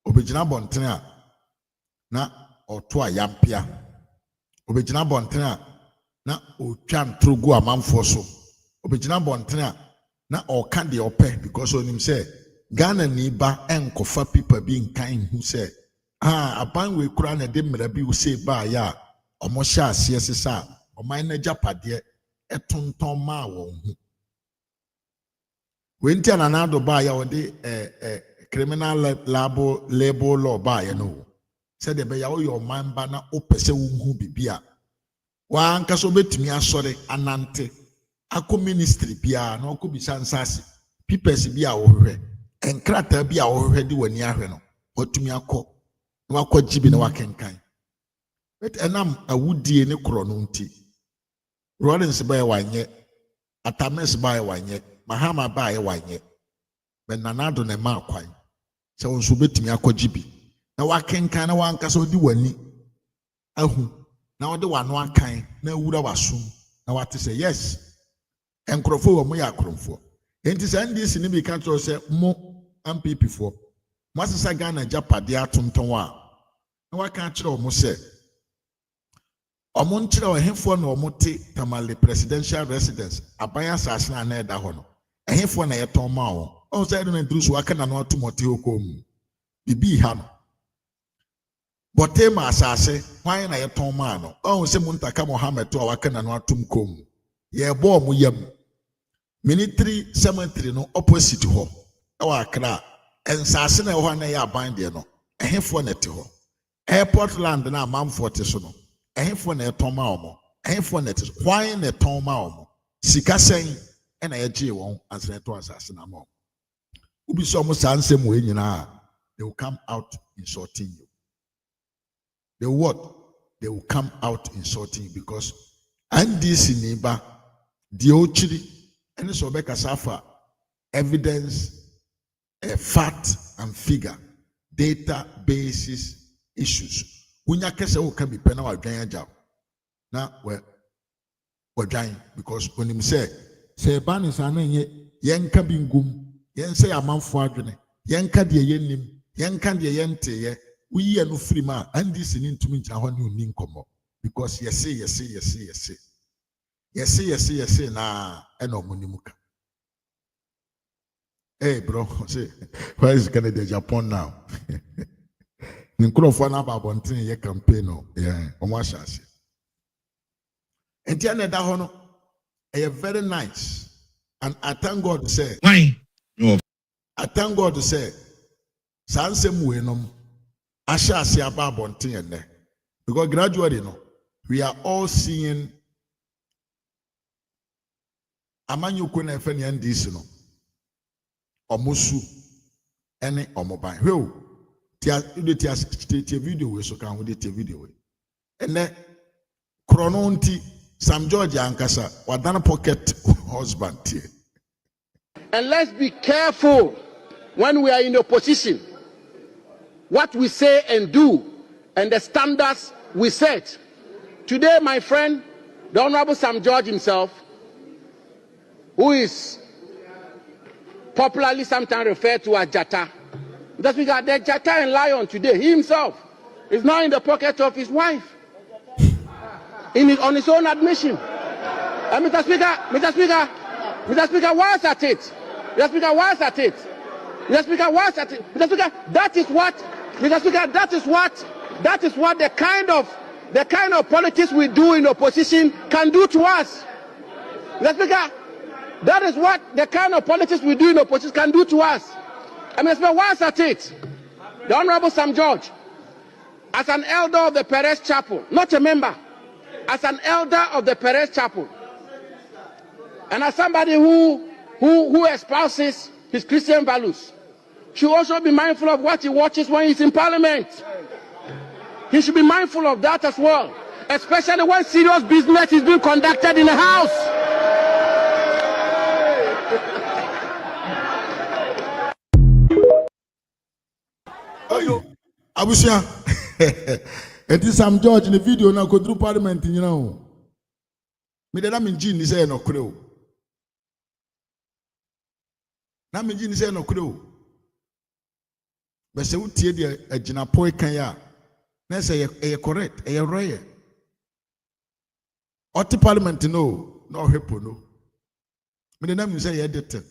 obejina bontene na oto ayampia obejina bontene na otwa ntrogu amanfo so obejina bontene na oka de ope because onim say Ghana ni ba enkofa pipa bi nkan hu say aban we kura na de mra bi wo say ba ya omo sha ase sesa oman na japade etonton ma won hu we ntia na na do ba ya wode criminal label law ba ya no said the beya wo man ba na opese wo hu bibia wa anka so betumi asore anante akọ ministry bia na okọ bisa nsase pipes bia wo hwehwe enkrata bia wo hwehwe di wani ahwe no watumi akọ na wakọ jibi na wakenkan bet enam awudie ne kro no nti Rawlings ba ya wanye Atames ba ya wanye Mahama ba ya wanye benanado ne ma kwan se won so betumi akọ jibi na wakenkan na wanka so di wani ahu na wode wano akan na wura wasum na wate say yes enkrofo wo mo ya akromfo enti say ndc ni bi kan tro say mo MPP fo mo asesa Ghana japade atonton a na waka kire mo say omo nkire ohefo na omo te Tamale presidential residence abaya sasna na eda ho no ehefo na yeton ma wo o say no ndrusu waka na no atomote okom bibi ha no Botema asase why na yeton ma no o se muntaka Mohammed to waka na no atum kom ye bo mu yam military cemetery no opposite ho e wa Accra ensase na ho na ya ban de no ehefo na te ho airport land na amamfo te so no ehefo na yeton ma omo ehefo na te why na yeton ma omo sika sen e na ye gye won asre to asase na ma ubi so mo sansem we nyina they will come out insulting you. The what? They will come out insulting you because and this neighbor, the ochiri, and so beka safa evidence, fact and figure, data basis issues. Unya kese o can be pena wa dwan job. Now we dwan because when him say ban is anye yenka bingum, yen say amanfo adwene, yenka de yenim, yenka de yente we are no free man, and this in to me because yes, na eno munimuka. Hey bro, say where is Canada, Japan now? Ninkro na babontin ye campaign no, yeah, omashase. Enti ane da hono, very nice, and I thank God to say. Why? No. I thank God to say, sansem we no. Ashasi ababontin because gradually we are all seeing amanyuko na efe ni NDC no omusu ene omoban hwe tia video we so kan we tia video we ene krono nti Sam George ankasa wadana pocket husband tie. And let's be careful when we are in opposition. What we say and do, and the standards we set. Today, my friend, the Honorable Sam George himself, who is popularly sometimes referred to as Jata, because we got the Jata and Lion today, he himself is now in the pocket of his wife, on his own admission. And Mr. Speaker, why is that it? Mr. Speaker, why is that it? Mr. Speaker, why is that it? Mr. Speaker, that is what. Mr. Speaker, that is what the kind of politics we do in opposition can do to us. Mr. Speaker, that is what the kind of politics we do in opposition can do to us. I mean, why is that it? The Honorable Sam George, as an elder of the Perez Chapel, not a member, as an elder of the Perez Chapel, and as somebody who espouses his Christian values, should also be mindful of what he watches when he's in Parliament. He should be mindful of that as well, especially when serious business is being conducted in the House. Abusia, it is Sam George in the video now go through Parliament, you know. Me de na me ngin say no kure. Na me ngin say no kure. But say utie de agina poi kan ya na say e correct e roye oti Parliament no hepo no me de na me say e edit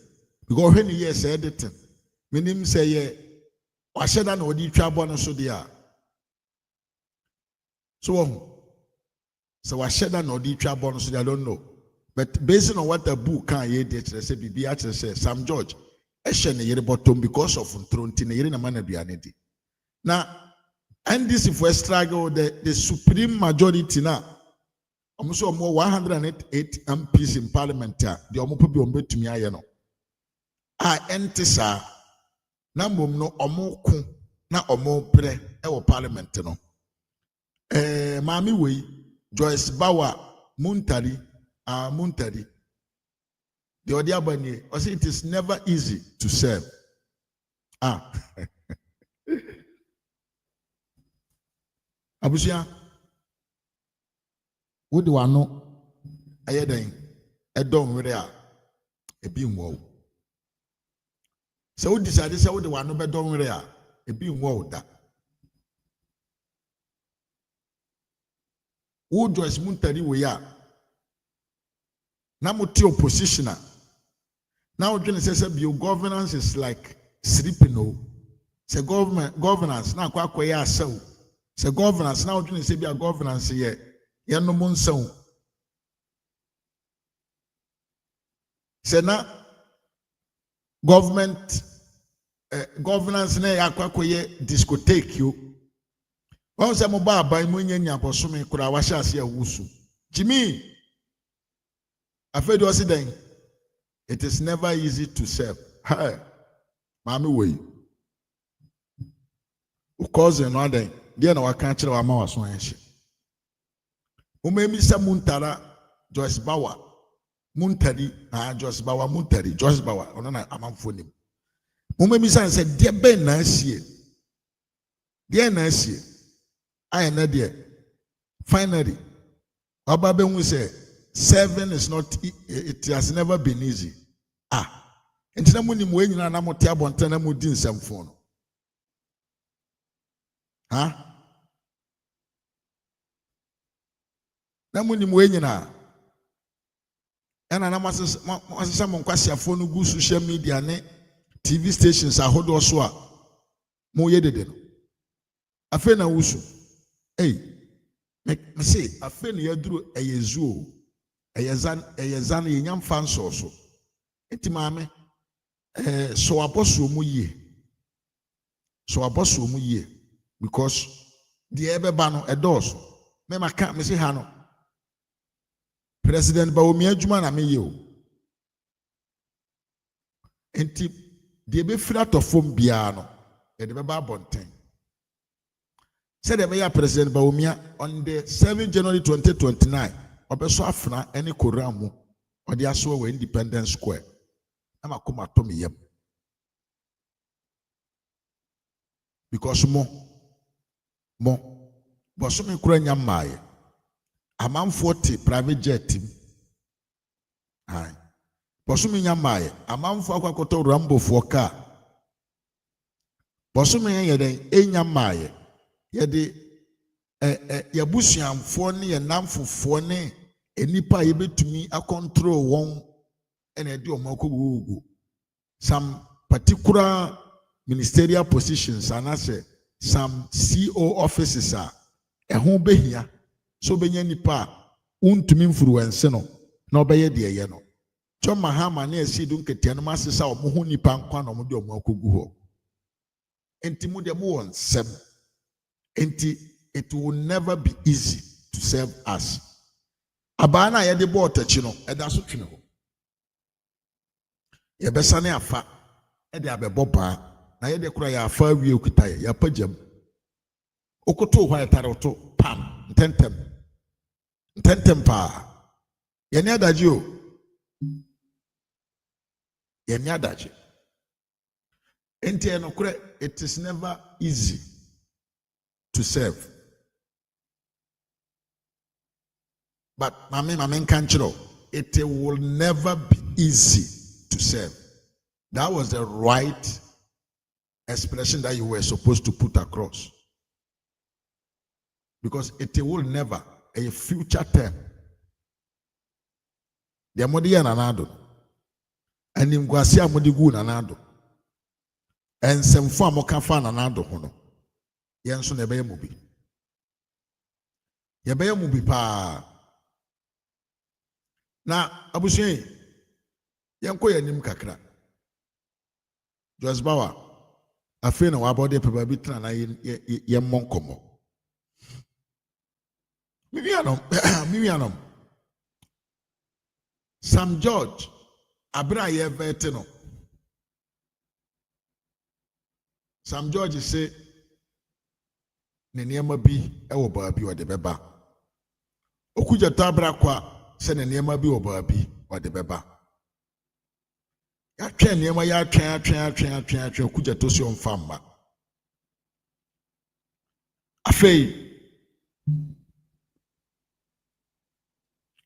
because when you say edit me nim say ye washeda na odi twa bo no so dia so washeda na odi twa bo no so dia I don't know, but based on what the book can ye dey say bibi a say Sam George because of Tronti. Now, and this if we struggle the supreme majority now, almost more 108 MPs in Parliament. The Omopo be ombe to me ayano. Entisa na mum no omo kun na omo pre e Parliament no. Mami we Joyce Bawa Muntari the Odiabani, I say it is never easy to serve. Abusia, Wode wano ayeden edon were a ebi nwo. Se wo decide se wode wano be don were a ebi nwo da. Wo Joyce Muntari we ya na muti opposition now when say bio governance is like sleeping o. Say governance na kwa ya asew. Say governance now when say bia governance ye no mo nsew. Say na government governance na ya kwa ye discotheque yo. Wọ́n sẹ́ mo bá àbá imú yẹn nyà bọ̀ súnmi kura wá ṣe àṣẹ àwùsù. Jimmy, afẹ́dí ọ̀sí dẹ́yìn, it is never easy to serve. Hi, maami wòye. O kọ́ọ̀sì ẹ̀nù adẹ́yìn, díẹ̀ náà wà kàn kyerẹ́ wà má wà sún ẹ̀ ṣe. Mo mẹ́mi sẹ́ Muntara Joyce Bawa, Muntari Joyce Bawa Muntari Joyce Bawa ọ̀nà náà àmàfọ́ ni mu. Mo mẹ́mi sẹ́ ẹ̀ sẹ́ díẹ̀ bẹ́ẹ̀ náà ṣe, díẹ̀ náà ṣe. I know there. Finally, Obabe will say, serving is not, it has never been easy. And then when you win, I'm not able to tell them din some phone. Then when you win, and I'm some question phone go social media, TV stations, I hold also. Moye de I feel na wusu. Hey, me say, I feel you drew a yezu, a yazan, yam fan so. Eti mame, so abosu mu ye. So abosu mu ye. Because the ebe bano edos. Me maka me say hano. President Bawumia Juma na me yo. Enti, the ebe flat of fom biano. E de beba bonten. Said the President Bawumia on the 7th January 2029, Obeso Afna any Koramu or the Aso Independence Square. I'm a come at Tommy Yem. Because more, but some Ukrainian Maya, a man 40 private jet team. Aye. But some Yamaya, a man for Koto Rambo for car. But some Yamaya. Yede yabusuamfo ne yenamfofo ne enipa yebetumi a control won ene de omakogugu some particular ministerial positions anase some CO offices ehun behia so benya nipa untumi influence no na obeye de ye no John Mahama na esidu nketia no masesa omo nipa nkwa na omo de omakogu ho enti mu de mu won sem. And it will never be easy to serve us. Abana ya de bota chino, edaso chino. Ya besane afa, ede abebopa, na ya de kura ya afa wi okutaye, ya pajam. Okoto hwa etaroto, pam, ntentem pa. Ya ni adaji o. Ya ni adaji. Enti eno kure, it is never easy to serve. But Mami Kanchiro, it will never be easy to serve. That was the right expression that you were supposed to put across. Because it will never, a future term. The Modian Anado. And in Guasia Modigu Anado. And some form of Kafan Anado Hono. Yanso na ebeye mubi. Yebeye mubi pa. Na abusuye yanko yanim kakra. Joyce Bawa afi na wabode peba bitna na yemmon komo. Mimianom. Sam George abra ye vete no. Sam George say ne nneɛma bi ɛwɔ baabi ɔde bɛba okudzeto ABLAKWA sɛ ne nneɛma bi wɔ baabi ɔde bɛba yɛatwɛn nneɛma yɛatwɛn okudzeto si ɔmfa mma afei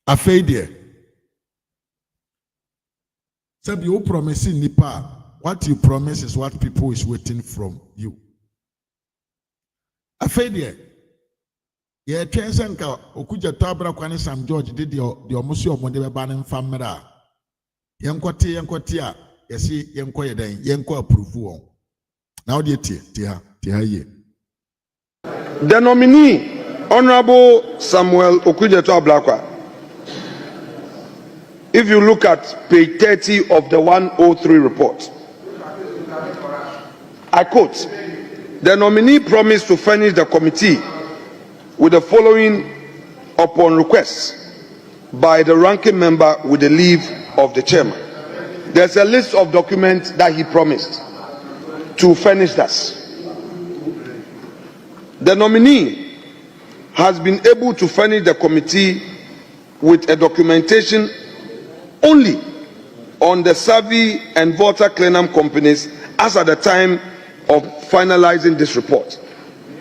afei deɛ sɛbi you promise nipa what you promise is what people is waiting from you. Afei deɛ yɛtwɛn sɛ nka Okudzeto ABLAKWA ne Sam George de deɛ ɔmo so ɔmo de bɛba ne mfa mmerɛ a yɛnkɔte a yɛsi yɛnkɔ yɛ dɛn yɛnkɔ approve wɔn na ɔde tie ha yie. The nominee, Honorable Samuel Okudzeto ABLAKWA, if you look at page 30 of the 103 report, I quote, the nominee promised to furnish the committee with the following upon request by the ranking member with the leave of the chairman. There's a list of documents that he promised to furnish us. The nominee has been able to furnish the committee with a documentation only on the survey and voter cleanup companies as at the time of finalizing this report.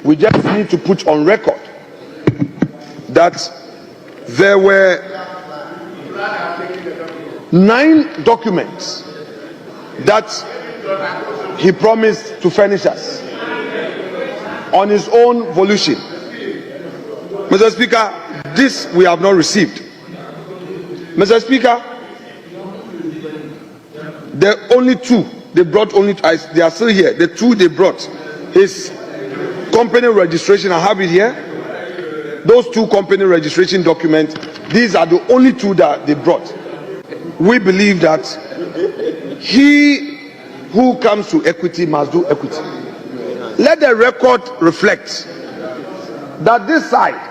We just need to put on record that there were 9 documents that he promised to furnish us on his own volition. Mr. Speaker, this we have not received. Mr. Speaker, the only 2 they brought, they are still here. The 2 they brought, his company registration, I have it here. Those 2 company registration documents, these are the only 2 that they brought. We believe that he who comes to equity must do equity. Let the record reflect that this side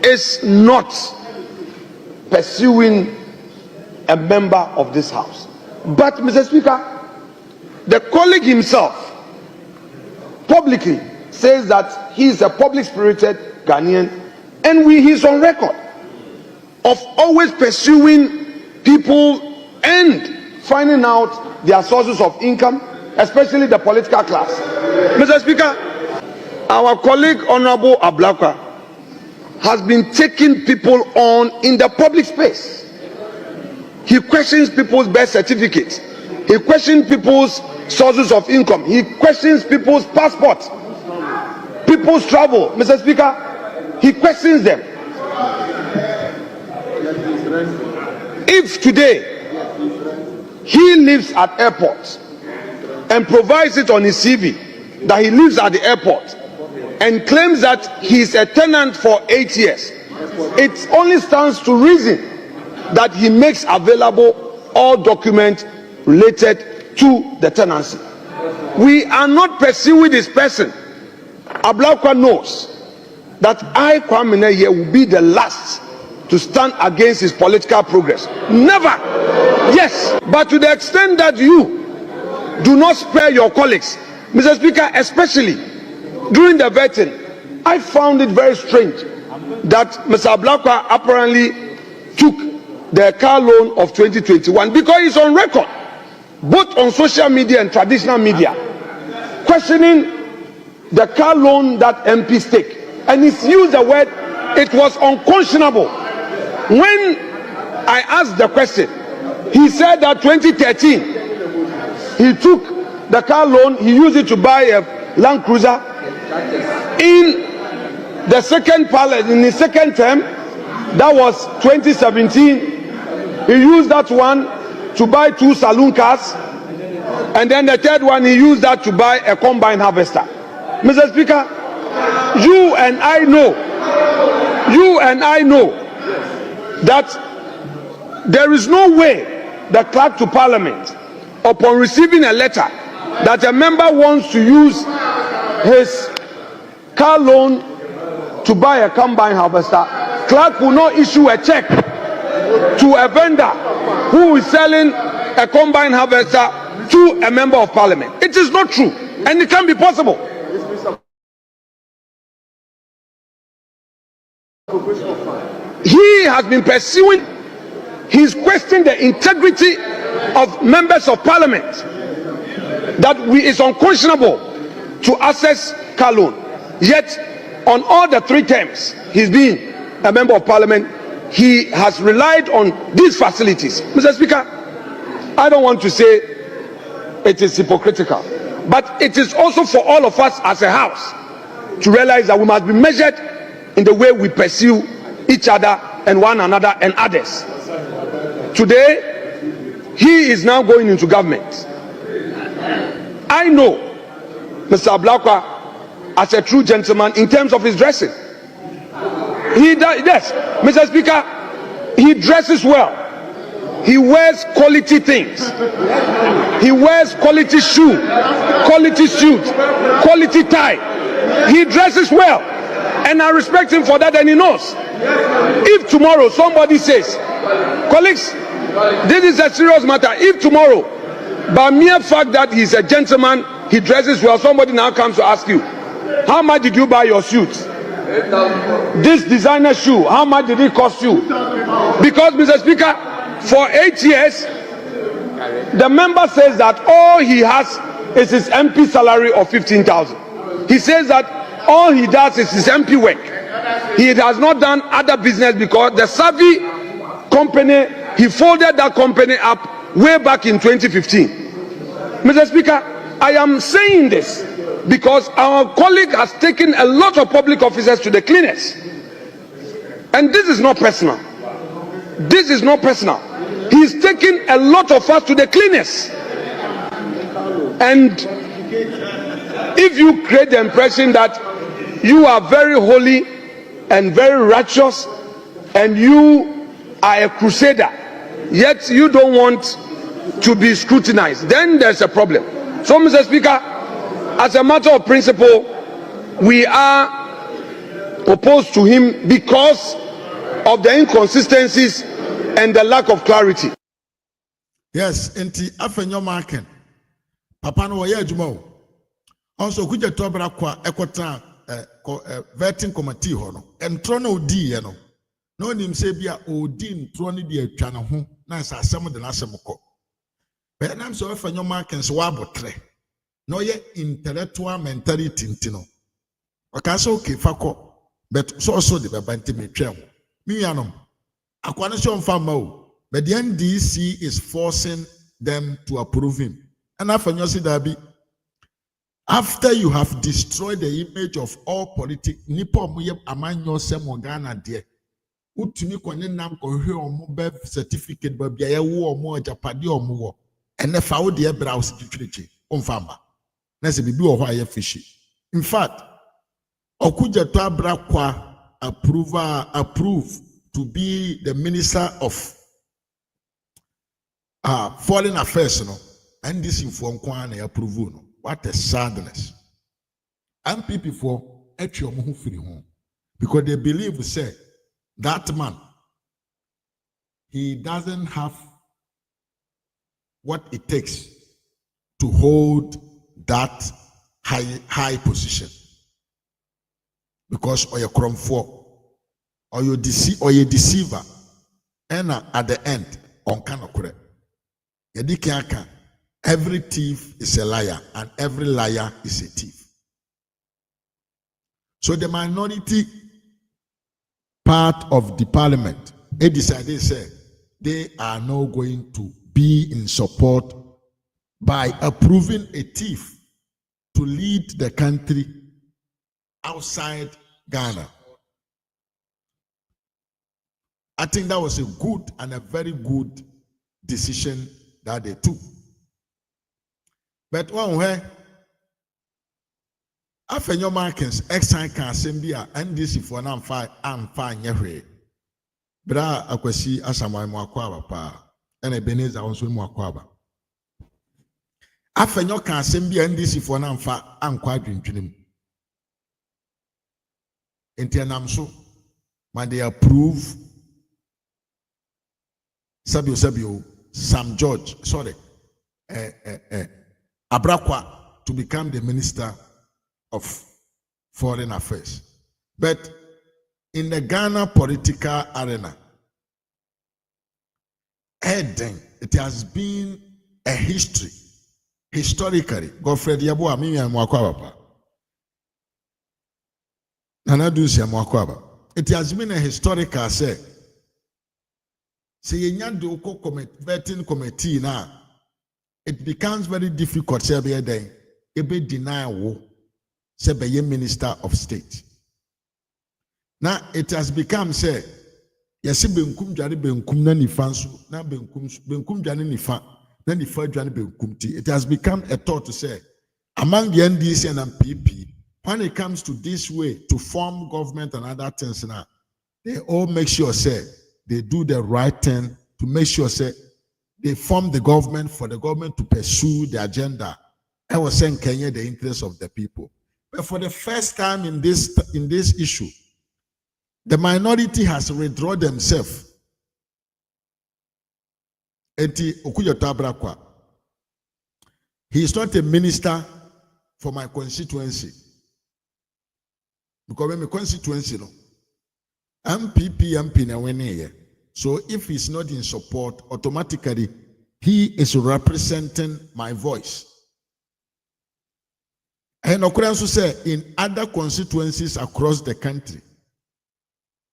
is not pursuing a member of this house. But, Mr. Speaker, the colleague himself publicly says that he is a public-spirited Ghanaian, and he's on record of always pursuing people and finding out their sources of income, especially the political class. Mr. Speaker, our colleague Honorable ABLAKWA has been taking people on in the public space. He questions people's birth certificates. He questions people's sources of income. He questions people's passports, people's travel. Mr. Speaker, he questions them. If today he lives at airports and provides it on his CV that he lives at the airport and claims that he is a tenant for 8 years, it only stands to reason that he makes available all documents related to the tenancy. We are not pursuing this person. ABLAKWA knows that I, Kwame here, will be the last to stand against his political progress. Never. Yes, but to the extent that you do not spare your colleagues, Mr. Speaker, especially during the vetting, I found it very strange that Mr. ABLAKWA apparently took the car loan of 2021 because he's on record, both on social media and traditional media, questioning the car loan that MPs take. And he's used the word, it was unconscionable. When I asked the question, he said that 2013, he took the car loan, he used it to buy a Land Cruiser. In the second parliament, in his second term, that was 2017, he used that one to buy 2 saloon cars, and then the third one he used that to buy a combine harvester. Mr. Speaker, you and I know that there is no way the clerk to Parliament, upon receiving a letter that a member wants to use his car loan to buy a combine harvester, clerk will not issue a check to a vendor who is selling a combine harvester to a member of Parliament. It is not true, and it can't be possible. He has been pursuing, he's questioning the integrity of members of Parliament, that it's unconscionable to access car loan. Yet, on all the 3 terms he's been, a member of parliament, he has relied on these facilities. Mr. Speaker, I don't want to say it is hypocritical, but it is also for all of us as a house to realize that we must be measured in the way we pursue each other and one another and others. Today, he is now going into government. I know Mr. Ablakwa as a true gentleman in terms of his dressing. He does, yes, Mr. Speaker, he dresses well. He wears quality things. He wears quality shoe, quality suit, quality tie. He dresses well, and I respect him for that, and he knows. If tomorrow somebody says, colleagues, this is a serious matter. If tomorrow, by mere fact that he's a gentleman, he dresses well, somebody now comes to ask you, how much did you buy your suit? This designer shoe, how much did it cost you? Because, Mr. Speaker, for 8 years, the member says that all he has is his MP salary of 15,000. He says that all he does is his MP work. He has not done other business because the Savvy company, he folded that company up way back in 2015. Mr. Speaker, I am saying this because our colleague has taken a lot of public officers to the cleaners. And this is not personal. This is not personal. He's taken a lot of us to the cleaners. And if you create the impression that you are very holy and very righteous and you are a crusader, yet you don't want to be scrutinized, then there's a problem. So, Mr. Speaker, as a matter of principle, we are opposed to him because of the inconsistencies and the lack of clarity. Yes, enti afenyo marking. Papa no ye adwuma. Also Okudeto Abrakwa ekota vetting committee ho no. Entro na odi ye no. No nim se bia odi ntro ne de atwa ne ho na asasem de nasem ko. But nam so afenyo marking so wabotre. No ye intellectual mentality ntino. Okasa okay fako. But so de beba ntimi twa. Mi yanom. Akwane so mfama o. But the NDC is forcing them to approve him. And after you have destroyed the image of all politics, nipo muye amanyo se mogana de. Utumi kwane nam ko hwe omo birth certificate ba bia ye wo omo japade omo wo. Ene fa wo de browse twitwichi omfamba. Na se bibi wo ho aye fishi. In fact, Okudeto Abrakwa approved to be the Minister of Foreign Affairs, no, and this inform kwane approve no. What a sadness. And people for because they believe say that man, he doesn't have what it takes to hold that high position. Because or you're crumb for or you deceiver, and at the end on cannot correct. Every thief is a liar, and every liar is a thief. So the minority part of the parliament, they decided, say, they are now going to be in support by approving a thief to lead the country outside Ghana. I think that was a good and a very good decision that they took. But one way, after your markings, exile can send and this if one I'm fine, yehui. Bra akwasi asamai mwakwaba pa, and Ebenezer also mwakwaba. After your can send and this if one I'm quite drinking. Intianamso, when they approve Sabio, Sam George, Abrakwa to become the Minister of Foreign Affairs. But in the Ghana political arena, it has been a history. Historically, Godfred Yabua, Mimi and Mwakwaba. Nana Dusia Mwakwaba. it has been a historical say you need to vetting committee now. It becomes very difficult say be deny wo say be minister of state. Now it has become say yesi benkum dwane benkum na nifa nso na benkum dwane nifa na nifa dwane benkum ti. It has become a thought to say among the NDC and MPP, when it comes to this way to form government and other things now, they all make sure say they do the right thing to make sure say they form the government for the government to pursue the agenda. I was saying Kenya the interests of the people. But for the first time in this issue, the minority has withdrawn themselves. Eti Okujeto ABLAKWA, he is not a minister for my constituency. Because my constituency, no, MPP MP na wene. So if he's not in support, automatically he is representing my voice. And also say in other constituencies across the country.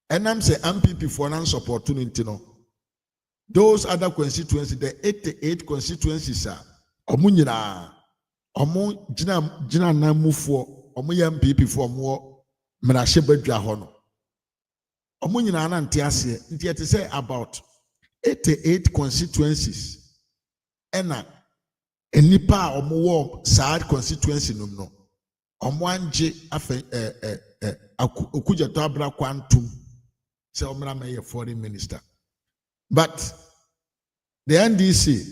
And I'm saying MPP for non-support, no. Those other constituencies, the 88 constituencies are omunyina omu jina namufo omu MPP for more mrashe badwa ho no. Omunyina na ntiase ntiate say about 88 constituencies ena enipa omu wo sad constituency no omu anje afa Okujeto ABLAKWA ntum say omra may foreign minister. But the NDC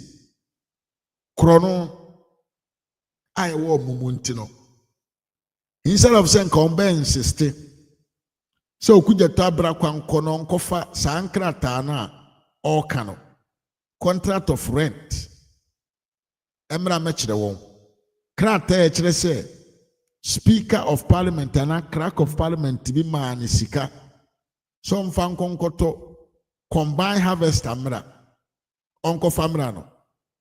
chrono I war mumuntino instead of saying insiste so Okujeto ABLAKWA nkono nkofa sankrata na okano contract of rent emra mechire won krata e kire say speaker of parliament and crack of parliament bi man sika so mfa nkonkoto combine harvest amra onko famra no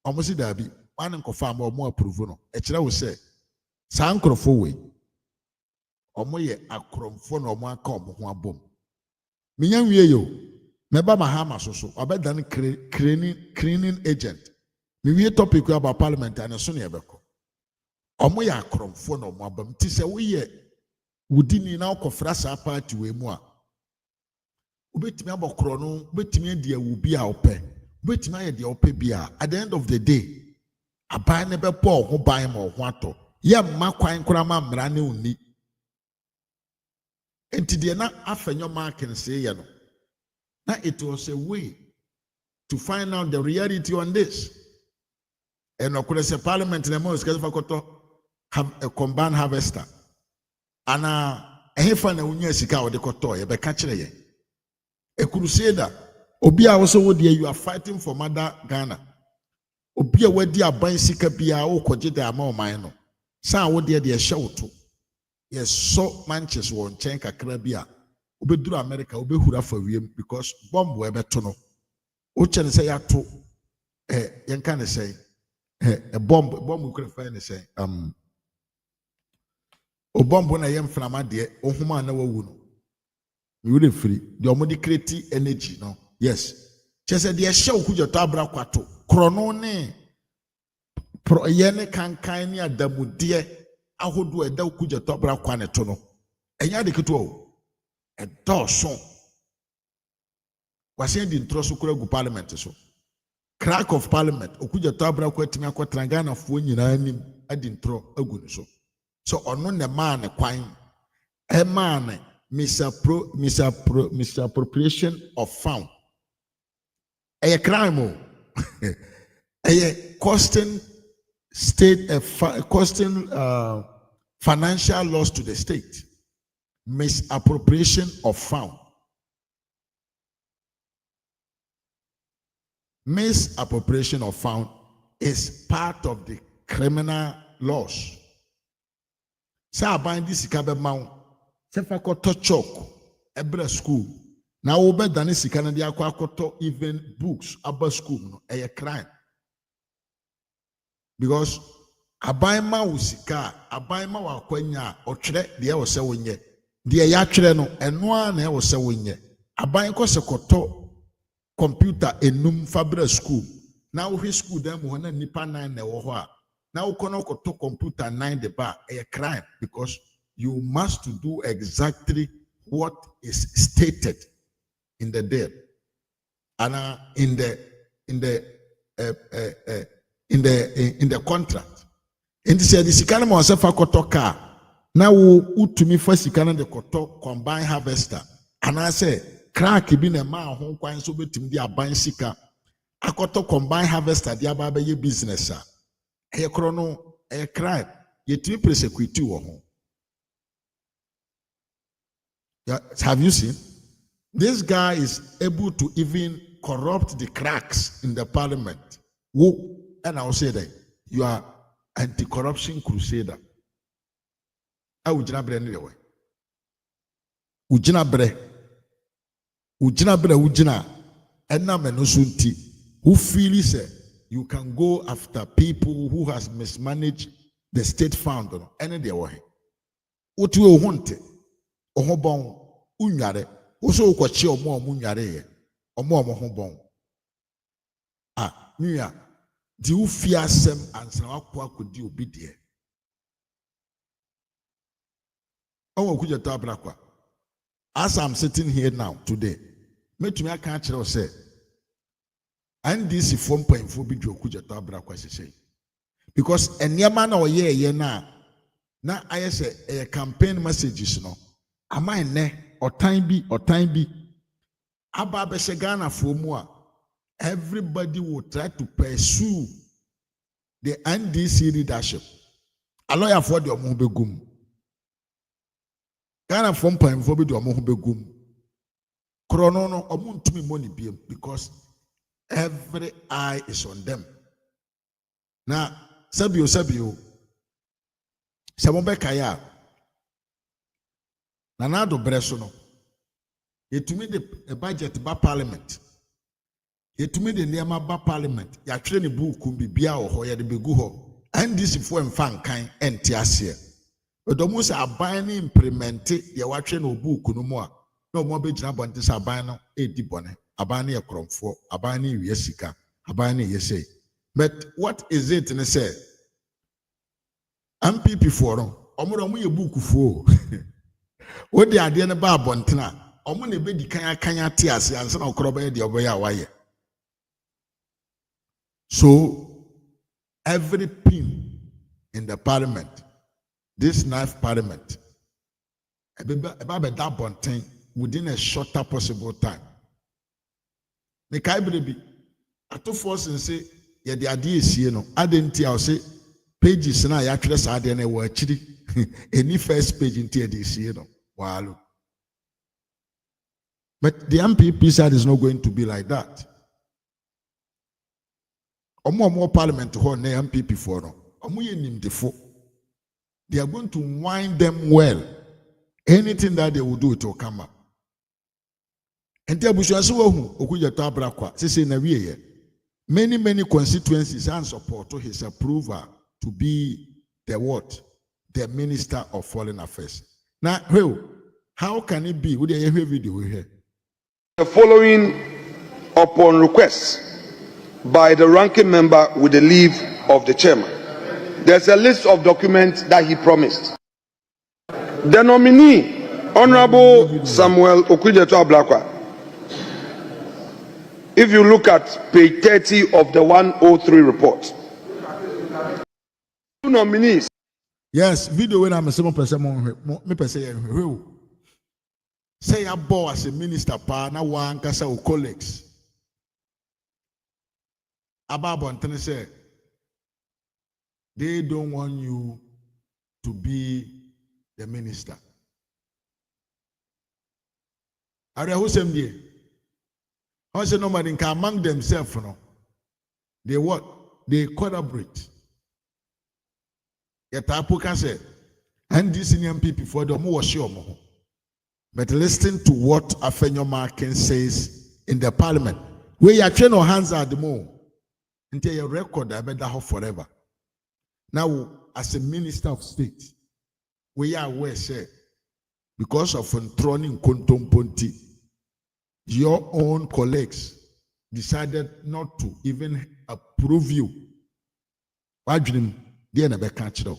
omosi dabi wan nko fam omo approve no e kire wo say sankrofo we omo ye akromfo no omo aka omo ho abom minya wie yo meba mahama so obedan cleaning agent mi wie topic about parliament and so ne ebeko omo ye akromfo no omo abom ti se wo ye wudini na okofra sa party we mu a ubetimi abokro no ubetimi ade awubi a ope ubetimi aye de ope bia at the end of the day aban ne bepo ho ban ma ho ato ye mma kwan kora ma mra ne uni enti de na afenyo market say ye no na it was a way to find out the reality on this. And of course the parliament na mo schedule fakoto have a combined harvester ana ehefa na unya sika o de koto ye be ka kire ye a crusader obi a also wo de you are fighting for mother Ghana obi a wadi aban sika bia wo koje de ama o man no sa wo de hye to yes so manches won chen kakra bia obeduru America obehura fa wiem because bomb we beto no o chen say ya to yen kan say a bomb could find say o bomb na yem frama de o huma na wawu no you dey free the omodi create energy no yes chese de hye Okujeto ABLAKWA to krono ne pro yene kankan ne adamude ahodo eda Okujeto ABLAKWA ne to no enya de keto o e dawson wase di ntro so kura gu parliament so crack of parliament Okujeto ABLAKWA timi akotra Ghana fo nyina anim adi ntro agu ne so ono ne man ne kwan e man misappropriation of fund a crime a costing state costing financial loss to the state. Misappropriation of fund. Misappropriation of fund is part of the criminal laws. Sa bind this sika mount. Se fa koto chok ebra school. Na wo be dane sika na dia akoto even books about school no a crime. Because abaima wo sika, abaima wa kwanya otwere de wo se wonye. deɛ yɛatwerɛ no ɛno a na ɛwɔ sɛ wonyɛ aban kɔ sɛ kɔtɔ computer enum fabra school na wohwɛ school dan mu hɔ na nipa 9 na ɛwɔ hɔ a na wokɔ no kɔtɔ computer 9 de ba a crime because you must do exactly what is stated in the deal and in the contract. And said the sikana mo se fa koto car na wo utumi fa sikana de koto combine harvester and I say crack bi na ma ho kwan so betim di aban sika akoto combine harvester di aba be business a e kro no e crime yetimi prosecute wo ho. Have you seen? This guy is able to even corrupt the cracks in the parliament. Who, and I'll say that you are anti-corruption crusader. I would not bring anyway. Ujina bre, and na menosunti. Who feel say you can go after people who has mismanaged the state fund or any day way. What you want? Ohobon unyare oso kwachi omo munyare ye omo hobon nya di ufia asem ansa wakwa akodi obi de OKUDZETO ABLAKWA. As I'm sitting here now today metumi aka kire o say NDC form point for bi OKUDZETO ABLAKWA sese because eniema na oye na ayese campaign messages no ama ene otan bi aba be Ghana for mu a everybody will try to pursue the NDC leadership. A lawyer for the omo begum Ghana from point for the omo begum krono no omo ntumi money biem because every eye is on them. Na sabio sabombe kaya Nanado Bresono. Yetumi the budget ba parliament. Yetumi the neama ba parliament. Ya train book kumbi bia o ho ya de begu ho. And this for mfa kan enti ase. Odomu se aban ni implement ya wa train book no mo a. Na mo be gina bonte se aban no edi bone. Aban ne ekromfo, aban ne wiye sika, aban ne yese. But what is it in say? MPP for no. Omo ye book fo. What the idea about Bontana? Omune be di kanya tias and son of Croba the Oboya Waye. So every pin in the parliament, this knife parliament, about that Bontin within a shorter possible time. The Kaibribi, I to force and say, yeah, the idea is here no. I didn't tell say pages and I actually saw the were actually any first page in TDC, you know. Wow. But the MPP side is not going to be like that. More parliament to hold the MPP for no. They are going to wind them well. Anything that they will do, it will come up. And OKUDZETO ABLAKWA, many constituencies and support to his approval to be the what? The Minister of Foreign Affairs. Now, how can it be? Would you hear video here? The following upon request by the ranking member with the leave of the chairman. There's a list of documents that he promised. The nominee, Honorable Samuel OKUDZETO ABLAKWA. If you look at page 30 of the 103 report, two nominees. Yes, video when I'm a simple person, say a boss as a minister, na one kasa o colleagues. Ababon say they don't want you to be the minister. Are you who day? I say nobody can among themselves, no. They what? They collaborate. Yet Apuka said, and this senior people for the more sure more. But listen to what Afenyo Markin says in the parliament. Where you train your hands at the more until your record I bet that forever. Now, as a minister of state, we are aware, say, because of enthroning Kontomponti, your own colleagues decided not to even approve you. Why dream? They never catch it up.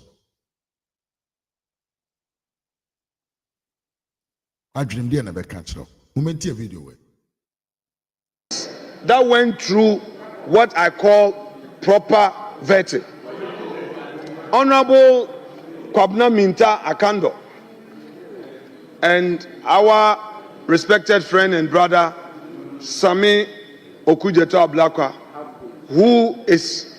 I dream they never catch it up. Moment here video. That went through what I call proper vetting. Honorable Kwabna Minta Akando and our respected friend and brother Sami Okudzeto ABLAKWA, who is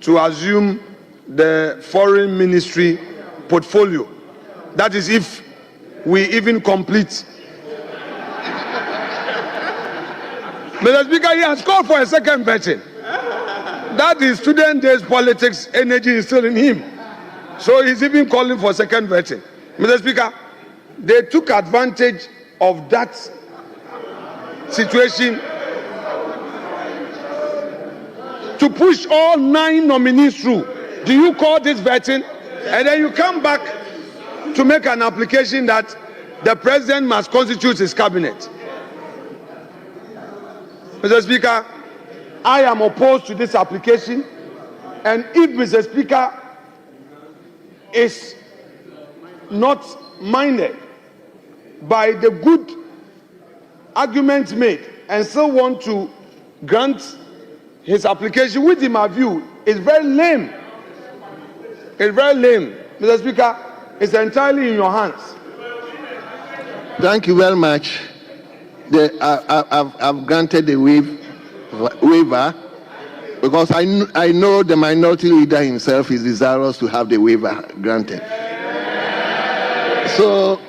to assume the foreign ministry portfolio. That is if we even complete. Mr. Speaker, he has called for a second vetting. That is student days politics, energy is still in him. So he's even calling for second vetting. Mr. Speaker, they took advantage of that situation to push all 9 nominees through. Do you call this vetting? And then you come back to make an application that the president must constitute his cabinet. Mr. Speaker, I am opposed to this application, and if Mr. Speaker is not minded by the good arguments made and still want to grant his application, which in my view is very lame. It's very lame. Mr. Speaker, it's entirely in your hands. Thank you very much. I've granted the waiver because I know the minority leader himself is desirous to have the waiver granted. So,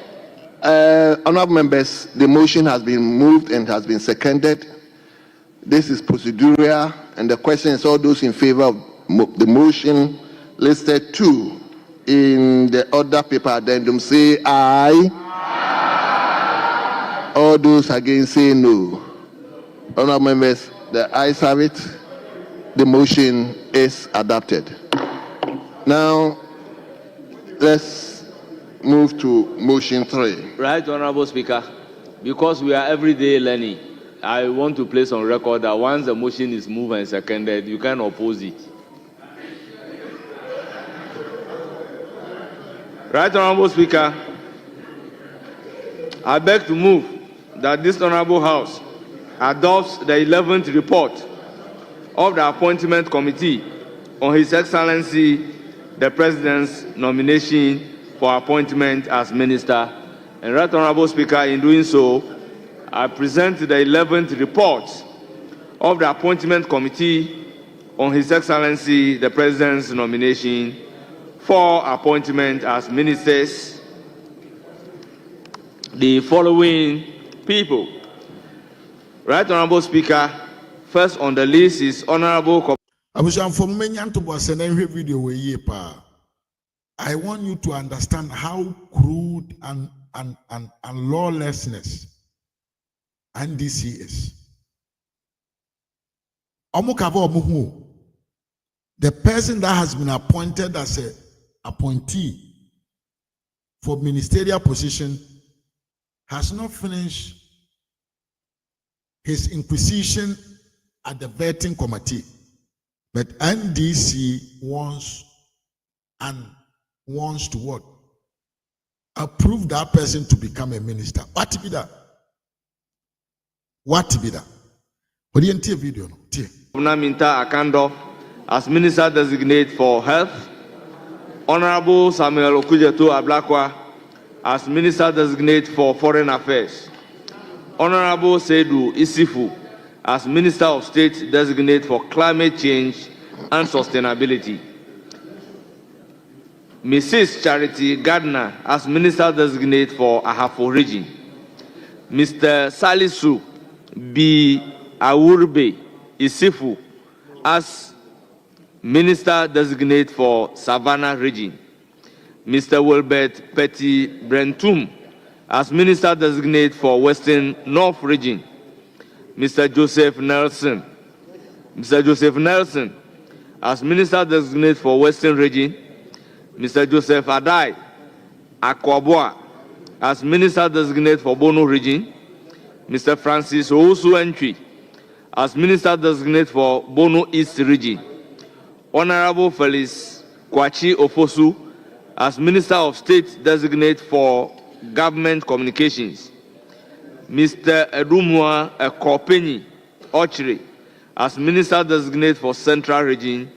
honourable members, the motion has been moved and has been seconded. This is procedural, and the question is all those in favour of the motion listed 2 in the order paper addendum say aye. All those against say no. Honourable members, the ayes have it. The motion is adopted. Now, let's move to motion 3. Right, Honourable Speaker, because we are everyday learning, I want to place on record that once the motion is moved and seconded, you can oppose it. Right, Honourable Speaker, I beg to move that this Honourable House adopts the 11th report of the Appointment Committee on His Excellency the President's nomination for appointment as Minister. And Right Honourable Speaker, in doing so, I present the 11th report of the Appointment Committee on His Excellency the President's nomination for appointment as ministers. The following people. Right Honourable Speaker, first on the list is Honourable I want you to understand how crude and lawlessness NDC is. The person that has been appointed as an appointee for ministerial position has not finished his inquisition at the vetting committee, but NDC wants to what? Approve that person to become a minister. What to be that? What to be that? What do you see video? Minta Akando as Minister Designate for Health, Honorable Samuel Okudzeto ABLAKWA as Minister Designate for Foreign Affairs, Honorable Seydou Isifu as Minister of State Designate for Climate Change and Sustainability, Mrs. Charity Gardner as Minister Designate for Ahafo Region, Mr. Salisu B. Awurbe Isifu as Minister Designate for Savannah Region, Mr. Wilbert Petty Brentum as Minister Designate for Western North Region, Mr. Joseph Nelson as Minister Designate for Western Region, Mr. Joseph Adai Akwaboa as Minister Designate for Bono Region, Mr. Francis Owusu Entry as Minister Designate for Bono East Region, Honorable Felix Kwachi Oposu as Minister of State Designate for Government Communications, Mr. Edumua Ekopeni Ochre as Minister Designate for Central Region,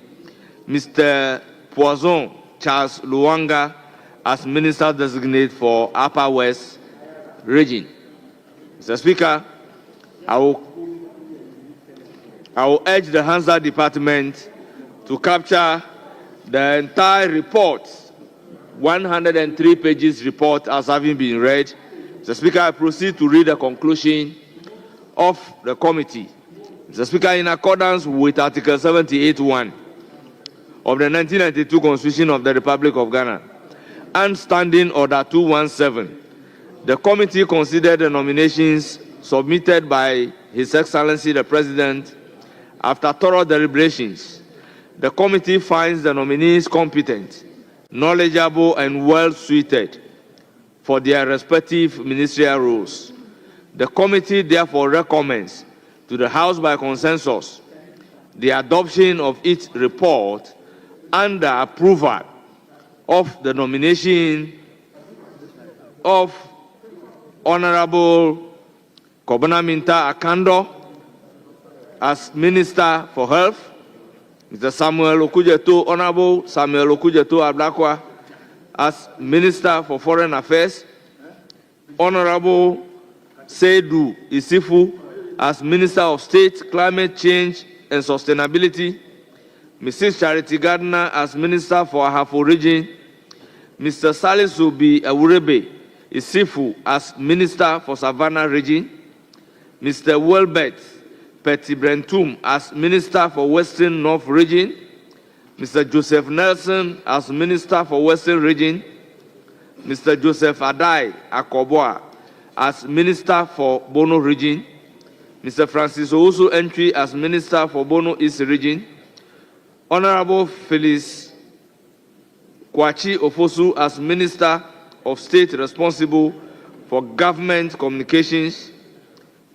Mr. Poison Charles Luanga as Minister Designate for Upper West Region. Mr. Speaker, I will urge the Hansard Department to capture the entire report, 103 pages report as having been read. Mr. Speaker, I proceed to read the conclusion of the committee. Mr. Speaker, in accordance with Article 78(1) of the 1992 Constitution of the Republic of Ghana and Standing Order 217, the committee considered the nominations submitted by His Excellency the President. After thorough deliberations, the committee finds the nominees competent, knowledgeable, and well-suited for their respective ministerial roles. The committee therefore recommends to the House by consensus the adoption of its report and the approval of the nomination of Honorable Kobana Akando as Minister for Health, Mr. Samuel Okudzeto, Honorable Samuel Okudzeto Ablakwa as Minister for Foreign Affairs, Honorable Seidu Isifu as Minister of State, Climate Change and Sustainability, Mrs. Charity Gardner as Minister for Ahafo Region, Mr. Salisu B. Awurebe Isifu as Minister for Savannah Region, Mr. Welbert Petty Brentum as Minister for Western North Region, Mr. Joseph Nelson as Minister for Western Region, Mr. Joseph Adai Akoboa as Minister for Bono Region, Mr. Francis Owusu Entry as Minister for Bono East Region, Honorable Felix Kwachi Oposu as Minister of State responsible for Government Communications,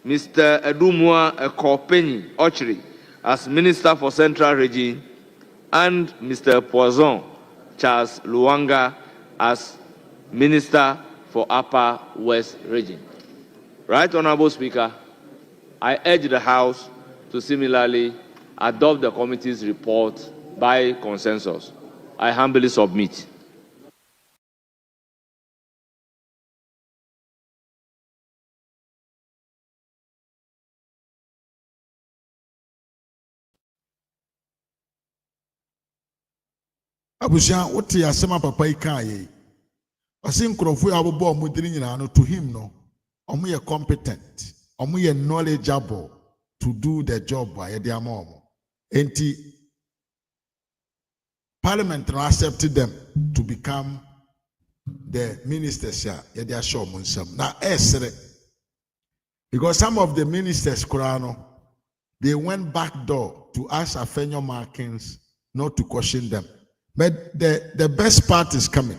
Mr. Edumua Ekopeni Ochre as Minister for Central Region, and Mr. Poison Charles Luanga as Minister for Upper West Region. Right, Honorable Speaker, I urge the House to similarly adopt the committee's report by consensus. I humbly submit. Abusha, what ya sema papa ikaye? Wasi nkrofo ya abobo omudiri nyina no to him no. Omo ye competent, omo ye knowledgeable to do the job by the amom. Enti Parliament accepted them to become the ministers here. Yeah, they are sure munsam. Now, because some of the ministers, Kurano, they went back door to ask Afenyo Markins not to question them. But the best part is coming.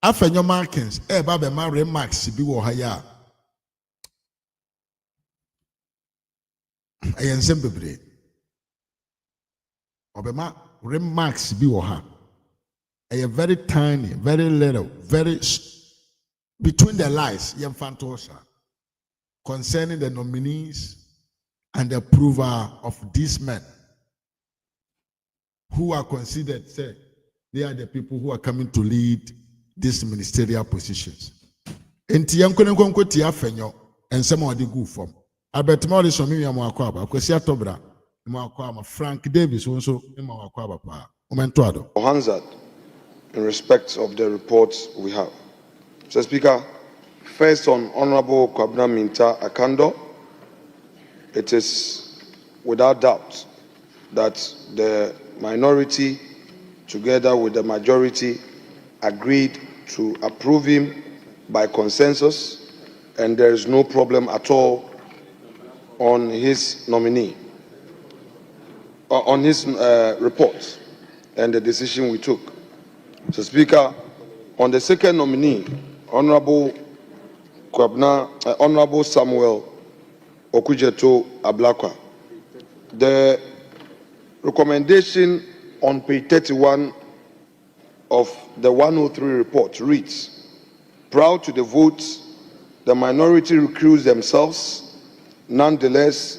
Afenyo Markins, babe ma remarks bi wo haya. Ayen sembebre. Obema remarks bi wo ha. A very tiny, very little, very between the lines, concerning the nominees and the approval of these men who are considered, say, they are the people who are coming to lead these ministerial positions. Enti yankonenkonko ti afenyo ensema odi gu form. Albert Morris omi ya mwakwaba kwesi atobra mwakwaba Frank Davis also mwakwaba pa. Omentoado. Hansard, in respect of the reports we have. Mr. Speaker, first on Honorable Kwabena Minta Akando, it is without doubt that the minority, together with the majority, agreed to approve him by consensus, and there is no problem at all on his nominee, on his report and the decision we took. Mr. Speaker, on the second nominee, Honorable Samuel Okudzeto Ablakwa. The recommendation on page 31 of the 103 report reads, "Proud to the vote, the minority recuse themselves. Nonetheless,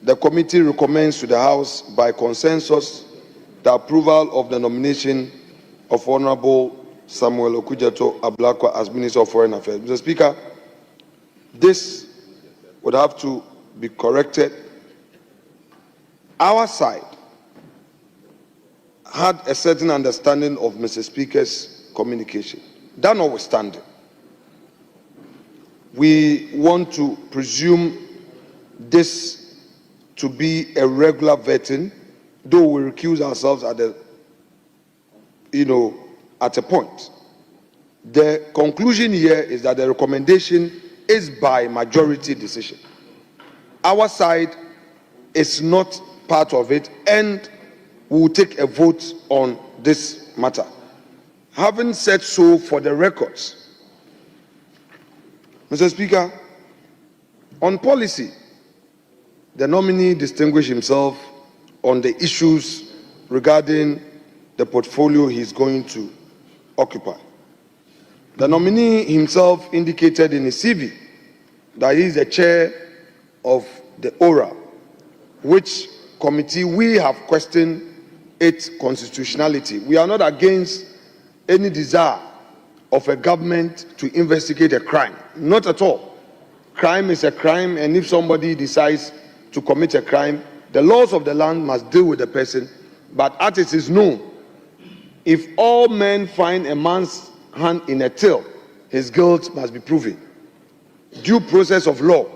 the committee recommends to the House by consensus the approval of the nomination of Honorable Samuel Okudzeto Ablakwa as Minister of Foreign Affairs." Mr. Speaker, this would have to be corrected. Our side had a certain understanding of Mr. Speaker's communication. That notwithstanding, we want to presume this to be a regular vetting, though we recuse ourselves at a point. The conclusion here is that the recommendation is by majority decision. Our side is not part of it, and we will take a vote on this matter. Having said so, for the records, Mr. Speaker, on policy, the nominee distinguished himself on the issues regarding the portfolio he's going to occupy. The nominee himself indicated in his CV that he is the chair of the ORA, which committee we have questioned its constitutionality. We are not against any desire of a government to investigate a crime. Not at all. Crime is a crime, and if somebody decides to commit a crime, the laws of the land must deal with the person. But as it is known, if all men find a man's hand in a till, his guilt must be proven. Due process of law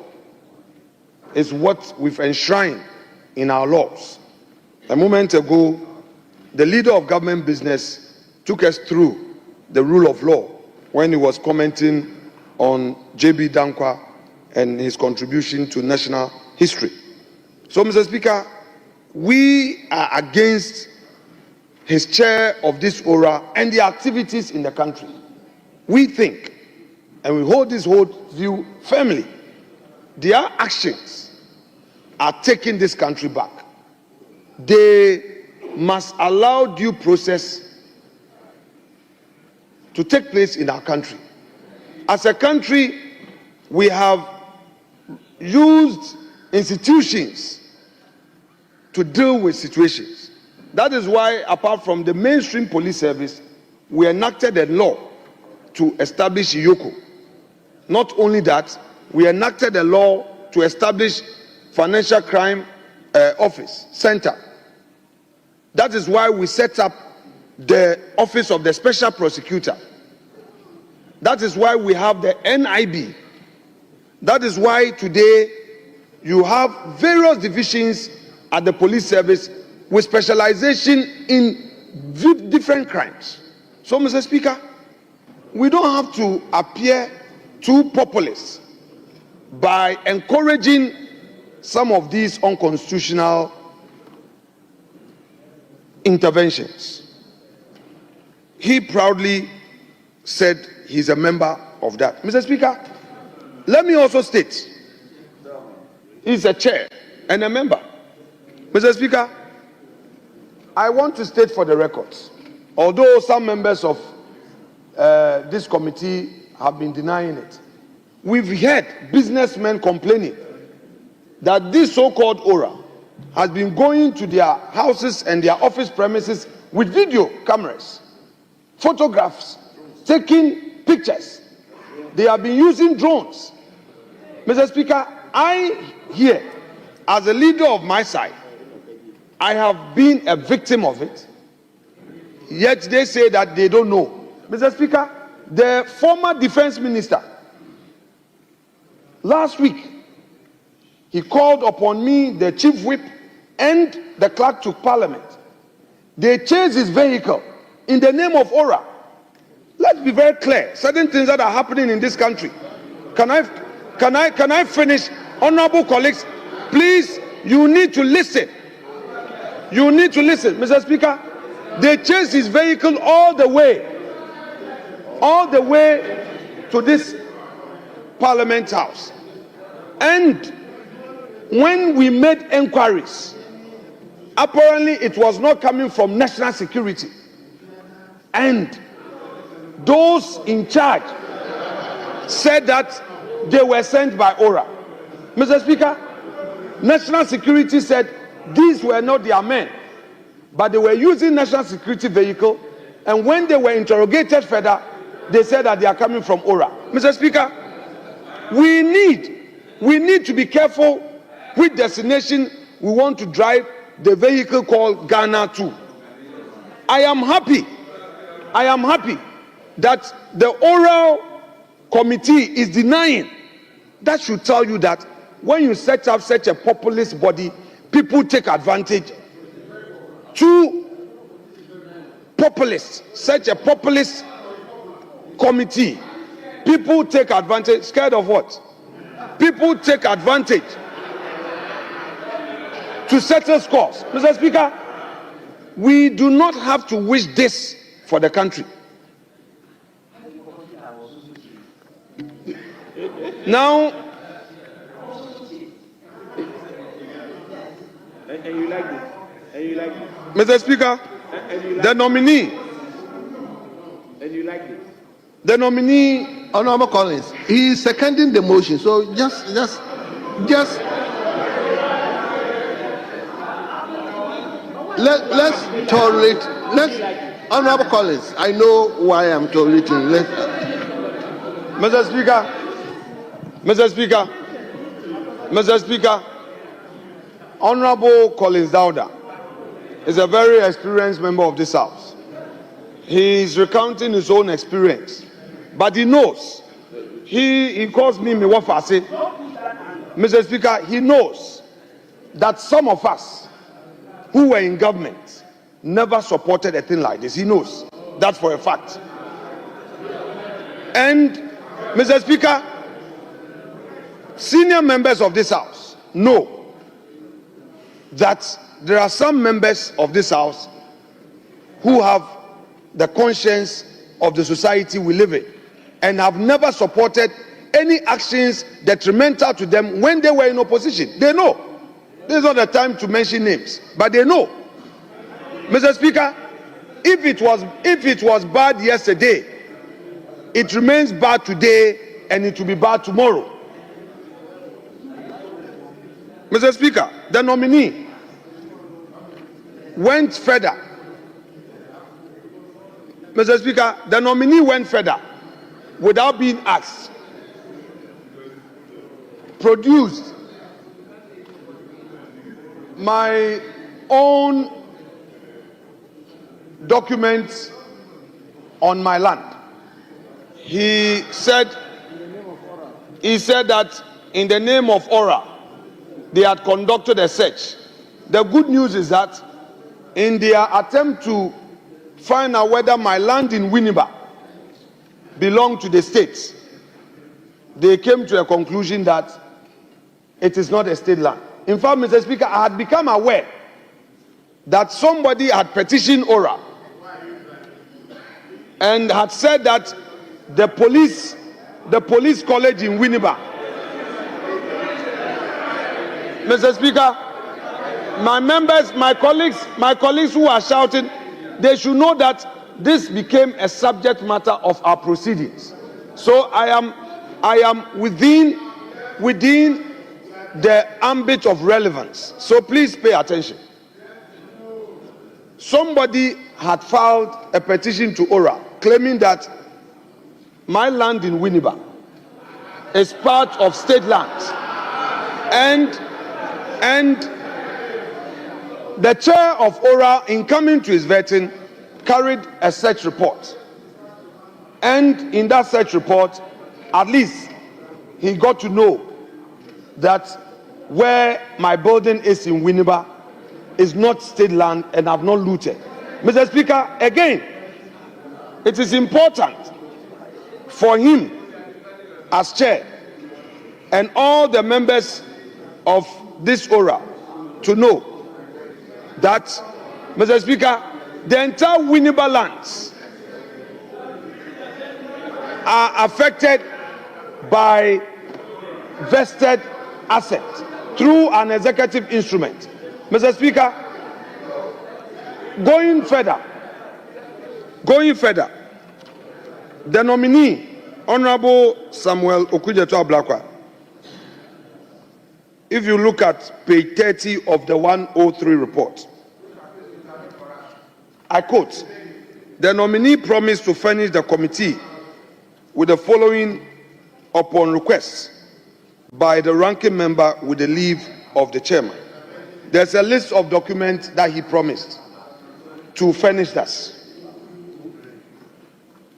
is what we've enshrined in our laws. A moment ago, the leader of government business took us through the rule of law when he was commenting on J.B. Dankwa and his contribution to national history. So, Mr. Speaker, we are against his chair of this ORA and the activities in the country. We think, and we hold this whole view firmly, their actions are taking this country back. They must allow due process to take place in our country. As a country, we have used institutions to deal with situations. That is why, apart from the mainstream police service, we enacted a law to establish IYOKO. Not only that, we enacted a law to establish Financial Crime Office Center. That is why we set up the Office of the Special Prosecutor. That is why we have the NIB. That is why today you have various divisions at the police service with specialization in different crimes. So, Mr. Speaker, we don't have to appear too populist by encouraging some of these unconstitutional interventions. He proudly said he's a member of that. Mr. Speaker, let me also state he's a chair and a member. Mr. Speaker, I want to state for the records, although some members of this committee have been denying it, we've heard businessmen complaining that this so-called ORA has been going to their houses and their office premises with video cameras, photographs, taking pictures. They have been using drones. Mr. Speaker, I here, as a leader of my side, I have been a victim of it, yet they say that they don't know. Mr. Speaker, the former defense minister, last week, he called upon me, the chief whip, and the clerk to Parliament. They chased his vehicle in the name of ORA. Let's be very clear. Certain things that are happening in this country. Can I finish? Honorable colleagues, please, you need to listen. You need to listen. Mr. Speaker, they chased his vehicle all the way all the way to this Parliament House. And when we made inquiries, apparently it was not coming from national security. And those in charge said that they were sent by ORA. Mr. Speaker, national security said these were not their men, but they were using national security vehicle, and when they were interrogated further, they said that they are coming from ORA. Mr. Speaker, we need to be careful which destination we want to drive the vehicle called Ghana to. I am happy that the oral committee is denying. That should tell you that when you set up such a populist body, people take advantage. Two populists, such a populist committee, people take advantage. Scared of what? People take advantage to settle scores. Mr. Speaker, we do not have to wish this for the country. Now, Mr. Speaker, the nominee, Honorable Collins, he is seconding the motion, so just let's tolerate. Honorable Collins, I know why I'm tolerating. Mr. Speaker, Honorable Collins Dauda is a very experienced member of this House. He is recounting his own experience, but he knows. He calls me Miwafase. Mr. Speaker, he knows that some of us who were in government never supported a thing like this. He knows that for a fact. And Mr. Speaker, senior members of this House know that there are some members of this House who have the conscience of the society we live in and have never supported any actions detrimental to them when they were in opposition. They know. This is not the time to mention names, but they know. Mr. Speaker, if it was bad yesterday, it remains bad today and it will be bad tomorrow. Mr. Speaker, the nominee went further. Mr. Speaker, the nominee went further without being asked. Produced my own documents on my land. He said that in the name of ORA, they had conducted a search. The good news is that in their attempt to find out whether my land in Winneba belonged to the state, they came to a conclusion that it is not a state land. In fact, Mr. Speaker, I had become aware that somebody had petitioned ORA and had said that the police college in Winneba. Mr. Speaker, my colleagues who are shouting, they should know that this became a subject matter of our proceedings. So I am within the ambit of relevance. So please pay attention. Somebody had filed a petition to ORA claiming that my land in Winneba is part of state land, and the chair of ORA, in coming to his vetting, carried a search report, and in that search report, at least he got to know that where my building is in Winneba is not state land and I've not looted. Mr. Speaker, again, it is important for him as chair and all the members of this ORA to know that, Mr. Speaker, the entire Winneba lands are affected by vested assets through an executive instrument. Mr. Speaker, going further, the nominee, Honorable Samuel Okudzeto Ablakwa, if you look at page 30 of the 103 report, I quote, the nominee promised to furnish the committee with the following upon request by the ranking member with the leave of the chairman. There's a list of documents that he promised to furnish us.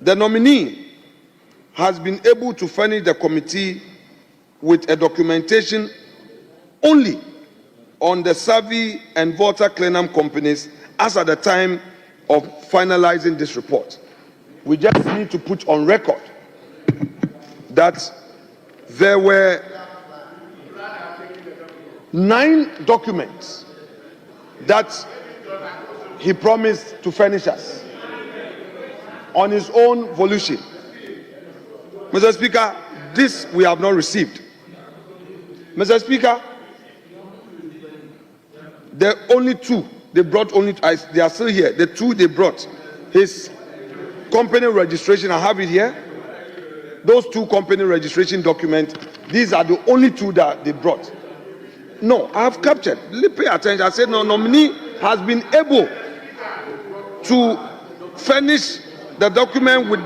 The nominee has been able to furnish the committee with a documentation only on the Savi and Volta Clenham companies as at the time of finalizing this report. We just need to put on record that there were 9 documents that he promised to furnish us on his own volition. Mr. Speaker, this we have not received. Mr. Speaker, the only 2 they brought, they are still here. The 2 they brought, his company registration, I have it here. Those 2 company registration documents, these are the only 2 that they brought. No, I have captured. Pay attention. I said no, nominee has been able to furnish the document with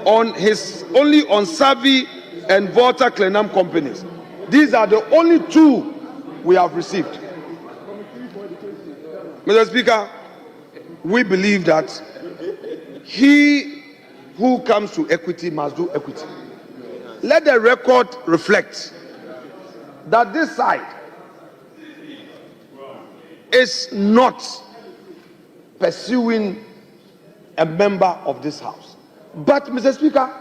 only on Savi and Volta Clenham companies. These are the only 2 we have received. Mr. Speaker, we believe that he who comes to equity must do equity. Let the record reflect that this side is not pursuing a member of this house. But, Mr. Speaker,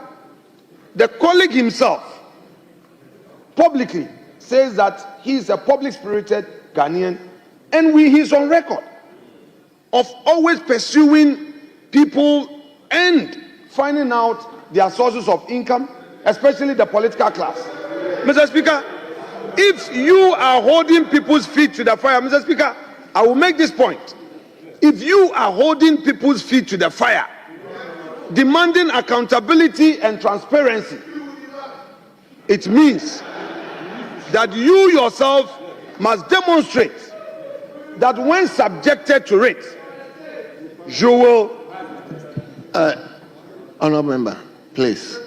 the colleague himself publicly says that he is a public-spirited Ghanaian, and he's on record of always pursuing people and finding out their sources of income, especially the political class. Mr. Speaker, if you are holding people's feet to the fire, Mr. Speaker, I will make this point. If you are holding people's feet to the fire, demanding accountability and transparency, it means that you yourself must demonstrate that when subjected to it, you will... Honourable Member, please.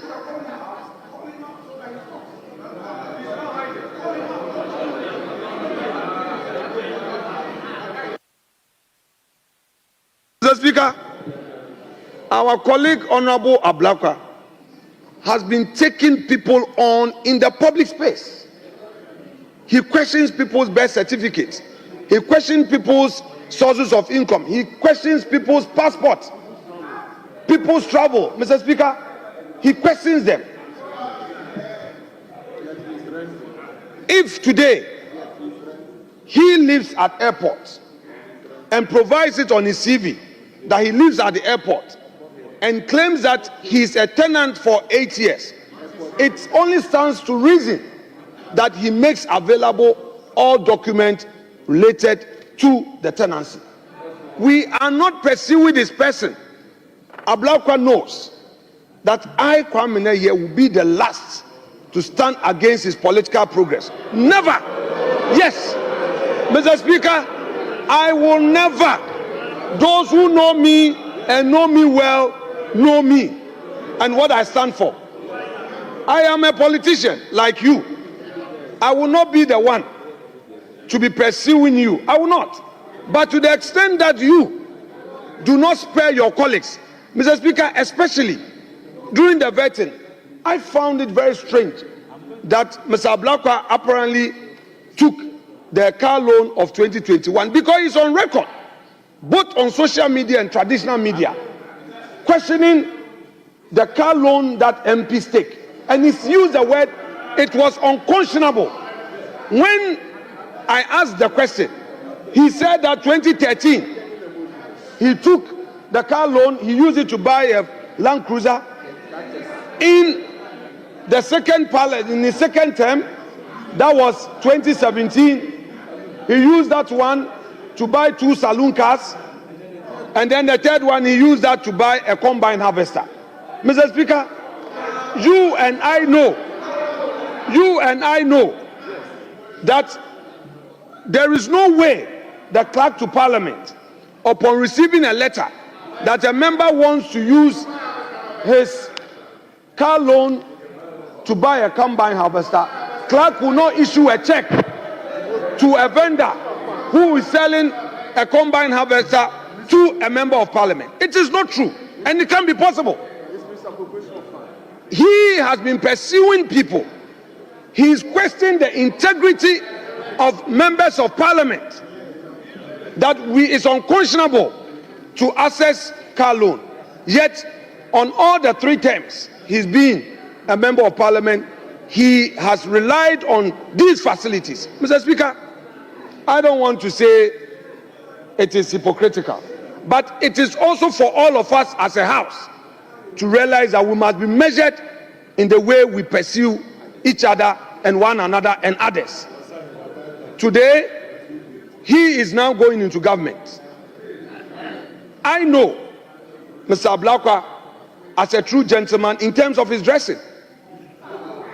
Mr. Speaker, our colleague Honorable Ablakwa has been taking people on in the public space. He questions people's birth certificates. He questions people's sources of income. He questions people's passports, people's travel. Mr. Speaker, he questions them. If today he lives at airports and provides it on his CV that he lives at the airport and claims that he is a tenant for 8 years, it only stands to reason that he makes available all documents related to the tenancy. We are not pursuing this person. Ablakwa knows that I, Kwame, here will be the last to stand against his political progress. Never. Yes, Mr. Speaker, I will never. Those who know me and know me well know me and what I stand for. I am a politician like you. I will not be the one to be pursuing you. I will not. But to the extent that you do not spare your colleagues, Mr. Speaker, especially during the vetting, I found it very strange that Mr. Ablakwa apparently took the car loan of 2021 because he's on record, both on social media and traditional media, questioning the car loan that MPs take. And he's used the word, it was unconscionable. When I asked the question, he said that 2013, he took the car loan, he used it to buy a Land Cruiser. In the second parliament, in his second term, that was 2017, he used that one to buy 2 saloon cars, and then the third one he used that to buy a combine harvester. Mr. Speaker, you and I know that there is no way the clerk to Parliament, upon receiving a letter that a member wants to use his car loan to buy a combine harvester, clerk will not issue a check to a vendor who is selling a combine harvester to a member of Parliament. It is not true, and it can't be possible. He has been pursuing people. He is questioning the integrity of members of Parliament, that it's unconscionable to access car loan. Yet, on all the 3 terms he's been a member of Parliament, he has relied on these facilities. Mr. Speaker, I don't want to say it is hypocritical, but it is also for all of us as a house to realize that we must be measured in the way we pursue each other and one another and others. Today, he is now going into government. I know Mr. Ablakwa as a true gentleman in terms of his dressing.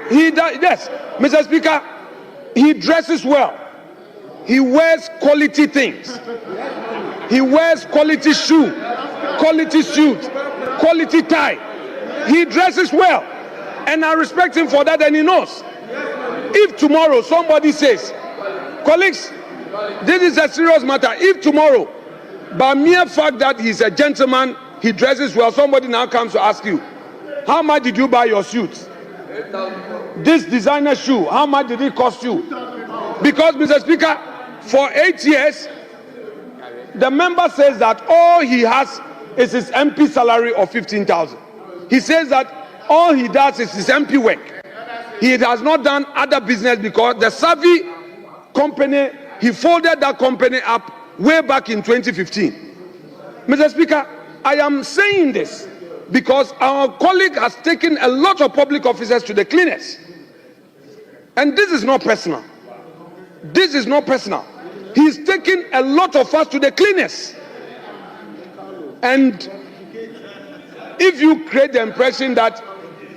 He does, yes, Mr. Speaker, he dresses well. He wears quality things. He wears quality shoe, quality suit, quality tie. He dresses well, and I respect him for that, and he knows. If tomorrow somebody says, colleagues, this is a serious matter. If tomorrow, by mere fact that he's a gentleman, he dresses well, somebody now comes to ask you, how much did you buy your suit? This designer shoe, how much did it cost you? Because, Mr. Speaker, for 8 years, the member says that all he has is his MP salary of 15,000. He says that all he does is his MP work. He has not done other business because the Savvy company, he folded that company up way back in 2015. Mr. Speaker, I am saying this because our colleague has taken a lot of public officers to the cleaners. And this is not personal. This is not personal. He's taken a lot of us to the cleaners. And if you create the impression that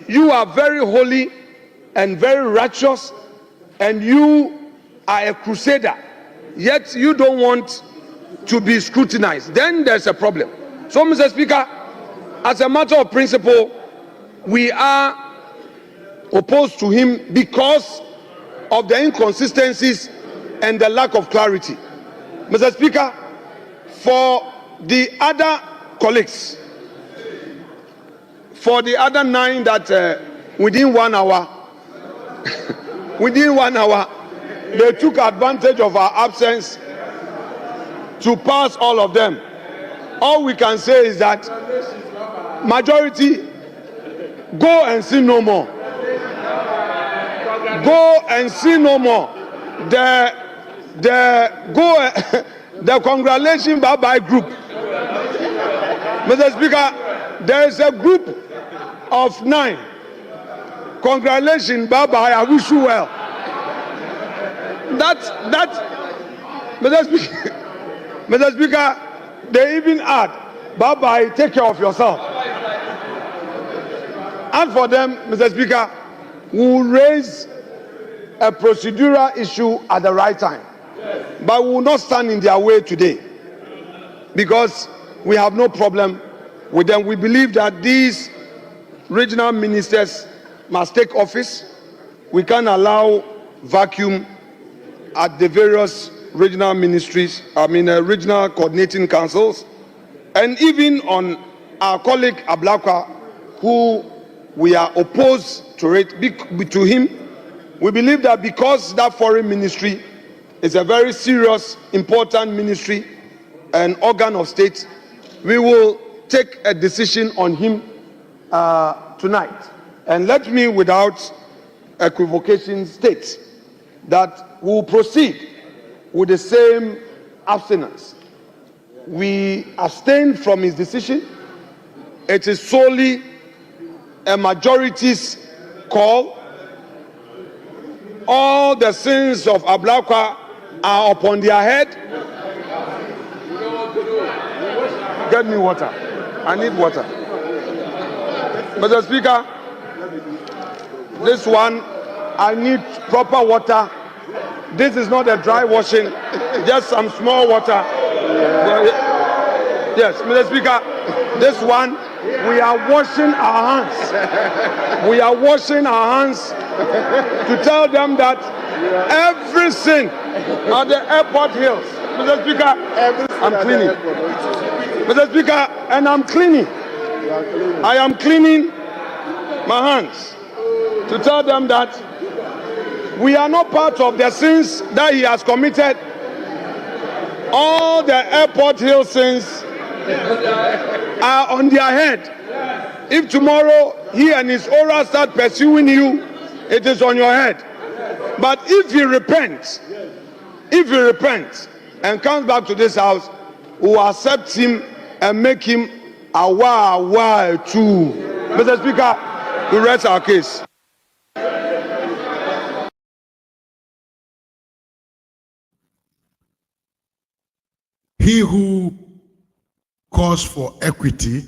you are very holy and very righteous and you are a crusader, yet you don't want to be scrutinized, then there's a problem. So, Mr. Speaker, as a matter of principle, we are opposed to him because of the inconsistencies and the lack of clarity. Mr. Speaker, for the other colleagues, for the other 9 that within 1 hour, they took advantage of our absence to pass all of them. All we can say is that majority, go and sin no more. Go and sin no more. The congratulations bye-bye group. Mr. Speaker, there is a group of 9. Congratulations bye-bye, I wish you well. Mr. Speaker, they even add, bye-bye, take care of yourself. And for them, Mr. Speaker, we will raise a procedural issue at the right time. But we will not stand in their way today because we have no problem with them. We believe that these regional ministers must take office. We can't allow vacuum at the various regional ministries, regional coordinating councils, and even on our colleague Ablakwa, who we are opposed to him. We believe that because that foreign ministry is a very serious, important ministry, an organ of state, we will take a decision on him tonight. And let me, without equivocation, state that we will proceed with the same abstinence. We abstain from his decision. It is solely a majority's call. All the sins of ABLAKWA are upon their head. Get me water. I need water. Mr. Speaker, this one, I need proper water. This is not a dry washing, just some small water. Yes, Mr. Speaker, this one, we are washing our hands. We are washing our hands to tell them that every sin at the airport hills, Mr. Speaker, I'm cleaning. Mr. Speaker, and I'm cleaning. I am cleaning my hands to tell them that we are not part of the sins that he has committed. All the airport hill sins are on their head. If tomorrow he and his aura start pursuing you, it is on your head. But if he repents and comes back to this house, we will accept him and make him aware too. Mr. Speaker, we rest our case. He who calls for equity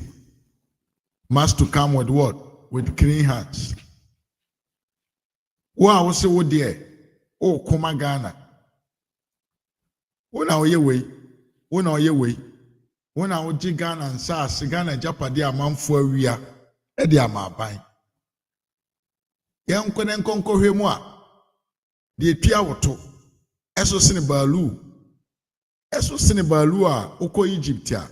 must to come with what? With clean hands. Wa wo se wo de o koma Ghana. Wo na oye we, wo na oye we. Wo na wo ji Ghana nsa ase Ghana japade amanfo awia e de amaban. Ye nkone nkonko hwemu a de etua woto. Eso sene balu. Eso sene balu a okọ Egypt a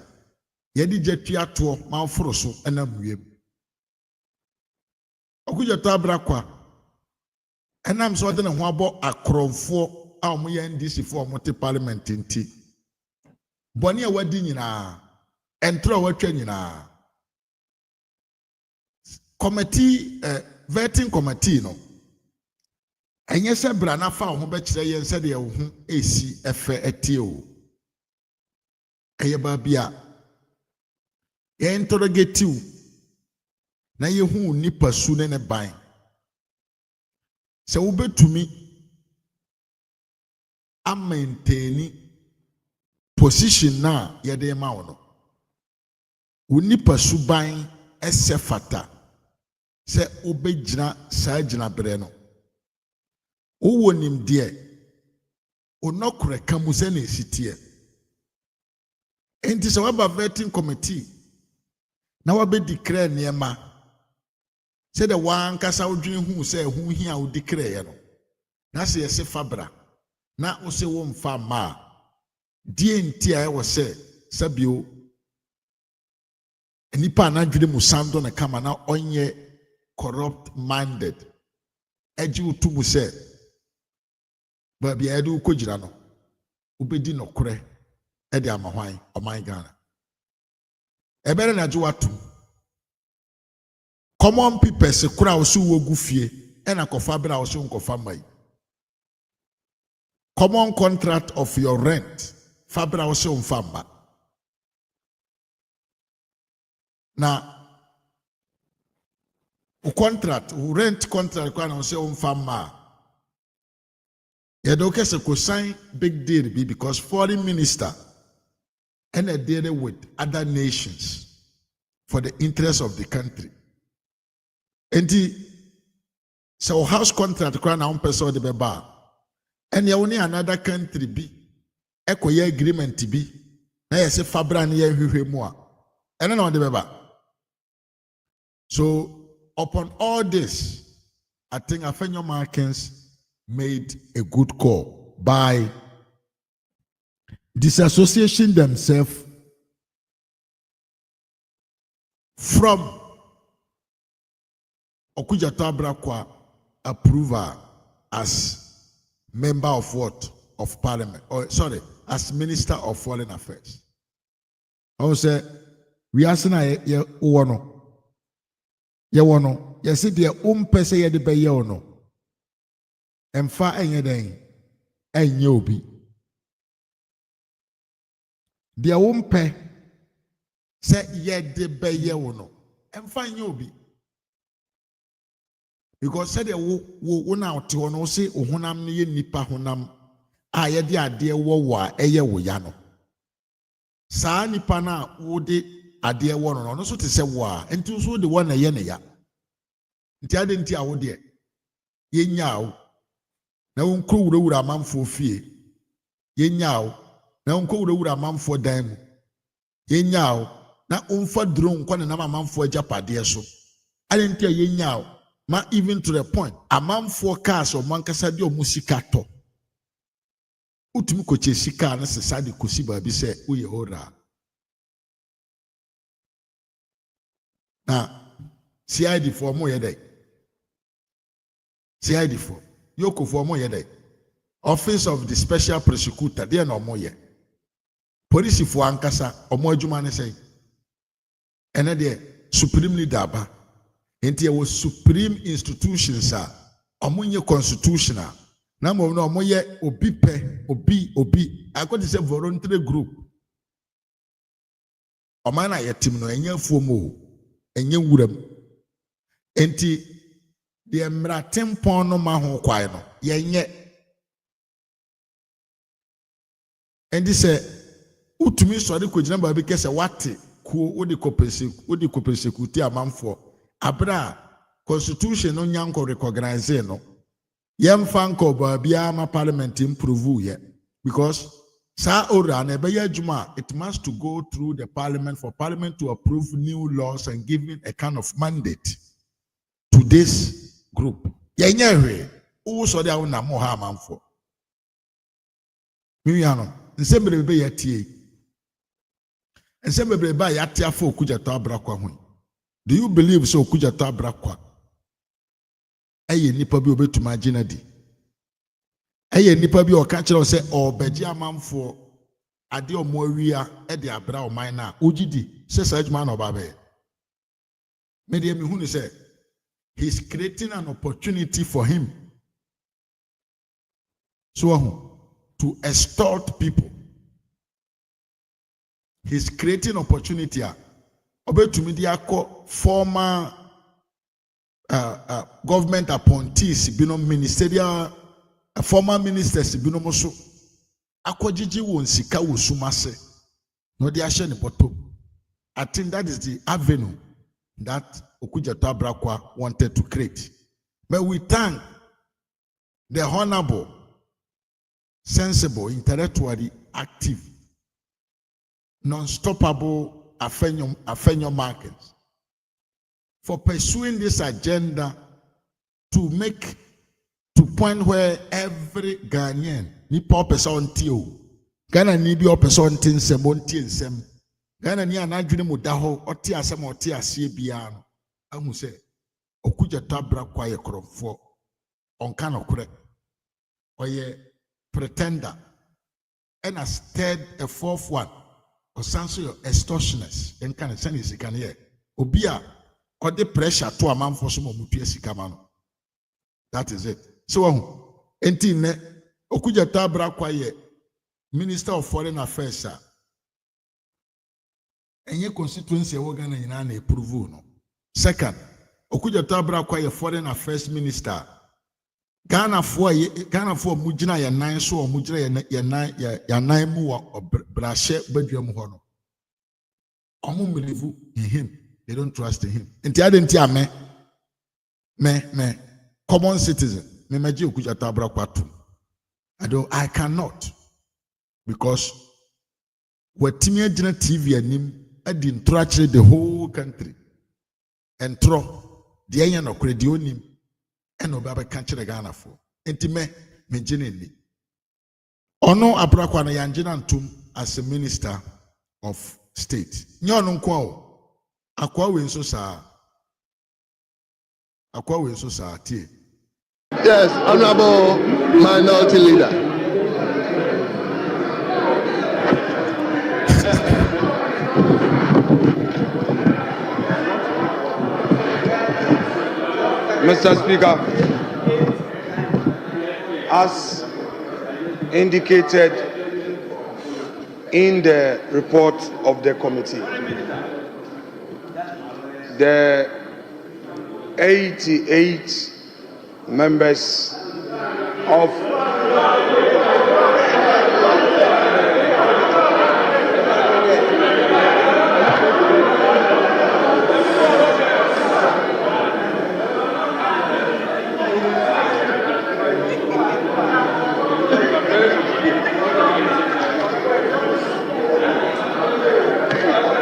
ye di jetua to manforo so na muem. Okujeto ABLAKWA enam so de ne ho abo akromfo a omo ye NDC fo omo te parliament nti. Boni a wadi nyina entro watwa nyina. Committee vetting committee no. Enye se bra na fa ho be kire ye nse de ye ho esi efe etie o. Eye ba bia ye interrogative na ye hu nipa su ne ban. Se wo betumi a maintain position na ye de ma wo no. Wo nipa su ban ese fata. Se obegyina saa gyina bere no. Wo wonim de onokure kamu se na esitie. Enti se waba vetting committee na wabe declare niema. Se de wan kasa odwene hu se hu hia wo declare ye no. Na se yese fabra na wo se wo mfa ma. Die enti a wo se sabio nipa na dwene musando na kama na onye corrupt minded. Eji utumu se ba bia edu kogira no. Ubedi nokure ede amahwan oman Ghana. Ebere na juwatu. Common people se kura osu wogu fie ena kofa bra osu nkofa mai. Common contract of your rent fabra osu mfamba. Na rent contract kwa na osu mfamba. Yedoke se ko sign big deal be because foreign minister and a deal with other nations for the interest of the country. And so house contract kwa na person de beba. And you only another country be ekoye agreement be na yese fabra na ye hwehwe mu a. Eno na de beba. So upon all this, I think Afenyo Markins made a good call by disassociating themselves from Okujeto ABLAKWA approval as member of what? Of Parliament. Or sorry, as Minister of Foreign Affairs. I will say, we are saying ye uwono. Ye wono. Ye see the pese ye de be ye ono. Emfa enye den. Enye obi. Dia umpe se ye de be ye wono. Emfa enye obi. because said wo na ote ho no say ohunam ne ye nipa honam a ye de ade wo wa eye wo ya no saa nipa na wo de ade wo no no so te se wo a enti so de wo na ye ne ya nti ade nti a wo de ye nyaawo na wo nkro wurawura amanfo fie ye nyaawo na wo nkro wurawura amanfo dan mu ye nyaawo na umfa drone kwa na amanfo agapade so ade nti a ye nyaawo ma even to the point amanfo cars o mankasa de o musika to utumi ko che sika na sesa de kosi ba bi se wo ye hora na CID for mo ye dey CID for yoko for mo ye dey Office of the Special Prosecutor dey na mo ye police for ankasa omo adwuma ne sei ene de supreme leader ba enti was supreme institutions a omonye constitutional na mo no omoye obi pe obi akodi say voluntary group omana yetim no enye fuomo enye wuram enti de mratempon no ma ho kwai no yenye endi say utumi so de kogina ba bi kese wate ko odi kopensekuti amanfo abra constitution no nyanko recognize no yemfa nko ba bia ma parliament improve ye because sa ora na be adwuma it must to go through the parliament for parliament to approve new laws and giving a kind of mandate to this group yenye hwe wo so dia na mo ha amanfo mi yano nsembre be yatie nsembre ba yatia fo Okudzeto Abrakwa ho. Do you believe so Okudzeto Abrakwa eye nipa bi obetuma agina di eye nipa bi o ka kire o se obeji amanfo ade omo awia e de abra o man na ogidi se sa adwuma na obabe me de me hunu se he's creating an opportunity for him so to extort people. He's creating opportunity obetumi di akọ former government appointees binom ministerial former ministers binom so akọjiji won sika wo sumase no de ahye ne bottom. I think that is the avenue that Okudzeto Abrakwa wanted to create. But we thank the honorable, sensible, intellectually active, non-stoppable Afenyo Markets for pursuing this agenda to make to point where every Ghanaian nipa person tio Ghana ni bi person tin nsem Ghana ni anadwene mu da ho oti asem oti ase bia no ahu se Okudzeto Abrakwa ye kromfo onka no kore oye pretender and has stirred a fourth one or sanso extortioners and can send his can here obia or the pressure to a man for some mutu sikamano. That is it. So enti ne Okudzeto Abrakwa ye Minister of Foreign Affairs enye constituency wo Ghana nyina na approve no. Second, Okudzeto Abrakwa ye Foreign Affairs Minister Ghana for mujina ya nine so mujina ya nine mu wa brashe badwam ho no. Omo believe in him. They don't trust in him. Enti adenti ame me common citizen me meji Okudzeto Abrakwa to. I cannot because watimi agina TV anim adi ntrachire the whole country. Entro de anya no kredi onim eno baba kanchire Ghana for enti me gine ni ono Abrakwa na yanjina ntum as a minister of state nye ono nko o akwa we nso saa tie. Yes, honorable minority leader. Mr. Speaker, as indicated in the report of the committee, the 88 members of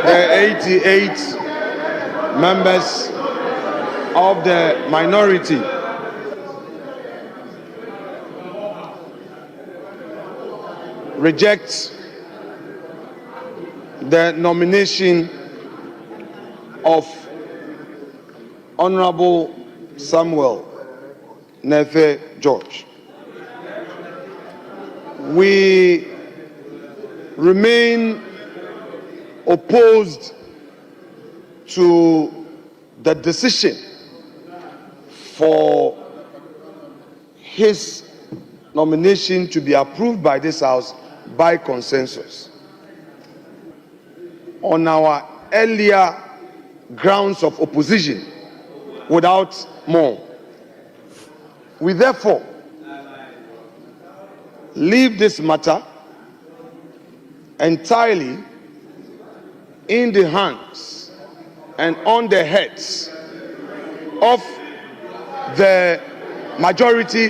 the 88 members of the minority reject the nomination of Honorable Samuel Nefe George. We remain opposed to the decision for his nomination to be approved by this House by consensus. On our earlier grounds of opposition, without more, we therefore leave this matter entirely in the hands and on the heads of the majority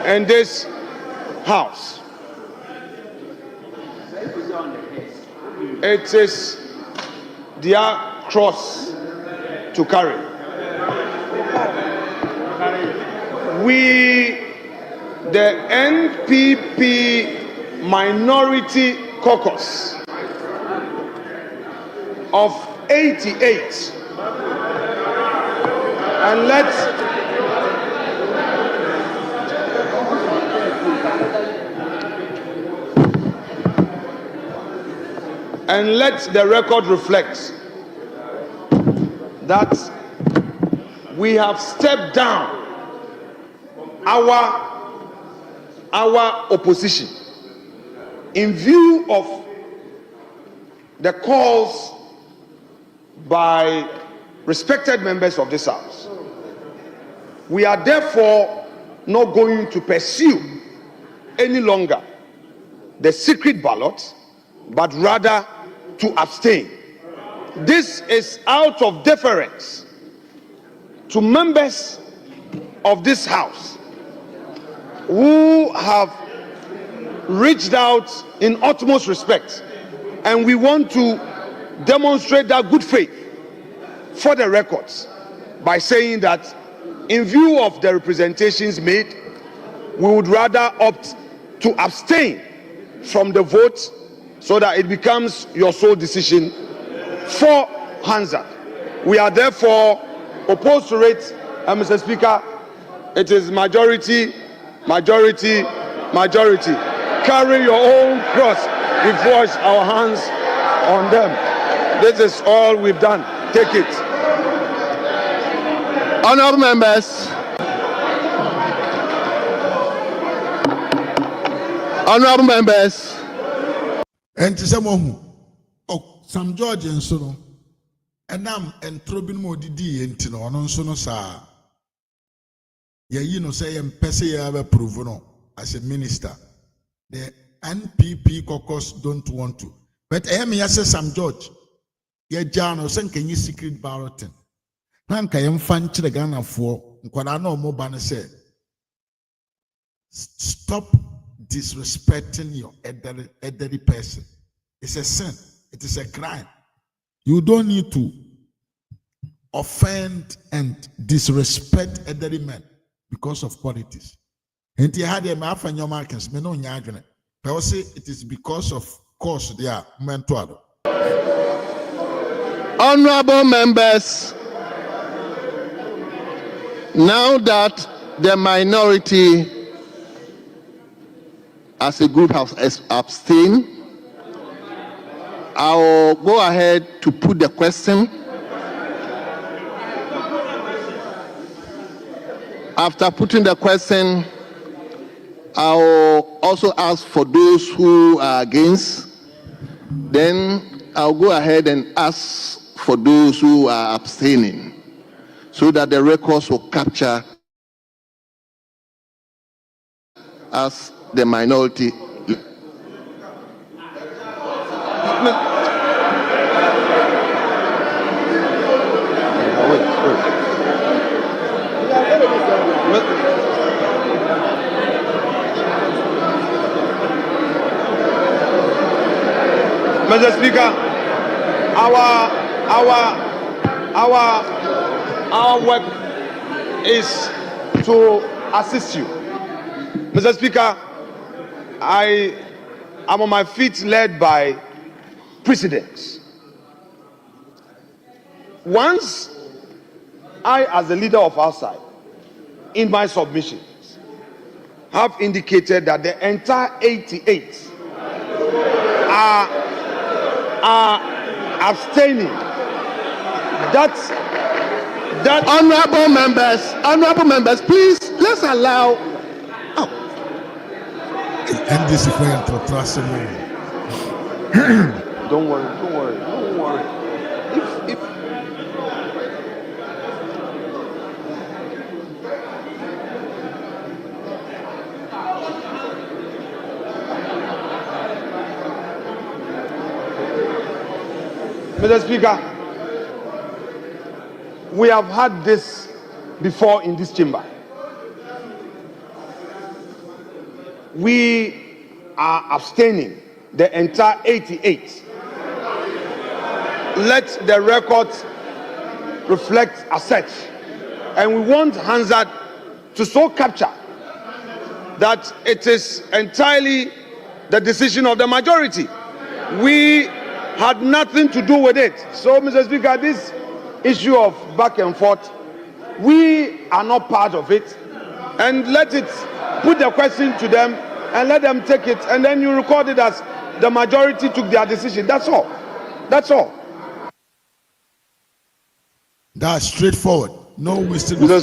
in this House. It is their cross to carry. We, the NPP Minority Caucus of 88, and let the record reflect that we have stepped down our opposition in view of the calls by respected members of this House. We are therefore not going to pursue any longer the secret ballot, but rather to abstain. This is out of deference to members of this House who have reached out in utmost respect, and we want to demonstrate that good faith for the records by saying that in view of the representations made, we would rather opt to abstain from the vote so that it becomes your sole decision for Hansa. We are therefore opposed to it, and Mr. Speaker, it is majority, majority, majority. Carry your own cross. We've washed our hands on them. This is all we've done. Take it. Honourable members. Honourable members. And to someone oh, Sam George and so and Trobin Modidi and Tino, on so sa. Yeah, you know, say, and Pessy have a proven as a minister. The NPP caucus don't want to. But I am yes, Sam George. Yeah, John, or send can you secret balloting? Nanka am fan to the Ghana for what I know more banner say. Stop disrespecting your elderly person. It's a sin. It is a crime. You don't need to offend and disrespect elderly men because of politics. And you had a map and your markings, me no nyagene. I will say it is because of course they are mental. Honorable members, now that the minority as a group has abstained, I will go ahead to put the question. After putting the question, I will also ask for those who are against. Then I'll go ahead and ask for those who are abstaining, so that the records will capture as the minority. Mr. Speaker, our work is to assist you. Mr. Speaker, I am on my feet led by precedents. Once I, as the leader of our side, in my submissions, have indicated that the entire 88 are abstaining. That honorable members, please let's allow. And this is where to trust him. Don't worry. If Mr. Speaker, we have had this before in this chamber. We are abstaining, the entire 88. Let the record reflect as such. And we want Hansard to so capture that it is entirely the decision of the majority. We had nothing to do with it. So, Mr. Speaker, this issue of back and forth, we are not part of it. And let it put the question to them and let them take it, and then you record it as the majority took their decision. That's all. That's all. That's straightforward. No wasting. Mr.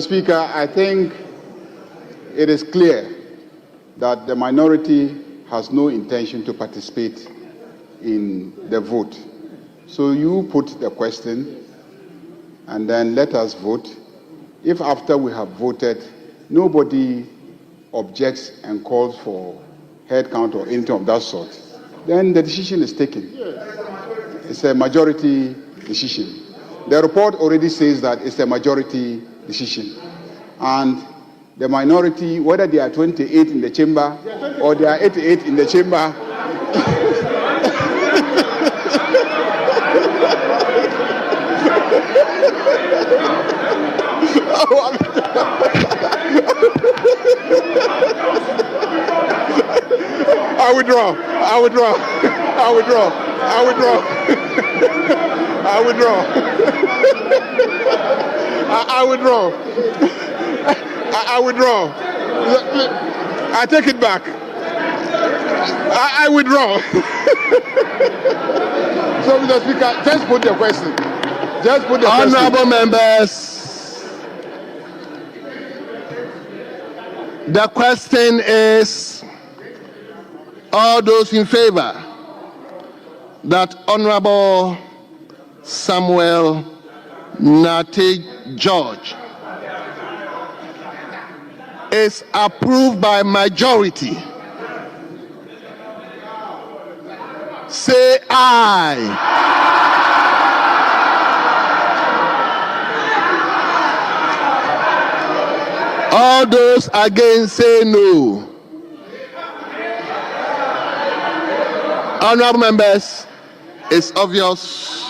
Speaker, I think it is clear that the minority has no intention to participate in the vote. So you put the question and then let us vote. If after we have voted, nobody objects and calls for head count or anything of that sort, then the decision is taken. It's a majority decision. The report already says that it's a majority decision. And the minority, whether they are 28 in the chamber or they are 88 in the chamber, I withdraw. I take it back. I withdraw. So, Mr. Speaker, just put the question. Honorable members, the question is, all those in favor that Honorable Samuel Nate George is approved by majority, say aye. All those against say no. Honorable members, it's obvious.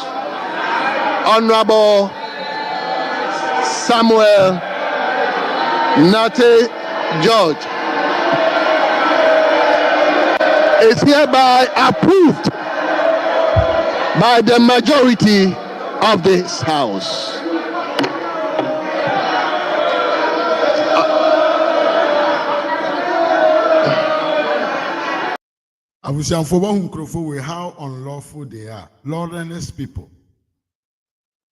Honorable Samuel Nate George is hereby approved by the majority of this House. I will say for one who how unlawful they are, lawless people.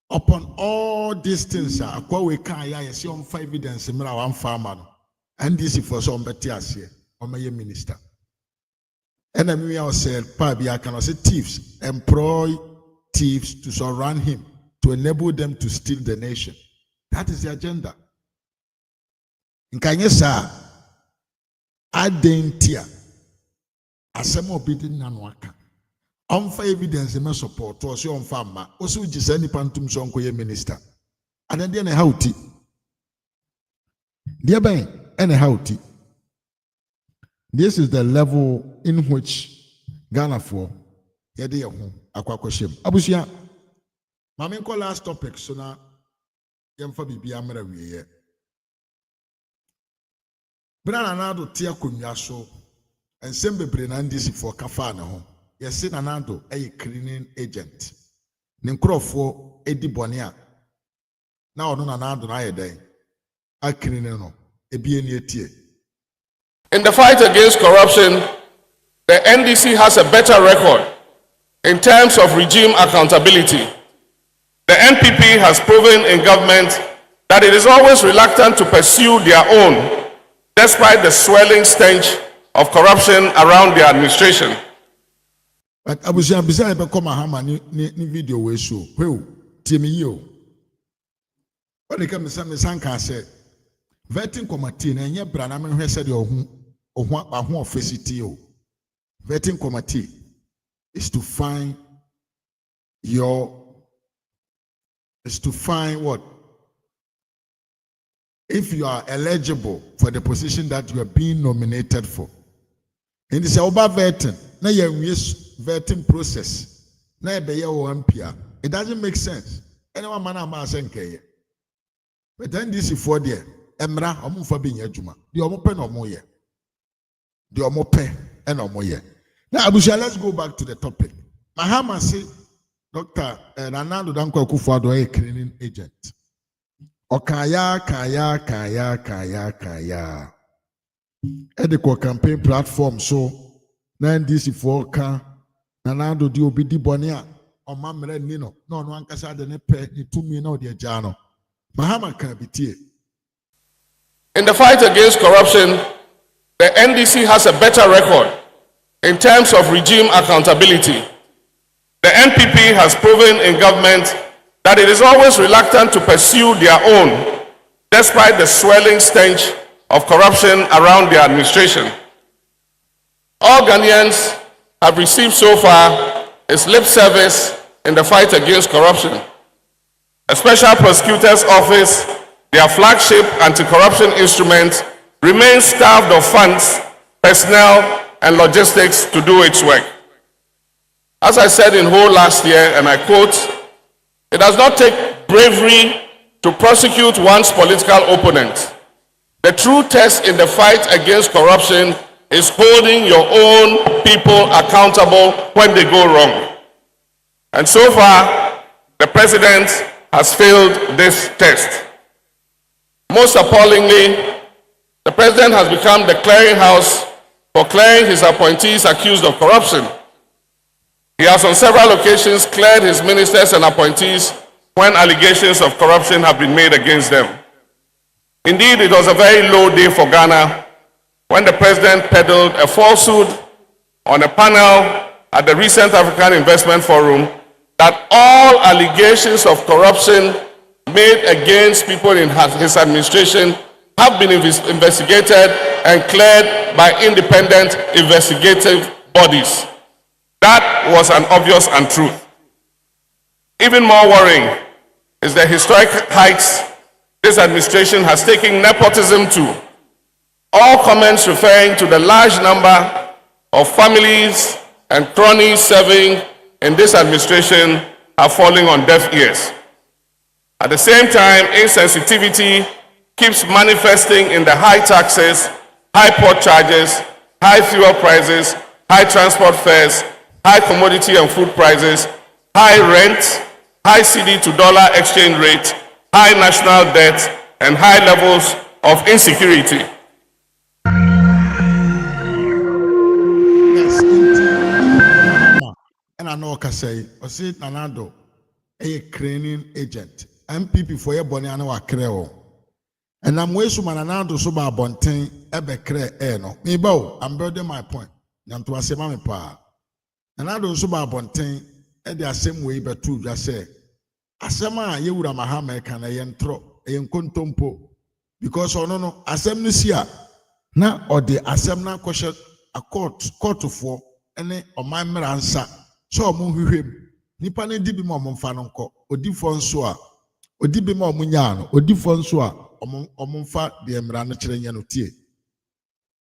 Upon all these things, we can see on 5 evidence in one farmer, and this is for some better here, or my minister. And I mean, I said, Pabi, I cannot say thieves, employ thieves to surround him, to enable them to steal the nation. That is the agenda. nkanye saa adentia asɛm obidi nanu aka onfa evidence me support o se onfa ma o se uji sa nipa ntum so onkoye minister adade na hauti dear ben and hauti. This is the level in which Ghana for yede ho akwakwashem abusia mame ko last topic so na yemfa bibia mara wiye Brana Nado tia konwa so ensem bebre na ndisi for kafa na ho yesi Nado a cleaning agent ne nkrofo edi bone a na ono Nado na yeden a cleaning no ebie ne etie. In the fight against corruption, the NDC has a better record in terms of regime accountability. The NPP has proven in government that it is always reluctant to pursue their own, despite the swelling stench of corruption around their administration. But Abuja Bizarre become MAHAMA ni video we show. Well, Timmy yo. What they come some sanka say vetting committee na nye brana me hwe said ohun officity o. Vetting committee is to find what? If you are eligible for the position that you are being nominated for. In the Sauba vetting, na ye vetting process, na be ye MPA. It doesn't make sense. Anyone man am asenke. But then this is for there. Emra omufa bi nyadwuma. The omope no moye. The omope and omoye. Now Abusha, let's go back to the topic. MAHAMA say Dr. Nana Dankwa Akufo-Addo a cleaning agent. Okaya kaya. Edeko campaign platform so na NDC for ka Nana do di obi di bone a omamre ni no na ono ankasa de ne pe ni tumi na ode agya no. MAHAMA can be tie. In the fight against corruption, the NDC has a better record in terms of regime accountability. The NPP has proven in government that it is always reluctant to pursue their own, despite the swelling stench of corruption around their administration. All Ghanaians have received so far is lip service in the fight against corruption. A special prosecutor's office, their flagship anti-corruption instrument, remains starved of funds, personnel, and logistics to do its work. As I said in whole last year, and I quote, "It does not take bravery to prosecute one's political opponent. The true test in the fight against corruption is holding your own people accountable when they go wrong." And so far, the president has failed this test. Most appallingly, the president has become the clearinghouse for clearing his appointees accused of corruption. He has on several occasions cleared his ministers and appointees when allegations of corruption have been made against them. Indeed, it was a very low day for Ghana when the president peddled a falsehood on a panel at the recent African Investment Forum that all allegations of corruption made against people in his administration have been investigated and cleared by independent investigative bodies. That was an obvious untruth. Even more worrying is the historic heights this administration has taken nepotism to. All comments referring to the large number of families and cronies serving in this administration are falling on deaf ears. At the same time, insensitivity keeps manifesting in the high taxes, high port charges, high fuel prices, high transport fares, high commodity and food prices, high rent, high CD to dollar exchange rate, high national debt, and high levels of insecurity. And I know say, I say Nanado, a cleaning agent. MPP for your bonny and our creo. And I'm way so Nanado so by bontain, ebe cre no. Me bow, I'm building my point. Nam to say mammy pa. Nanado so by bontain, and the same way but two just say. Asema ye would MAHAMA can a yentro, a yenkontompo. because no assembly sia na or the assembly question a court for any or my meransa so him nipa ne di bi ma omfa no nko odifo nso a odi bi ma omunya no odifo nso a omfa de emra no kire nya no tie.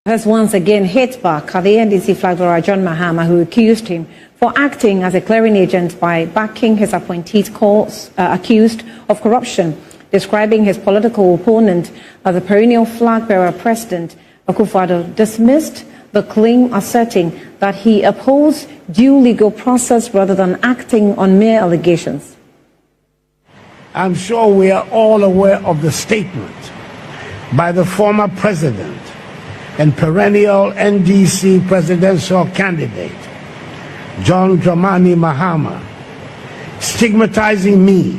Has once again hit back at the NDC flag bearer John Mahama, who accused him for acting as a clearing agent by backing his appointees accused of corruption, describing his political opponent as a perennial flag bearer president. Akufo-Addo dismissed the claim, asserting that he upholds due legal process rather than acting on mere allegations. I'm sure we are all aware of the statement by the former president and perennial NDC presidential candidate, John Dramani Mahama, stigmatizing me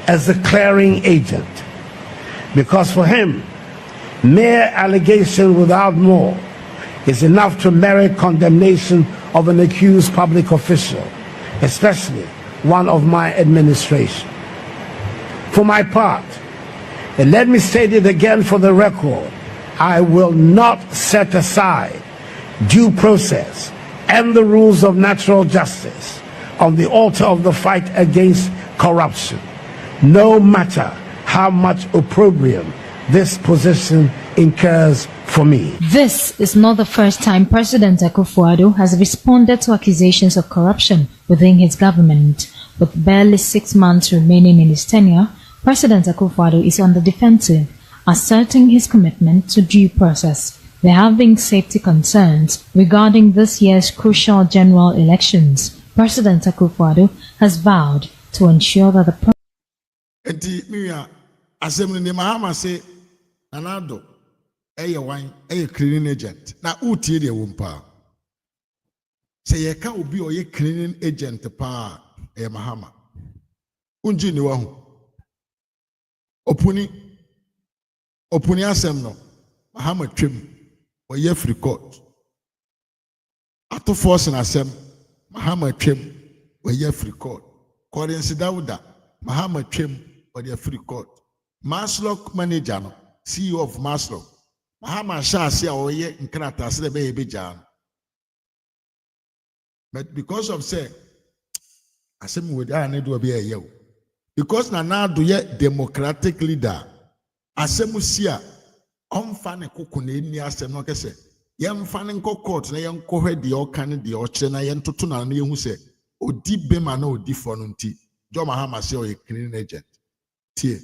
as a clearing agent. Because for him, mere allegation without more is enough to merit condemnation of an accused public official, especially one of my administration. For my part, and let me state it again for the record, I will not set aside due process and the rules of natural justice on the altar of the fight against corruption, no matter how much opprobrium this position incurs for me. This is not the first time President Akufo-Addo has responded to accusations of corruption within his government. With barely 6 months remaining in his tenure, President Akufo-Addo is on the defensive, asserting his commitment to due process. There have been safety concerns regarding this year's crucial general elections. President Akufo-Addo has vowed to ensure that the Assembly Mahama say Nanado wine cleaning agent. Na uti de wumpa. Say ye ka obi o ye cleaning agent pa Mahama. Unji ni wahu. Opuni asem no Mahama twem o ye free court. Ato force na asem Mahama twem o ye free court. Currency Dauda Mahama twem o ye free court. Maslock manager no CEO of Maslock Mahama Shasi a oye nkrata se be ebeja. But because of say asem we da na do be ayew. Because na do ye democratic leader asem sia omfa ne kokko na eni asem no kese ye mfa ne nko court na ye nko hwe de oka ne de okire na ye ntoto na na ye hu se odi bema na odi fo no nti John Mahama se oye cleaning agent tie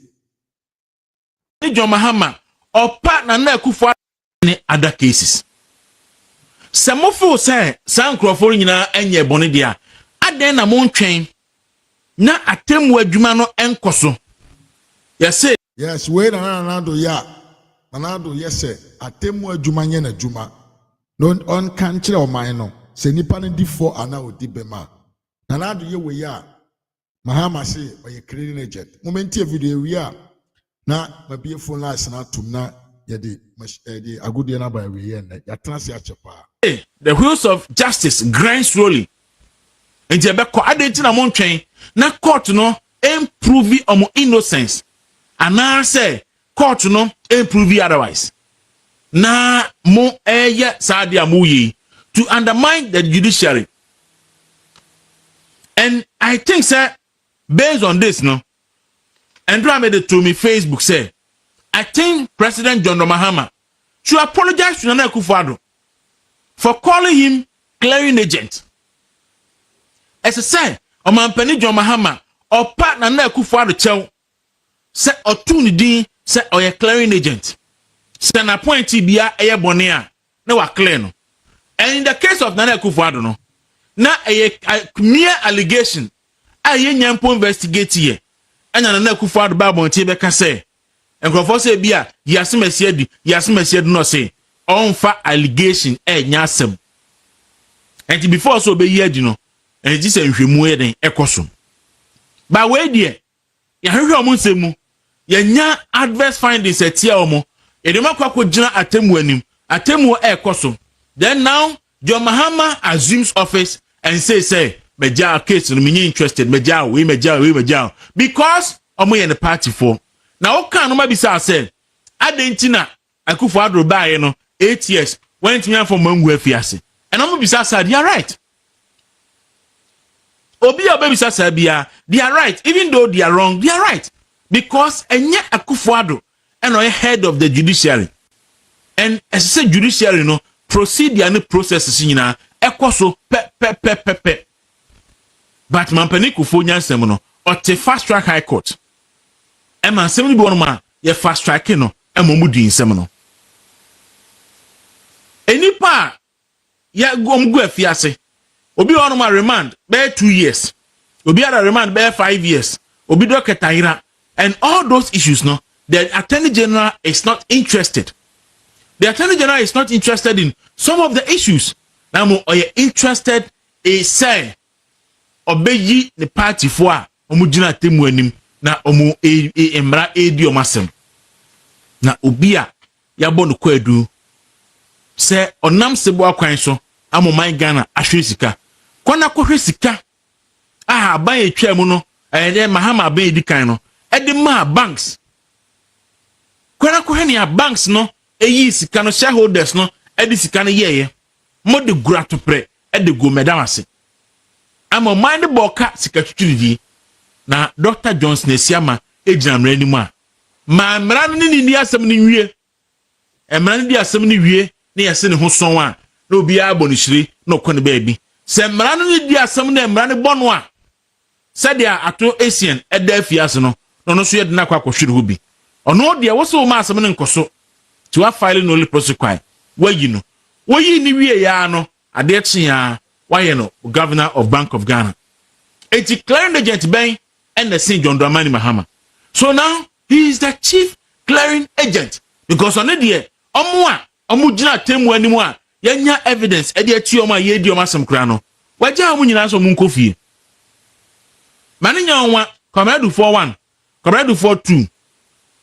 John Mahama opa na Akufo ne other cases samofo say sankrofo nyina enye bone dia aden na montwen na atemu adwuma no enkoso yes we na do ya Nanado yes atemu adwuma nye na adwuma no on kan kire o man no se nipa ne di for ana odi bema Nanado ye we ya Mahama say oye cleaning agent momenti video we ya na mabie phone lines na tum na ye de agudie na ba we ye na ya transi achepa the wheels of justice grind slowly enti ebeko adenti na montwen na court no improve omo innocence ana say court no improve otherwise na mo sadia muyi to undermine the judiciary. And I think sir based on this no Andrew made it to me Facebook say I think President John Mahama should apologize to Nana Akufo-Addo for calling him clearing agent. As I say, Omampani John Mahama or partner Nana Akufo-Addo chew say otunidi say oye clearing agent. Say na appointee bia eye bonea na wa clear no. And in the case of Nana Akufo-Addo no, na a mere allegation aye nyampo investigate here. Anya Nana Akufo-Addo ba bontie be ka say enkrofo say bia yasemasiedi no say onfa allegation nyasem. And before so be here no, and this nhwemu e den ekoso. Ba we die ya hwehwe omunsemu ya nya adverse findings etia omo edema kwako gina atemu anim atemu ekoso. Then now John Mahama assumes office and say meja case no me interested meja we because omo ye the party for now oka no ma bisa say Adentina Akufo-Addo bae no 8 years went me for mangu afiase. And I'm be said they are right. Obi baby Sabia, they are right. Even though they are wrong, they are right. Because enye Akufo-Addo and I head of the judiciary. And as I said, judiciary no proceed the process na ekoso pe. But Mampani Kufuor Nyansem no or te fast track high court. And man 71 man ye fast track no e momudi nsem no. Enipa ya gomgu afiase. Obi ono ma remand be 2 years. Obi other remand be 5 years. Obi do ketahira. And all those issues no, the Attorney General is not interested. The Attorney General is not interested in some of the issues. Now are you interested in say obeyi the party for omujina temu anim na omu emra edi omasem. Na obia ya bonu kwadu se onam sebo akwan so amoman Ghana ahwe sika. Kwana kohwe sika aha ban etwa mu no Mahama ban edikan no edi ma banks. Kwana kohwe ni banks no eyi sika no shareholders no edi sika no yeye mo de gura to pre edi go medamase. Ama mind boka sika twitwidi na Dr. Johnson esiama ejina mra nimu a ma mra ni asem ni wie emra ni asem ni wie na yese ne ho son a na obi abonishiri na okone baabi se mra ni asem na mra ni bono a sadia ato esien eda afiase no no so yede na kwa kwhwere ho bi ono de wo so ma asem ne nkoso to a file no only prosecute wayi no woyi ni wie ya no ade tia why no governor of Bank of Ghana. It's a clearing agent Ben and the St. John Dramani Mahama. So now he is the chief clearing agent because on the day omujina temu anymore yanya evidence edi etioma ye di omasem kra no waja omu nyina so munko fie maninya onwa Comrade 41 Comrade 42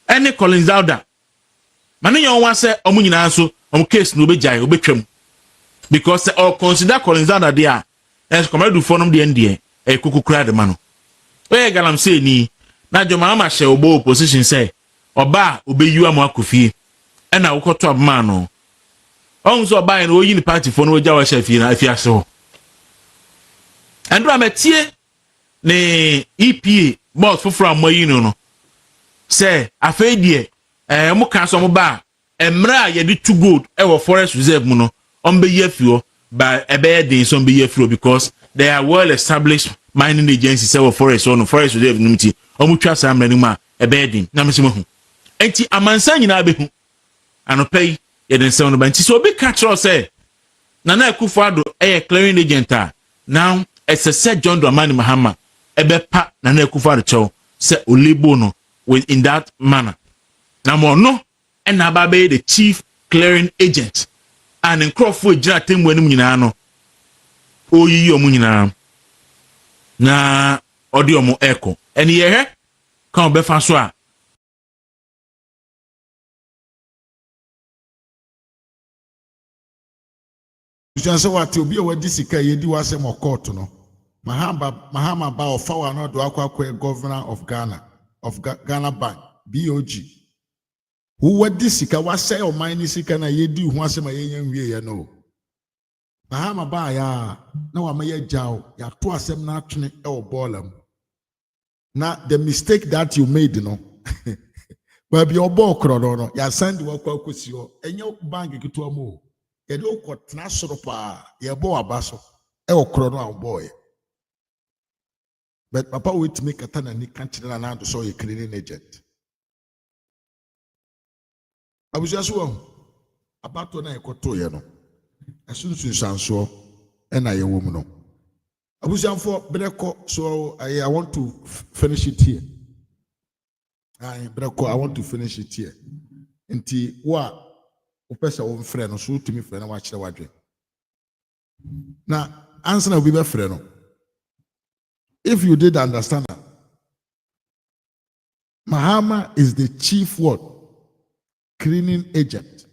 any Collins Alda maninya onwa se omu nyina so omu case no obejai obetwam because or consider Collins Alda there as Comrade 44 the ndie e kukukura de mano we galam say ni na Mahama she obo opposition say oba obeyu amu akofie e na wokoto abma no onzo oba no oyi ni party for no oja wa chefie na afiase ho andro ametie ne EPA boss foforo amoyi no say afedie mo kan so mo ba emra ye di too good e wo forest reserve mu no ombe yefio by ebe dey so ombe yefio because they are well established mining agencies say forest on forest reserve numti omutwa sa amra ni ma ebe dey na mesimo hu enti amansa nyina be hu anopay ye den se no ba enti so obi catch us say Nana Akufo-Addo clearing agent now it's a set John Dramani Mahama ebe pa Nana Akufo-Addo chow say olibo no in that manner na mo no and ababe the chief clearing agent and in Crawford jina temu anim nyina no oyiyi omu nyina na odi omu eko eni ye kan obefa so a Janse wati obi wadi sika yedi wase mo court no Mahama ba ofawa no do akwa governor of Ghana Bank BOG who wadi sika wase o mine sika na yedi hu ase ma yenyan wie ye no Mahama ba ya na wa ma ye jaw ya to asem na atwene e o bolam na the mistake that you made no well be obo kro no ya send wa kwa kosi o enye bank kitu amu ye do ko tna soro pa ye bo abaso e okro no an boy but papa wait make atana ni kanchina na do so ye cleaning agent abuja so abato na ekoto ye no asunsun sanso e na ye wom no abuja for breko so I want to finish it here breko I want to finish it here nti wa opesa wo mfre no so tumi fre na wa kire wadwe na answer na obi be fre no if you did understand that, Mahama is the chief what cleaning agent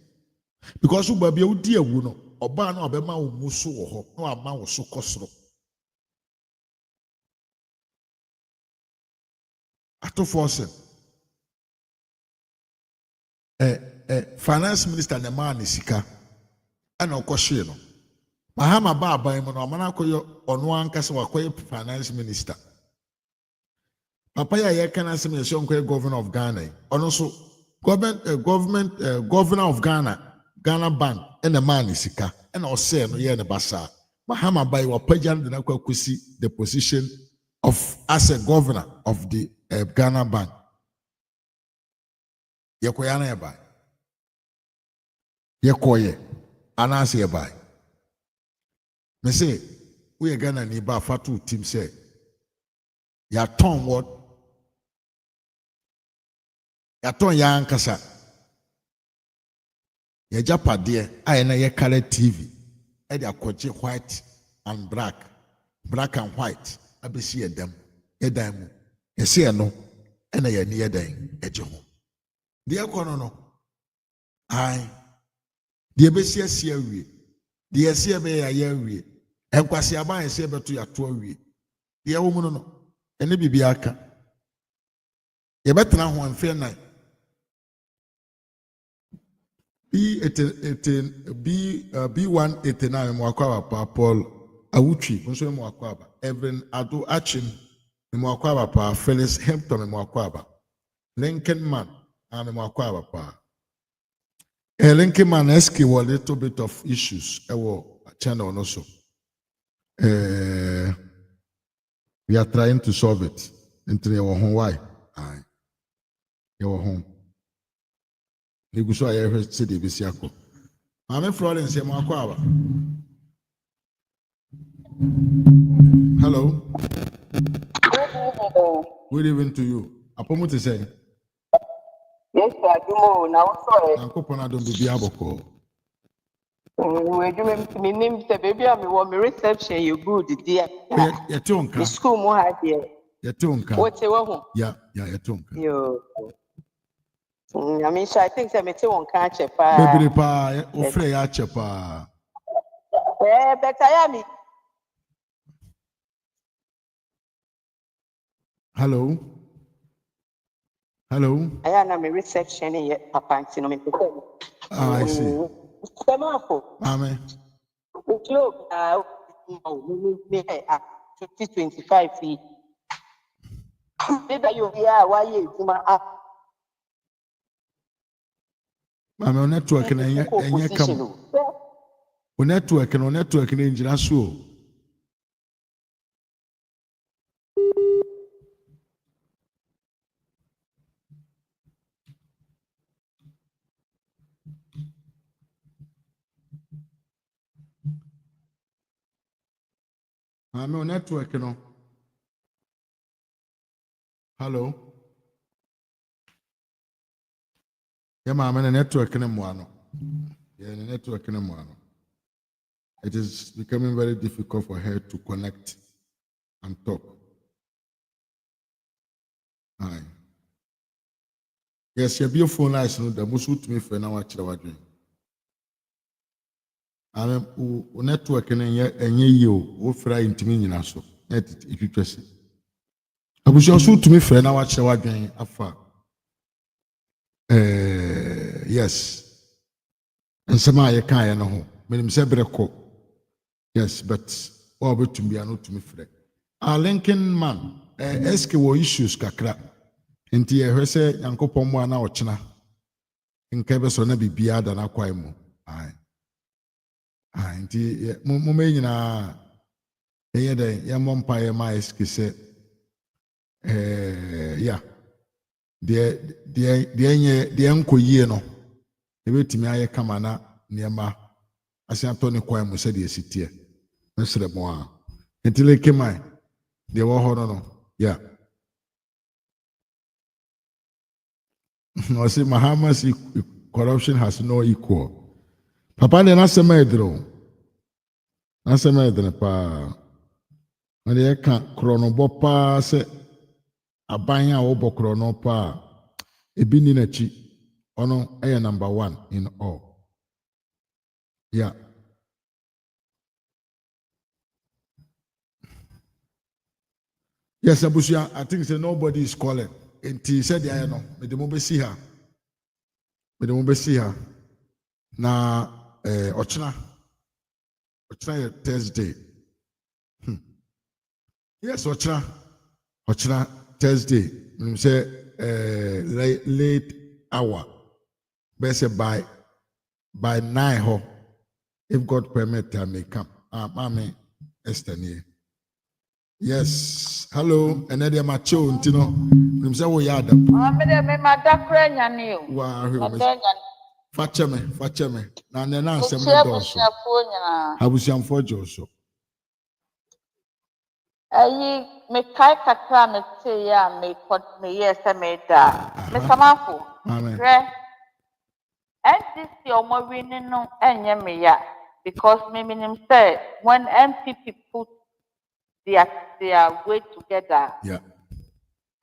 because u ba bia udi ewu no oba na obema wo muso wo ho na ama wo so kosoro ato force finance minister na man sika ana okohye no Mahama ba aban mu no amana koyo ono ankasa wakoye finance minister papa ya ye kana sem ye shonko governor of Ghana ono so governor of Ghana bank and man sika and ose no ye ne basa Mahama ba wa pajan de na kwakusi the position of as a governor of the Ghana bank ye koyana ye ba ye koye anase ye ba me say we Ghana ni ba fatu team say ya ton what ya ton ya ankasa ya japade aye na ye color TV e dey akoje white and black and white abesi edam edan mu ese no e na ye ne edan eje ho de ekono no ai de besi asia wie de asia be ya ya wie enkwase aban ese beto ya to awie de wo mu no ene bibia aka ye betena ho amfe na B189 mwakwa pa Paul Awuchi nso mwakwa ba Evan Ado Achin mwakwa pa Felix Hampton mwakwa ba Lincoln Man mwakwa pa Lincoln Man ask a little bit of issues ewo channel no so we are trying to solve it into your home why your home Niguso aye city bisiako. Mame Florence ye mwakwa. Hello. Good evening to you. Apomo te say. Yes, sir. Dumo na so. Ankopona don bibi aboko. We do me name say baby am wo me reception you good dear. Ye tonka. The school mo ha there. Ye tonka. What say wo? Yeah, ye tonka. Yo. I mean, so I think that me won't catch a Baby pa, ofre ya chepa. Betayami. Hello. Hello. I am a reception in Papa. I see. Amen. The club 2025 feet. Did you hear why you Mama network na enye kam. O network na enjira so. Mama network no. Hello. Yeah, mama, network in Moano. Yeah, network in Moano. It is becoming very difficult for her to connect and talk. Aye. Yes, your beautiful nice, no, the most to me for now. Watch our dream. I mean, network in you, who fry into me in us. If you trust it. I was also to me for now. Watch our dream. Afar. Yes. And some I can't know. Meaning Sebreko. Yes, but all but to be a note to me for a Lincoln man, ask what issues kakra. And dear her say, Uncle Pomwa now china. In Cabesona be beard and aquaimo. Aye. Aye, indeed, Mumena. Here the young umpire my say, yeah. The uncle ye no. The way to me I come na near ma. As Anthony Quam said, yes, it here. Mr. Moa. Until they came I. They were no. Yeah. No, see, Mahama's corruption has no equal. Papa, then that's a medro. That's a medro, pa. When they can't chronobopa say. Abanya obo krono pa ebini na chi ono aye number 1 in all. Yeah. Yes, Abusia, I think say nobody is calling. And he said, I know, but the mobile see her. the Mubesiha. Na Ochna Thursday. Yes, Ochna Thursday. Say late hour. Best by 9 if God permit, I may come. Mami Esther. Yes. Hello. And then macho ntino. Nimse wo yada. Me madakre nyane o. Wa Facheme. Na nena asem no do so. Abusiamfo joso. Ayi me kai kakra me te ya me yes me da. Me samafo. Amen. NDC omo winning no enye me ya because me minim say when MPP put their weight together. Yeah.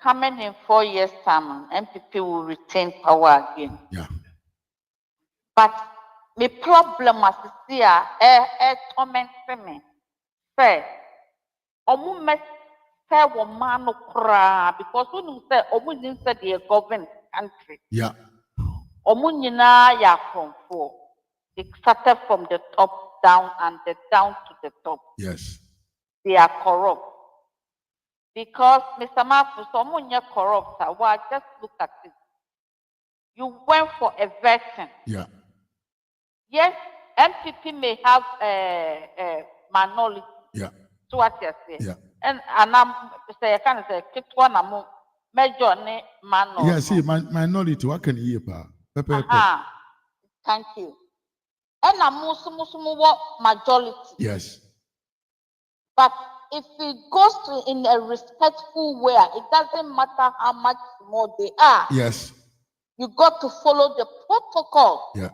Coming in 4 years' time, MPP will retain power again. Yeah. But the problem as you see, tormenting me. Say, omu me say woman no cry because when you say omu didn't say they govern country. Yeah. Omu nyina ya control. It started from the top down and the down to the top. Yes. They are corrupt. Because Mr. Marcus, someone you're corrupt. Well, just look at it. You went for a vaccine. Yeah. Yes, MPP may have a minority. Yeah. So what you say? Yeah. And I'm say I can't say keep one among major minority. Yeah, see, minority, what can you hear? Thank you. And I'm also majority. Yes. But if it goes to in a respectful way, it doesn't matter how much more they are. Yes. You got to follow the protocol. Yeah.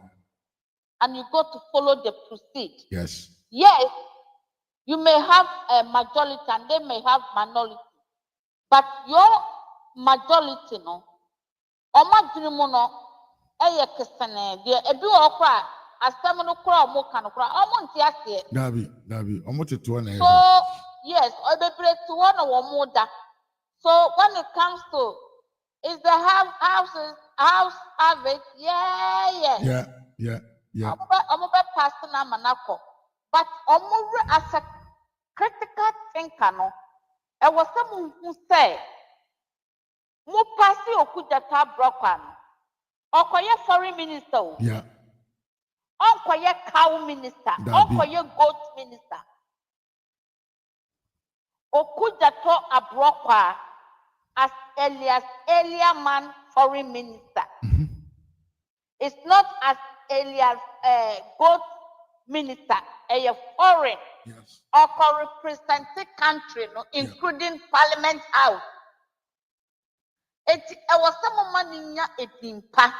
And you got to follow the procedure. Yes. Yes, you may have a majority and they may have minority. But your majority, no, or no, Dabi, so yes, so when it comes to is the house average, yeah. But as a critical thinker, no, I was someone who said, "Mo pasi okudeta brokwan, okoye foreign minister, yeah, okoye cow minister, okoye goat minister, okudeto abrokwa as earlier man foreign minister. It's not as Elias goat minister, a foreign, yes, or represented country, no, including Parliament House. It was some money it impa.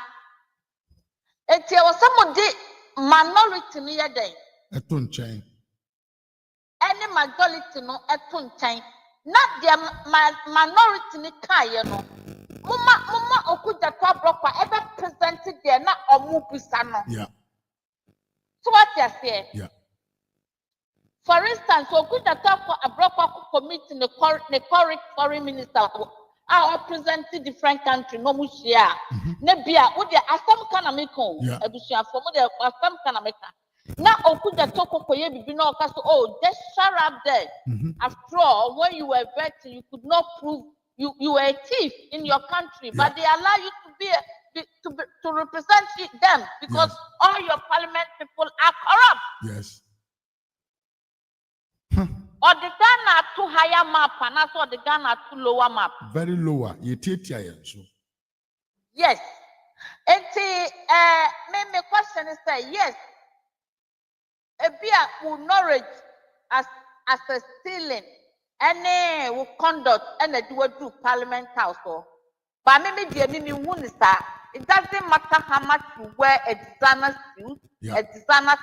It was some minority near day. Any majority no chain. Not their minority ni kaya no. Mama okudeto brokwa ever presented there na omupisa no. Yeah. So what you say? Yeah. For instance, okudeto for abrokwa committee the current foreign minister are representing different country no mushia. Nebia odi asam kana meko. Ebusua for mo de asam kana meka. Now, okudeto kokoye bibi na okaso oh just shut up there. After all, when you were vetting, you could not prove you were a thief in your country, but they allow you to be to represent them because all your parliament people are corrupt. Yes. Or the Ghana too higher map and also the Ghana too lower map. Very lower. Yes. And my question is that yes. Ebia will knowledge as a stealing and will conduct and do Parliament House. But maybe it doesn't matter how much you wear a designer suit, a designer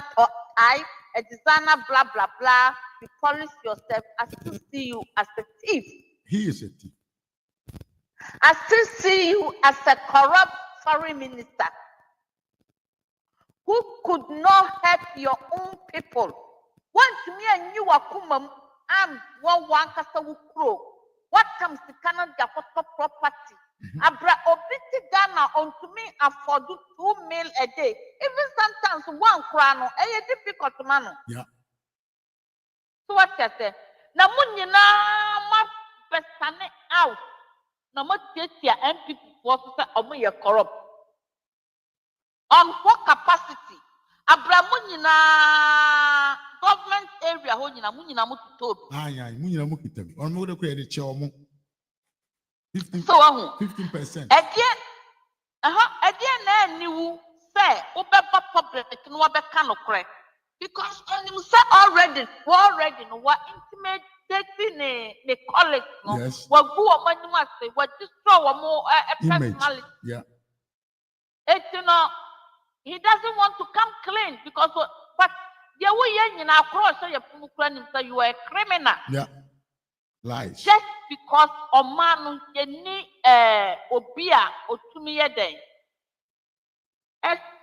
tie, a designer blah blah blah. You polish yourself. I still see you as a thief. He is a thief. I still see you as a corrupt foreign minister who could not help your own people. Once me and you are kumam, I'm one kasa wukro. What comes to Canada for property? Abra obiti Ghana on to me afford 2 meal a day. Even sometimes 1 crown, difficult man. Yeah. So what I say? Na munyina ma pesane out. Na mo tetia MPP for say omo ye corrupt. On what capacity? Abra munyina government area ho nyina munyina mo tutobi. Aye, munyina mo kitabi. On mo de ko ye de che omo. 15%. So 15%. Again na niwu say obeba public no obeka no kre. Because on him say already no what intimidating the colleagues no. Yes. What go on you must say what destroy more personality. Yeah. It he doesn't want to come clean because but the way you now cross so you are a criminal. Yeah. Lies. Just because a man you need obia otumi yeden.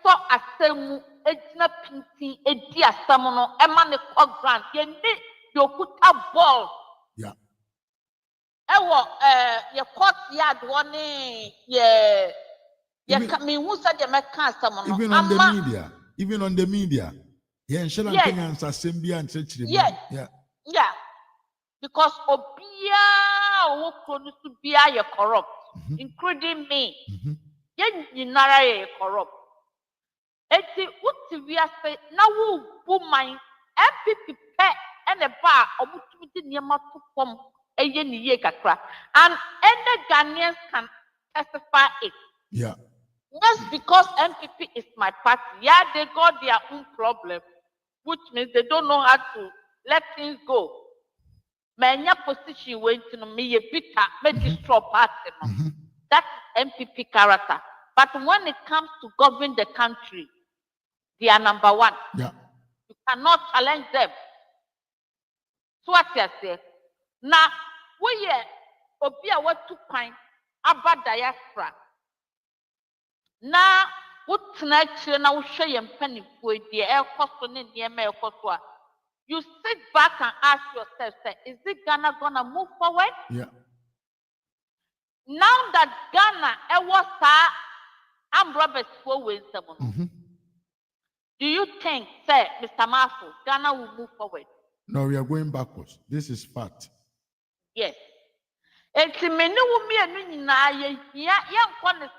So asemu ejina pinti edi asemu no ema ne grant ye need yokuta ball. Yeah. Ewo ye court yard one ye me who said ye make asemu no. Even on the media. Yeah, and shall answer Sembia and Church. Yeah. Because obia who produce to be a corrupt, including me. Ye nara ye corrupt. Eti uti we are say na wo woman MPP pe and a bar obutumi niema to form eye ni ye kakra and any Ghanaians can testify it. Yeah. Just because MPP is my party, yeah, they got their own problem, which means they don't know how to let things go. Manya position went to me ye bitter, me destroy party. That's MPP character. But when it comes to govern the country, they are number 1. Yeah. You cannot challenge them. So what I say? Now, we obia what to find about diaspora. Now, what tonight now show you penny for the air cost on the air cost. You sit back and ask yourself, say, is it Ghana gonna move forward? Yeah. Now that Ghana was I'm Robert Fowen. Do you think, sir, Mr. Mafu, Ghana will move forward? No, we are going backwards. This is fact. Yes. It's a menu me and young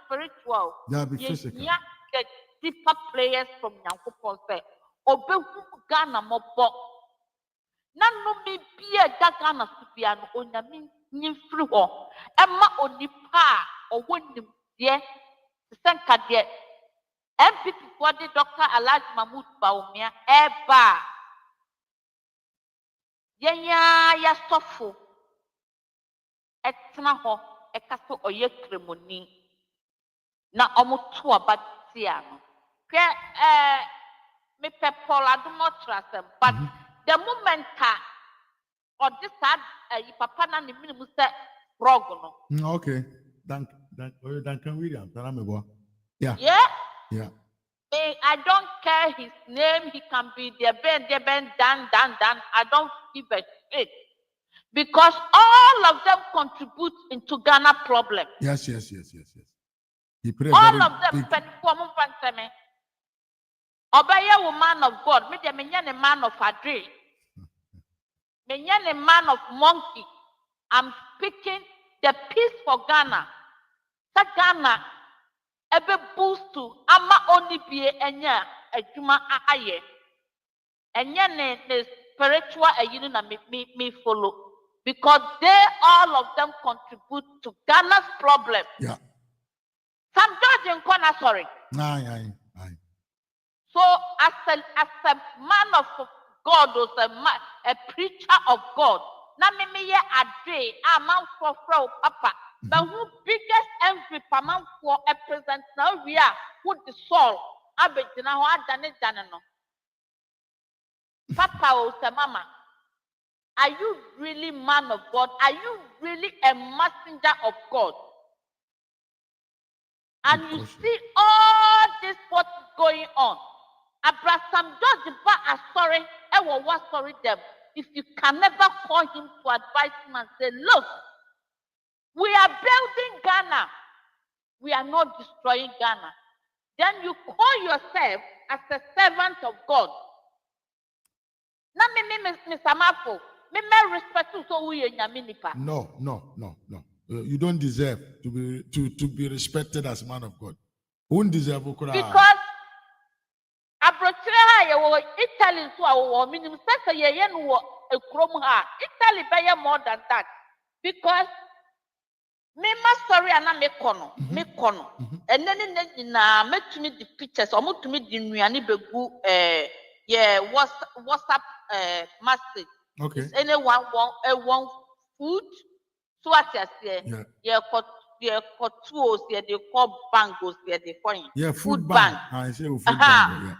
spiritual. They'll be physical. Yeah, get deeper players from Yankupon say, Obe Ghana mobo. None me be a Ghana Supiano on the mean free war. Emma on the pa or one dear. Sankadia MPP body Dr. Alhaji Mahmoud Bawumia eba yenya ya sofo etna ho ekaso oye kremoni na omoto abatia no hwe me people adumo trasem but the moment or this had papa na ni minimu se frog no. Okay, Duncan Williams. Yeah. Yeah. Yeah. I don't care his name. He can be the Ben, Dan. I don't give a shit. Because all of them contribute into Ghana problem. Yes. He prayed all of them. Obey a man of God. Me a man of Adre. Me a man of monkey. I'm speaking the peace for Ghana. Sa Ghana ebe boost to ama only be enya adwuma aye. Enya ne spiritual ayinu na me follow because they all of them contribute to Ghana's problem. Yeah. Some judge in corner, sorry. Aye. So as a man of God or a preacher of God, na me ye adre a man for papa. But who biggest envy per man for a present now we are who the soul abedina ho adane no. Papa or say mama, are you really man of God? Are you really a messenger of God? And you see all this what is going on. Abraham George are sorry, I was sorry them. If you can never call him to advise him and say, look, we are building Ghana. we are not destroying Ghana. Then you call yourself as a servant of God. Now, Mr. Mafo, me respect you so we are. No. You don't deserve to be respected as man of God. Who deserve because Abrochira Italy to our minimum sector yen a chrome ha. Italy bear more than that. Because me story and me kono. And then make to me the pictures or to me the nyani begu WhatsApp message. Okay. Is anyone want food? So what you say? Yeah, tools, they call bangles, they coin. Yeah, food bank. I say food bank.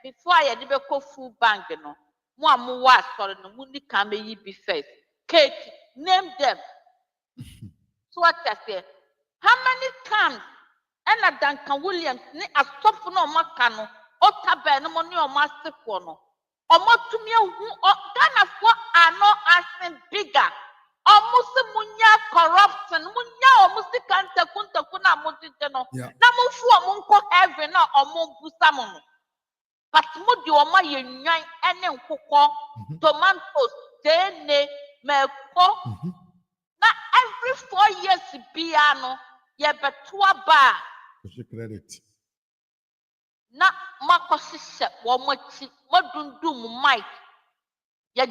Before I did go food bank, no. More was sorry, no money can be first. Kate, name them. So what I say? How many times? And a Duncan Williams, a stop for no macano, or tabe no money or master for no. Or more to me, who Ghana for are not asking bigger. Almost munya corruption, munya almost the cancer kunta kuna mutino. Namu for munko heaven or mon busamon. But mudi or my union and coco, tomatoes, dene, melco. Now every 4 years, piano, ye betua bar. Credit. Na makosise wo mochi modundum mic ya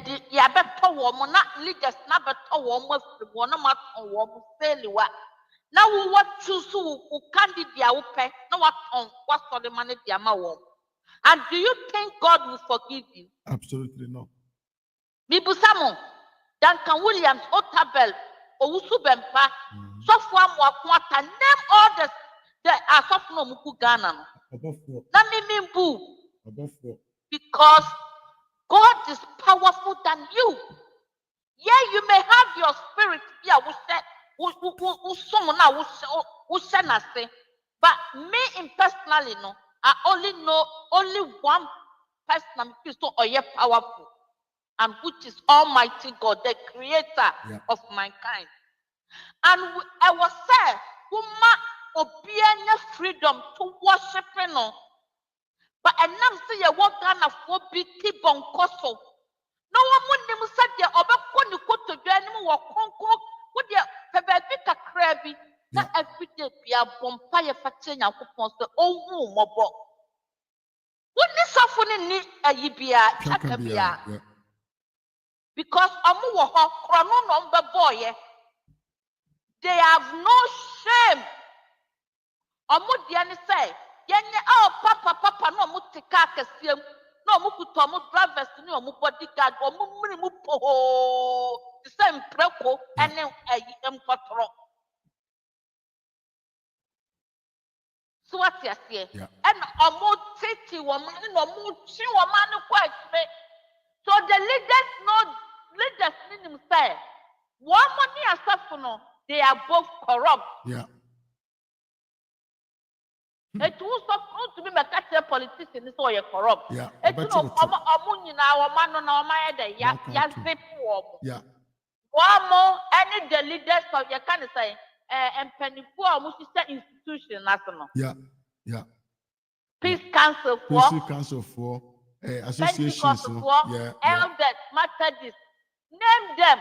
beto wo mo na leaders na beto wo mo afri wo na maton wo mo failwa na wo what choose wo candidate a wo pe na waton what for the money dia ma wo. And do you think God will forgive you? Absolutely not. Bibusamo Duncan Williams Otabel Owusu Bempa Sofo Amwakwata, name all the Asofo Muku Ghana. Because God is powerful than you. Yeah, you may have your spirit here, but me personally, no, I only know only one person or you're powerful, and which is Almighty God, the creator of mankind. And I was said, Obianya freedom to worship, no. But I now see a what kind of big keep on coso. No one would said the Obakoni to do any more concord with the Pebeka crabby. Not every day be a bonfire fatting and coupons the old room or book. Wouldn't this often need a yibia? Because Amu Chrono number boy, they have no shame. Amudiani say, Yenya, oh, papa, no mutika kesium, no mukutomu drivers, no bodyguard, or mumupo, the same preco, and then a patro. So what you say? And a more titty woman, no more chi woman quite me. So the leaders need say, one money as they are both corrupt. Yeah. It was supposed to be a catcher politician, so you're corrupt. Yeah. It's no among our man on our mind, zip warm. Yeah. One more, any the leaders of your kind of say, and penny for institution national. Yeah. Peace Council for associations. Elders, Methodist, name them.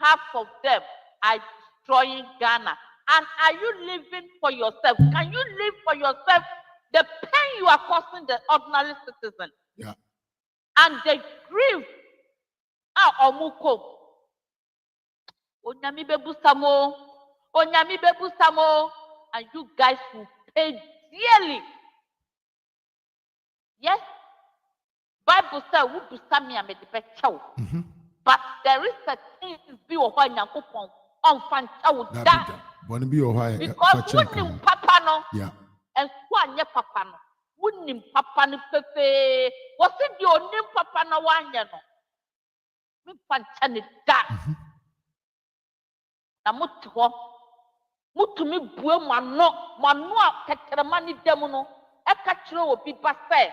Half of them are destroying Ghana. And are you living for yourself? Can you live for yourself the pain you are causing the ordinary citizen? Yeah. And the grief. Omuko. Onyami bebusamo. And you guys will pay dearly. Yes? Bible says, "Who busami amedipe chow." But there is a thing to be a white coupon on fanchow that. Because wouldn't papa no, and one papa no, wouldn't papa no pepe. Was it your name papa no one no? Me fanchani that. Na mutu mi bue mano ketremani demuno. Ekachiro obi base.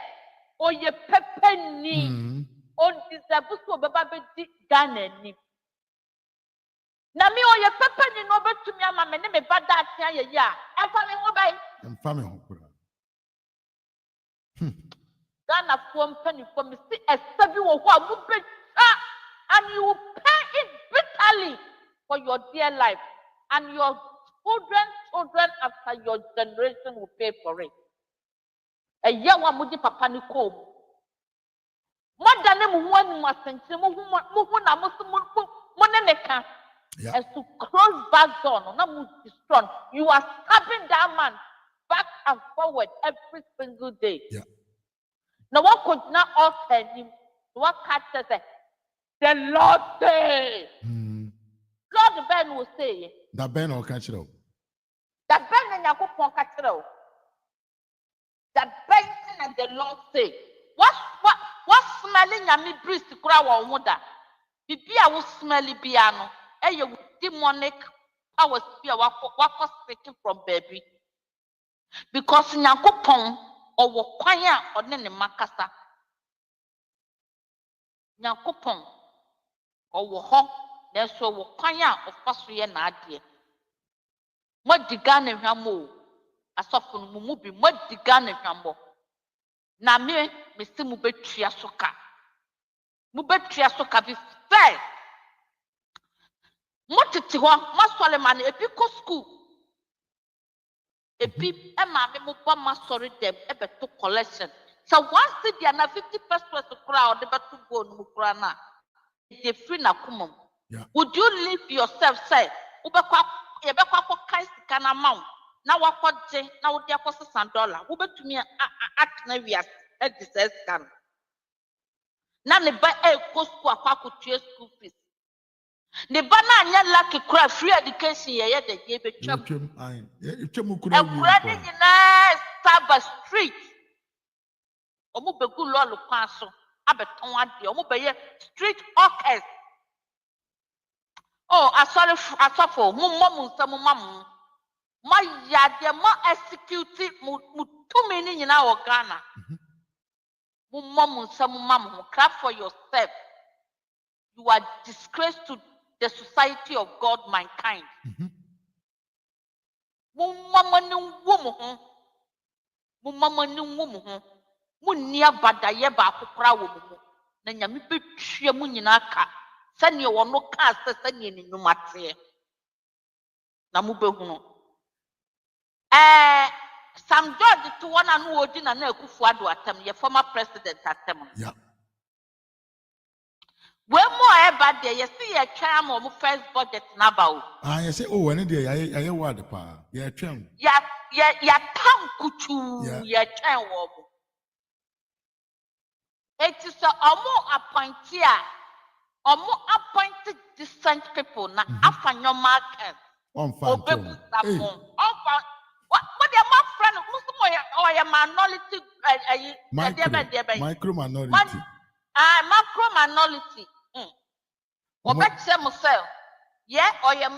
Oye pepe ni. On deserve so baba be Ghana ni. Na mi oye papa ni no betumi ama me ne me bada atia ye ya. Emfa me ho bai. Emfa me ho kura. Ghana form penny for me see a sabi wo ho amu be and you will pay it bitterly for your dear life, and your children after your generation will pay for it. A young one mudi papa ni ko. Mother ne mu ho ani masentire mu hu na mo ne neka. And to close back door no na mu strong. You are stabbing that man back and forward every single day. Yeah. Now what could not alter him? What catches it? The Lord say. Lord Ben will say. That Ben will catch it up. That Ben and Yakupon catch it up. That Ben and the Lord say. What smelling yami breeze to crowd or mother? Bibia will smelly piano. You demonic powers be a wako speaking from baby. Because Yakupon or Wakwaya or Nene Makasa. Yakupon or Waho. There's so Wakwaya of Pasria Nadia. What the gun and Hamo, a soften Mumubi, what the gun and Hamo. Na me, Mr. Mubetria Soka. Mubetria Soka be fair. Motitiwa, Maswaleman, a pico school. A peep, Emma, Mubama, sorry, them, ever to collection. So once the other 50% to crowd, the battle go Mukrana. They free Nakumum. Would you leave yourself, say, Ubekwa, Yabekwa, Kind amount? Now what for Jay, now there was $1. Ube to me at Navias at this scan. Now the buy a cost to a pack with your school fees. The banana lucky cry free education, yeah, they gave a chum. A running in a Starbuck Street. Omube good lord Paso, Abeton, Omube street orchestra. Oh, I saw for Mum, some mum. My yard, more executed 2 minutes in our Ghana. Mum, some mum, clap for yourself. You are disgrace to the society of God, mankind. Mumma new woman, Munia Badaye Bakupra woman. Nanyami Pitria Muninaka, send you one no cast, send you in Numate. Namubehuno. Sam George to one and who did an Ekufuado attempt, your former president attempt. Yeah. When more about there, you see a charm or first budget nabao. I say, oh, any day I word the power. Yeah, chum. Ya tam kuchu, ya chan wobo. It is a more appointed, or more appointed decent people na after your market. On fine. What your friend, or your minority, micro minority. Macro minority. Obey myself. Yeah, or your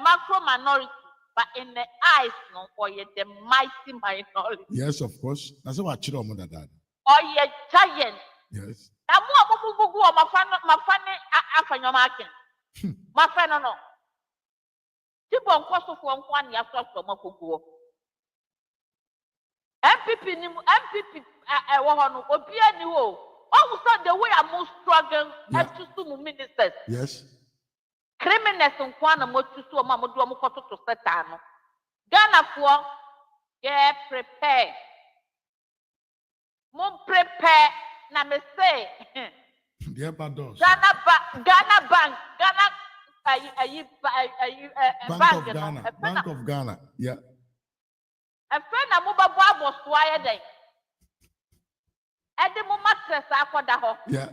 macro minority, but in the eyes, no, or you're the mighty minority. Yes, of course. That's what children mother dad. Or you're giant. Yes. Now, my friend, my friend, no. People on cost of 1 year from a cuckoo. MPP, Obia New. All of a sudden, the way I'm most struggling, and to some ministers. Yes. Criminals and Kwana Motu, Mamadou to Satano. Ghana for get prepared. More prepare, na me say. Ghana Bank, Bank of Ghana. Yeah. A friend of Mubaba was wired. At the moment, yeah.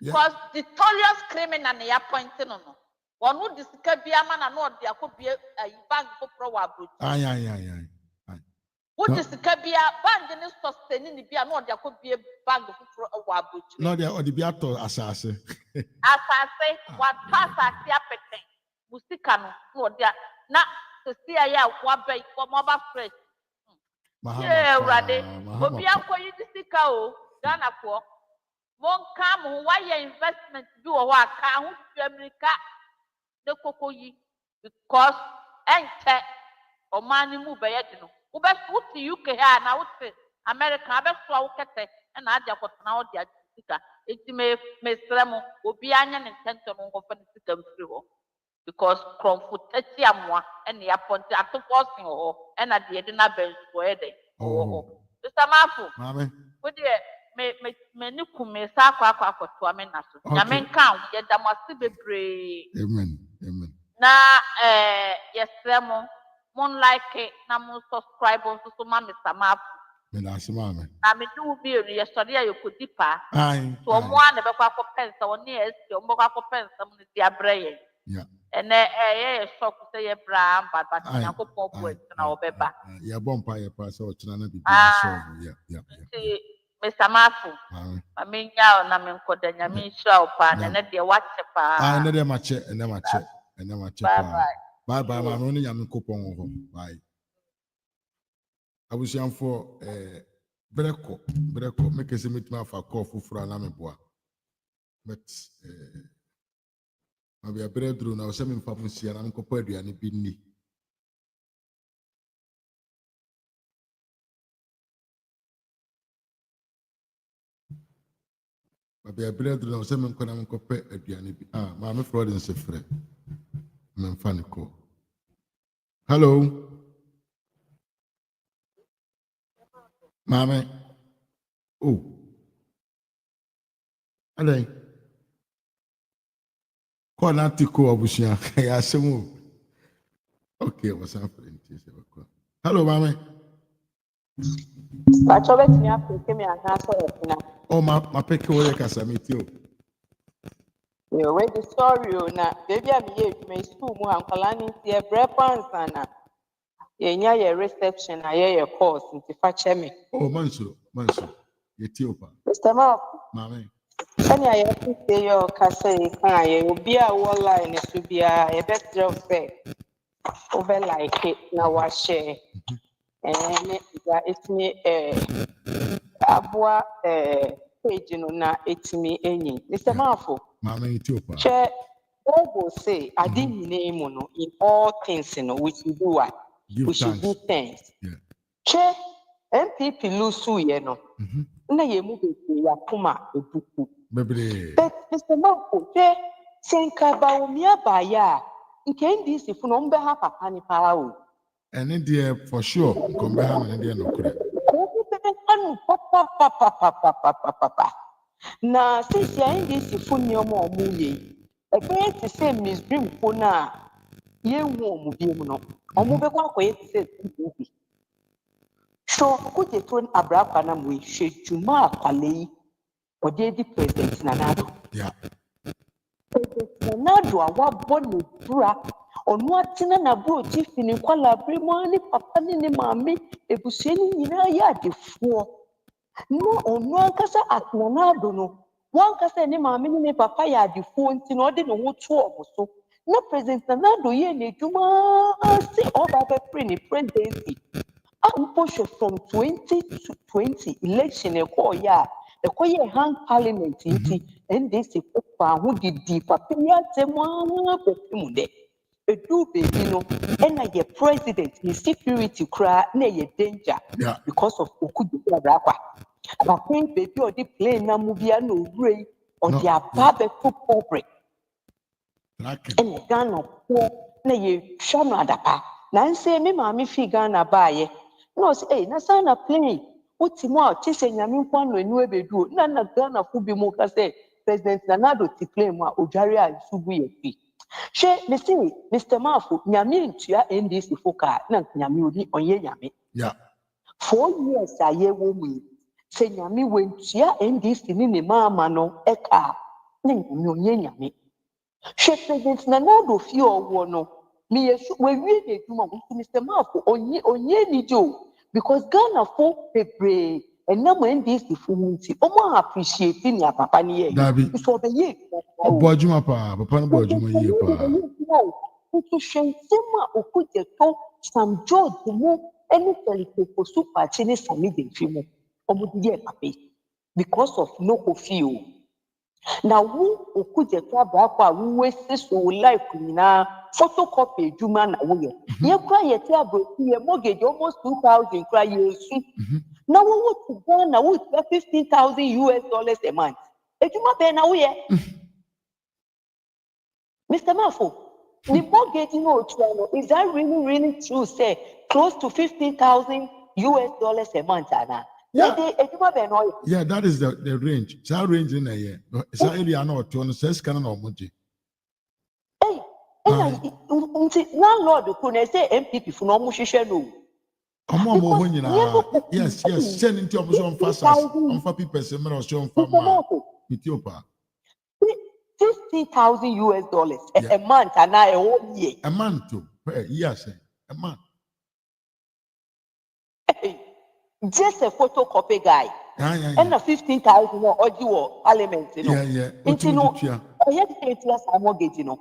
Because the tallest criminal they are pointing on. One who discovered man and not there could be a bank for pro. Aye. Who discovered bank in sustaining the beer, not there could be a bank for a wabu. No, there or the beato assassin. As I say, what pass at the appetite. Musicano, no, there not to see a year, one bay for mobile fresh. Yeah, Raddy. Will be up for you to see cow, Ghana for. Mon come why your investment do a work count to America the cocoa because enter or money move by it. Who best put the UK here now America best flower cat and I just now the sticker. It may Remo will be an intent on open system free because Cromfoot Tetiamwa and the appointed at the forcing and at the Edina bench for a day. Oh, Mr. Mafu, Mammy. Would you many kume sa kwa to amena so nyame kan ye da must be brave. Amen. Amen. Na yes remo mon like na mon subscribe so ma Mr. Mafu. Me last mama. Na me do be no yesterday you could dipa. Aye. So mo an be kwa pensa woni e o mo kwa pensa mo di abreye. Yeah. And shock say ye bra but yakopon point na obeba. Ya bompa ya pa so tuna na bibi so yeah. Mr. Mafu. Maminya na menkoda nyame hira opa na de wache pa. Ah na de mache pa. Bye ma no nyame kopon ho. Bye. Abusianfo breko make se metima fa call fufura na meboa. But Mabi abredru na osemi mfamu sia na nkopo aduane bi ni. Mabi abredru na osemi nkona nkopo aduane bi. Ma me fraud in sefre. Me mfa ko. Hello. Mame. Oh. Alay. Ko na tiko abusia ya semu. Okay, what's happening? Hello, mame. Ba chobe tini apeke me ana so yefina. Oh, ma peke wo ye kasamiti o. You already sorry na baby am ye me school mu ankwala ni ti e bre pansa na. Ye nya ye reception na ye course nti fa che me. Oh, manso. Ye ti opa. Mr. Ma. Mame. Any I have to say your case can you be a wall line to be a better of say over like it now was share and it's me abua page na it's me any Mr. Mafu. Mama Ethiopia. Chair Bible say I didn't name no in all things which we do what we should do things. Chair MPP lose you know. Na ye mu be ya puma ebuku. But Mr. Marco, Senka Baumia Baya, in Candy, if you know Papa ni Pao. And India for sure, come back and India no credit. Papa. Now, since you're in this, if you know more movie, a great to say Miss Dream Pona, ye won't be no, or move a way said. So, could you turn a brapanam we should to mark a or the president Nanado. Yeah. President Nanado, our body bra, or what in an abroad, if in a quala primani, papa ni mammy, a busini in a yard before. No, or no casa at Nanado, no. One casa any mammy ni papa yard before, in order to what so. No President Nanado, ye need to see all the presidency. I'm pushed from 2020 election a call, yeah. The Koya hang parliament and this is who did deep opinion. A do baby no, and I get president in security cry near danger because of Okudzeta Abrakwa. But when baby or the plane na movie no gray or the above football break. And the gun of poor near Shana Dapa. Nancy, me mammy figure na buy. No, say, na sana plane. What's more, chasing a new one when you do none of Ghana who be more say President Nanado to claim what Ujaria and Subu fee. She, Mr. Mafu, Yamin to your end this foca, not Yamudi on ye Yami. Yeah. 4 years a year woman. Say Yami went to your end this in the mamma no eka. Yami. She President Nanado few or no. Me, we really do Mr. Mafu on ye ni Joe. Because Ghana folk pay and now when this the fluency, Oma appreciating your papa near. It's over ye. Bojuma pa, papa no bojuma ye pa. To Shensema Okudzeko, some George, the more any for super tennis and meeting film. Omudia papi. because of no ofio. Now who Okudzeto Abrakwa who waste so life na photocopy juma na wo ye. Ye kra ye te abroki ye mortgage almost 2,000 kra ye su. Now we want to go now with $15,000 a month. Ejuma be na wo ye. Mr. Mafo, the mortgage is that really true? Say close to $15,000 a month, Anna. Yeah, that is the range. It's our range in a year. It's our area not to says canon or muji. Hey, landlord could say MPP for no musician. Yes, send into opposition fast on for people, similar show for Ethiopia. $50,000 a month, and I whole year. A month, yes, a month. Just a photocopy guy. And a 15,000 or you parliament, you know. Yeah. I had to say a mortgage, you know.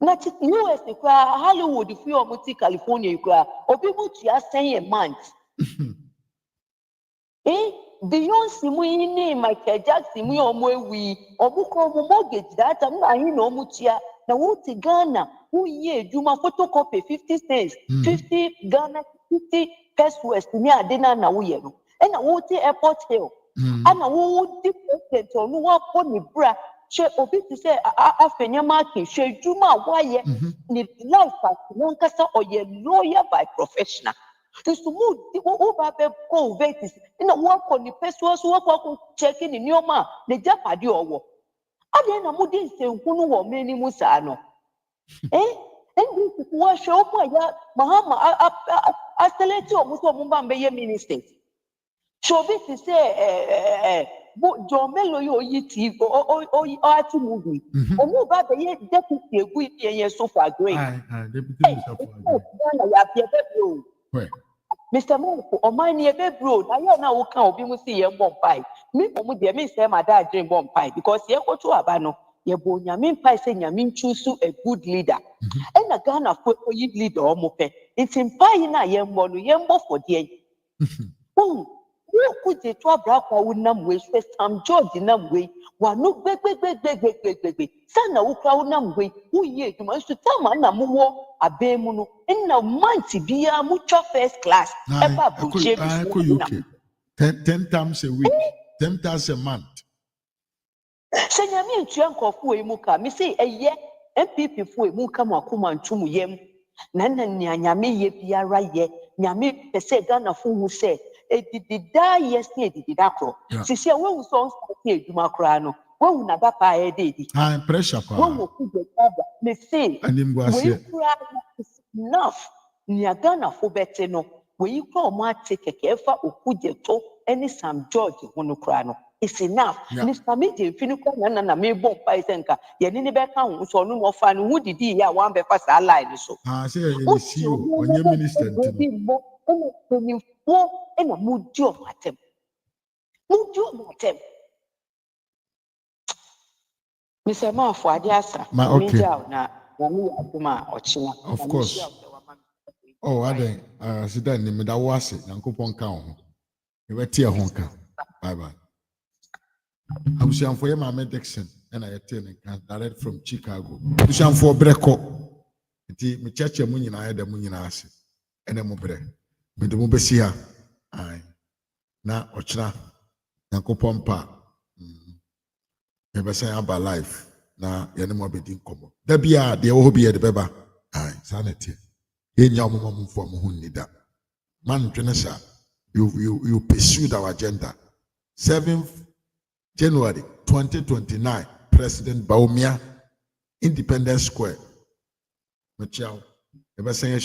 Not US, Hollywood, if you are multi California, you cry, or people to just say a month. Beyonce, we name Michael Jackson, we are we or book mortgage that I'm not mutia. Now, what Ghana, who ye do my photocopy 50 cents, 50 Ghana, 50 pesos near dinner now, and I won't airport hill. And I won't depend on one pony bra. She obey to say, after your market, she do my wire, need life as one cassa or ye lawyer by professional. To smooth the over go vetis in a work on the pesos work checking in your ma, the Japadi or war. I then a moody say, who know many musano. And this was show my Mahama, I select you almost a Mumbai minister. So this is say, John Mello, you TV or art movie. Or move back the year deputy with ye so far great. Mr. Monko, or my near bed road, I now can't be with see a bomb pie. Me, me say my dad drink bomb pie because ye go to Abano. Ye bon yamin pie saying yamin choose a good leader. And a gun of you leader or mope. It's in pie in a yambo, yambo for dear. Oh, who could the 12 Abrakwa would nam way, Sam George in nam way, one no big. Sana who crowd nam way, who ye to manage to tell man more a bemuno, and now mighty be a much first class. 10 times a week, 10 times a month. Say, I mean, chunk of Muka, me say a year, MPP for Muka Makuma and Tumu yem. Nana Nyame ye piara ye, Nyame say Ghana who say. Did die yesterday, did acro. See, I won't songs here, Macrano. When we never pay a day. I'm pressure. One will put the other. Me say, and him was enough. Niagana for better no. When you call my take a careful or could you talk any Sam George Monocrano. It's enough. Mr. Meeting, Finico, and a mere bomb by Senka. Yanini Beckham, so no more fun. Who did he? One before I lie so. I say, you when you minister. And a mood job at them. Mr. Mafo, Adiasa, of course. Oh, I think sit down in the was it, and coupon count. You were tear honka. Bye bye. I was young for my medicine, and I attended direct from Chicago. I was young for Breco. The church of Munin, I had the Munin acid, and a mobre. With the Mubesia. Aye. Na ochra na kopompa be say about life na yene mo be din komo da bia de wo bi e de beba aye sanity enya mo mfo mo hunida man twene sha you pursued our agenda. 7th January 2029 President Baumia Independence Square Machao e be say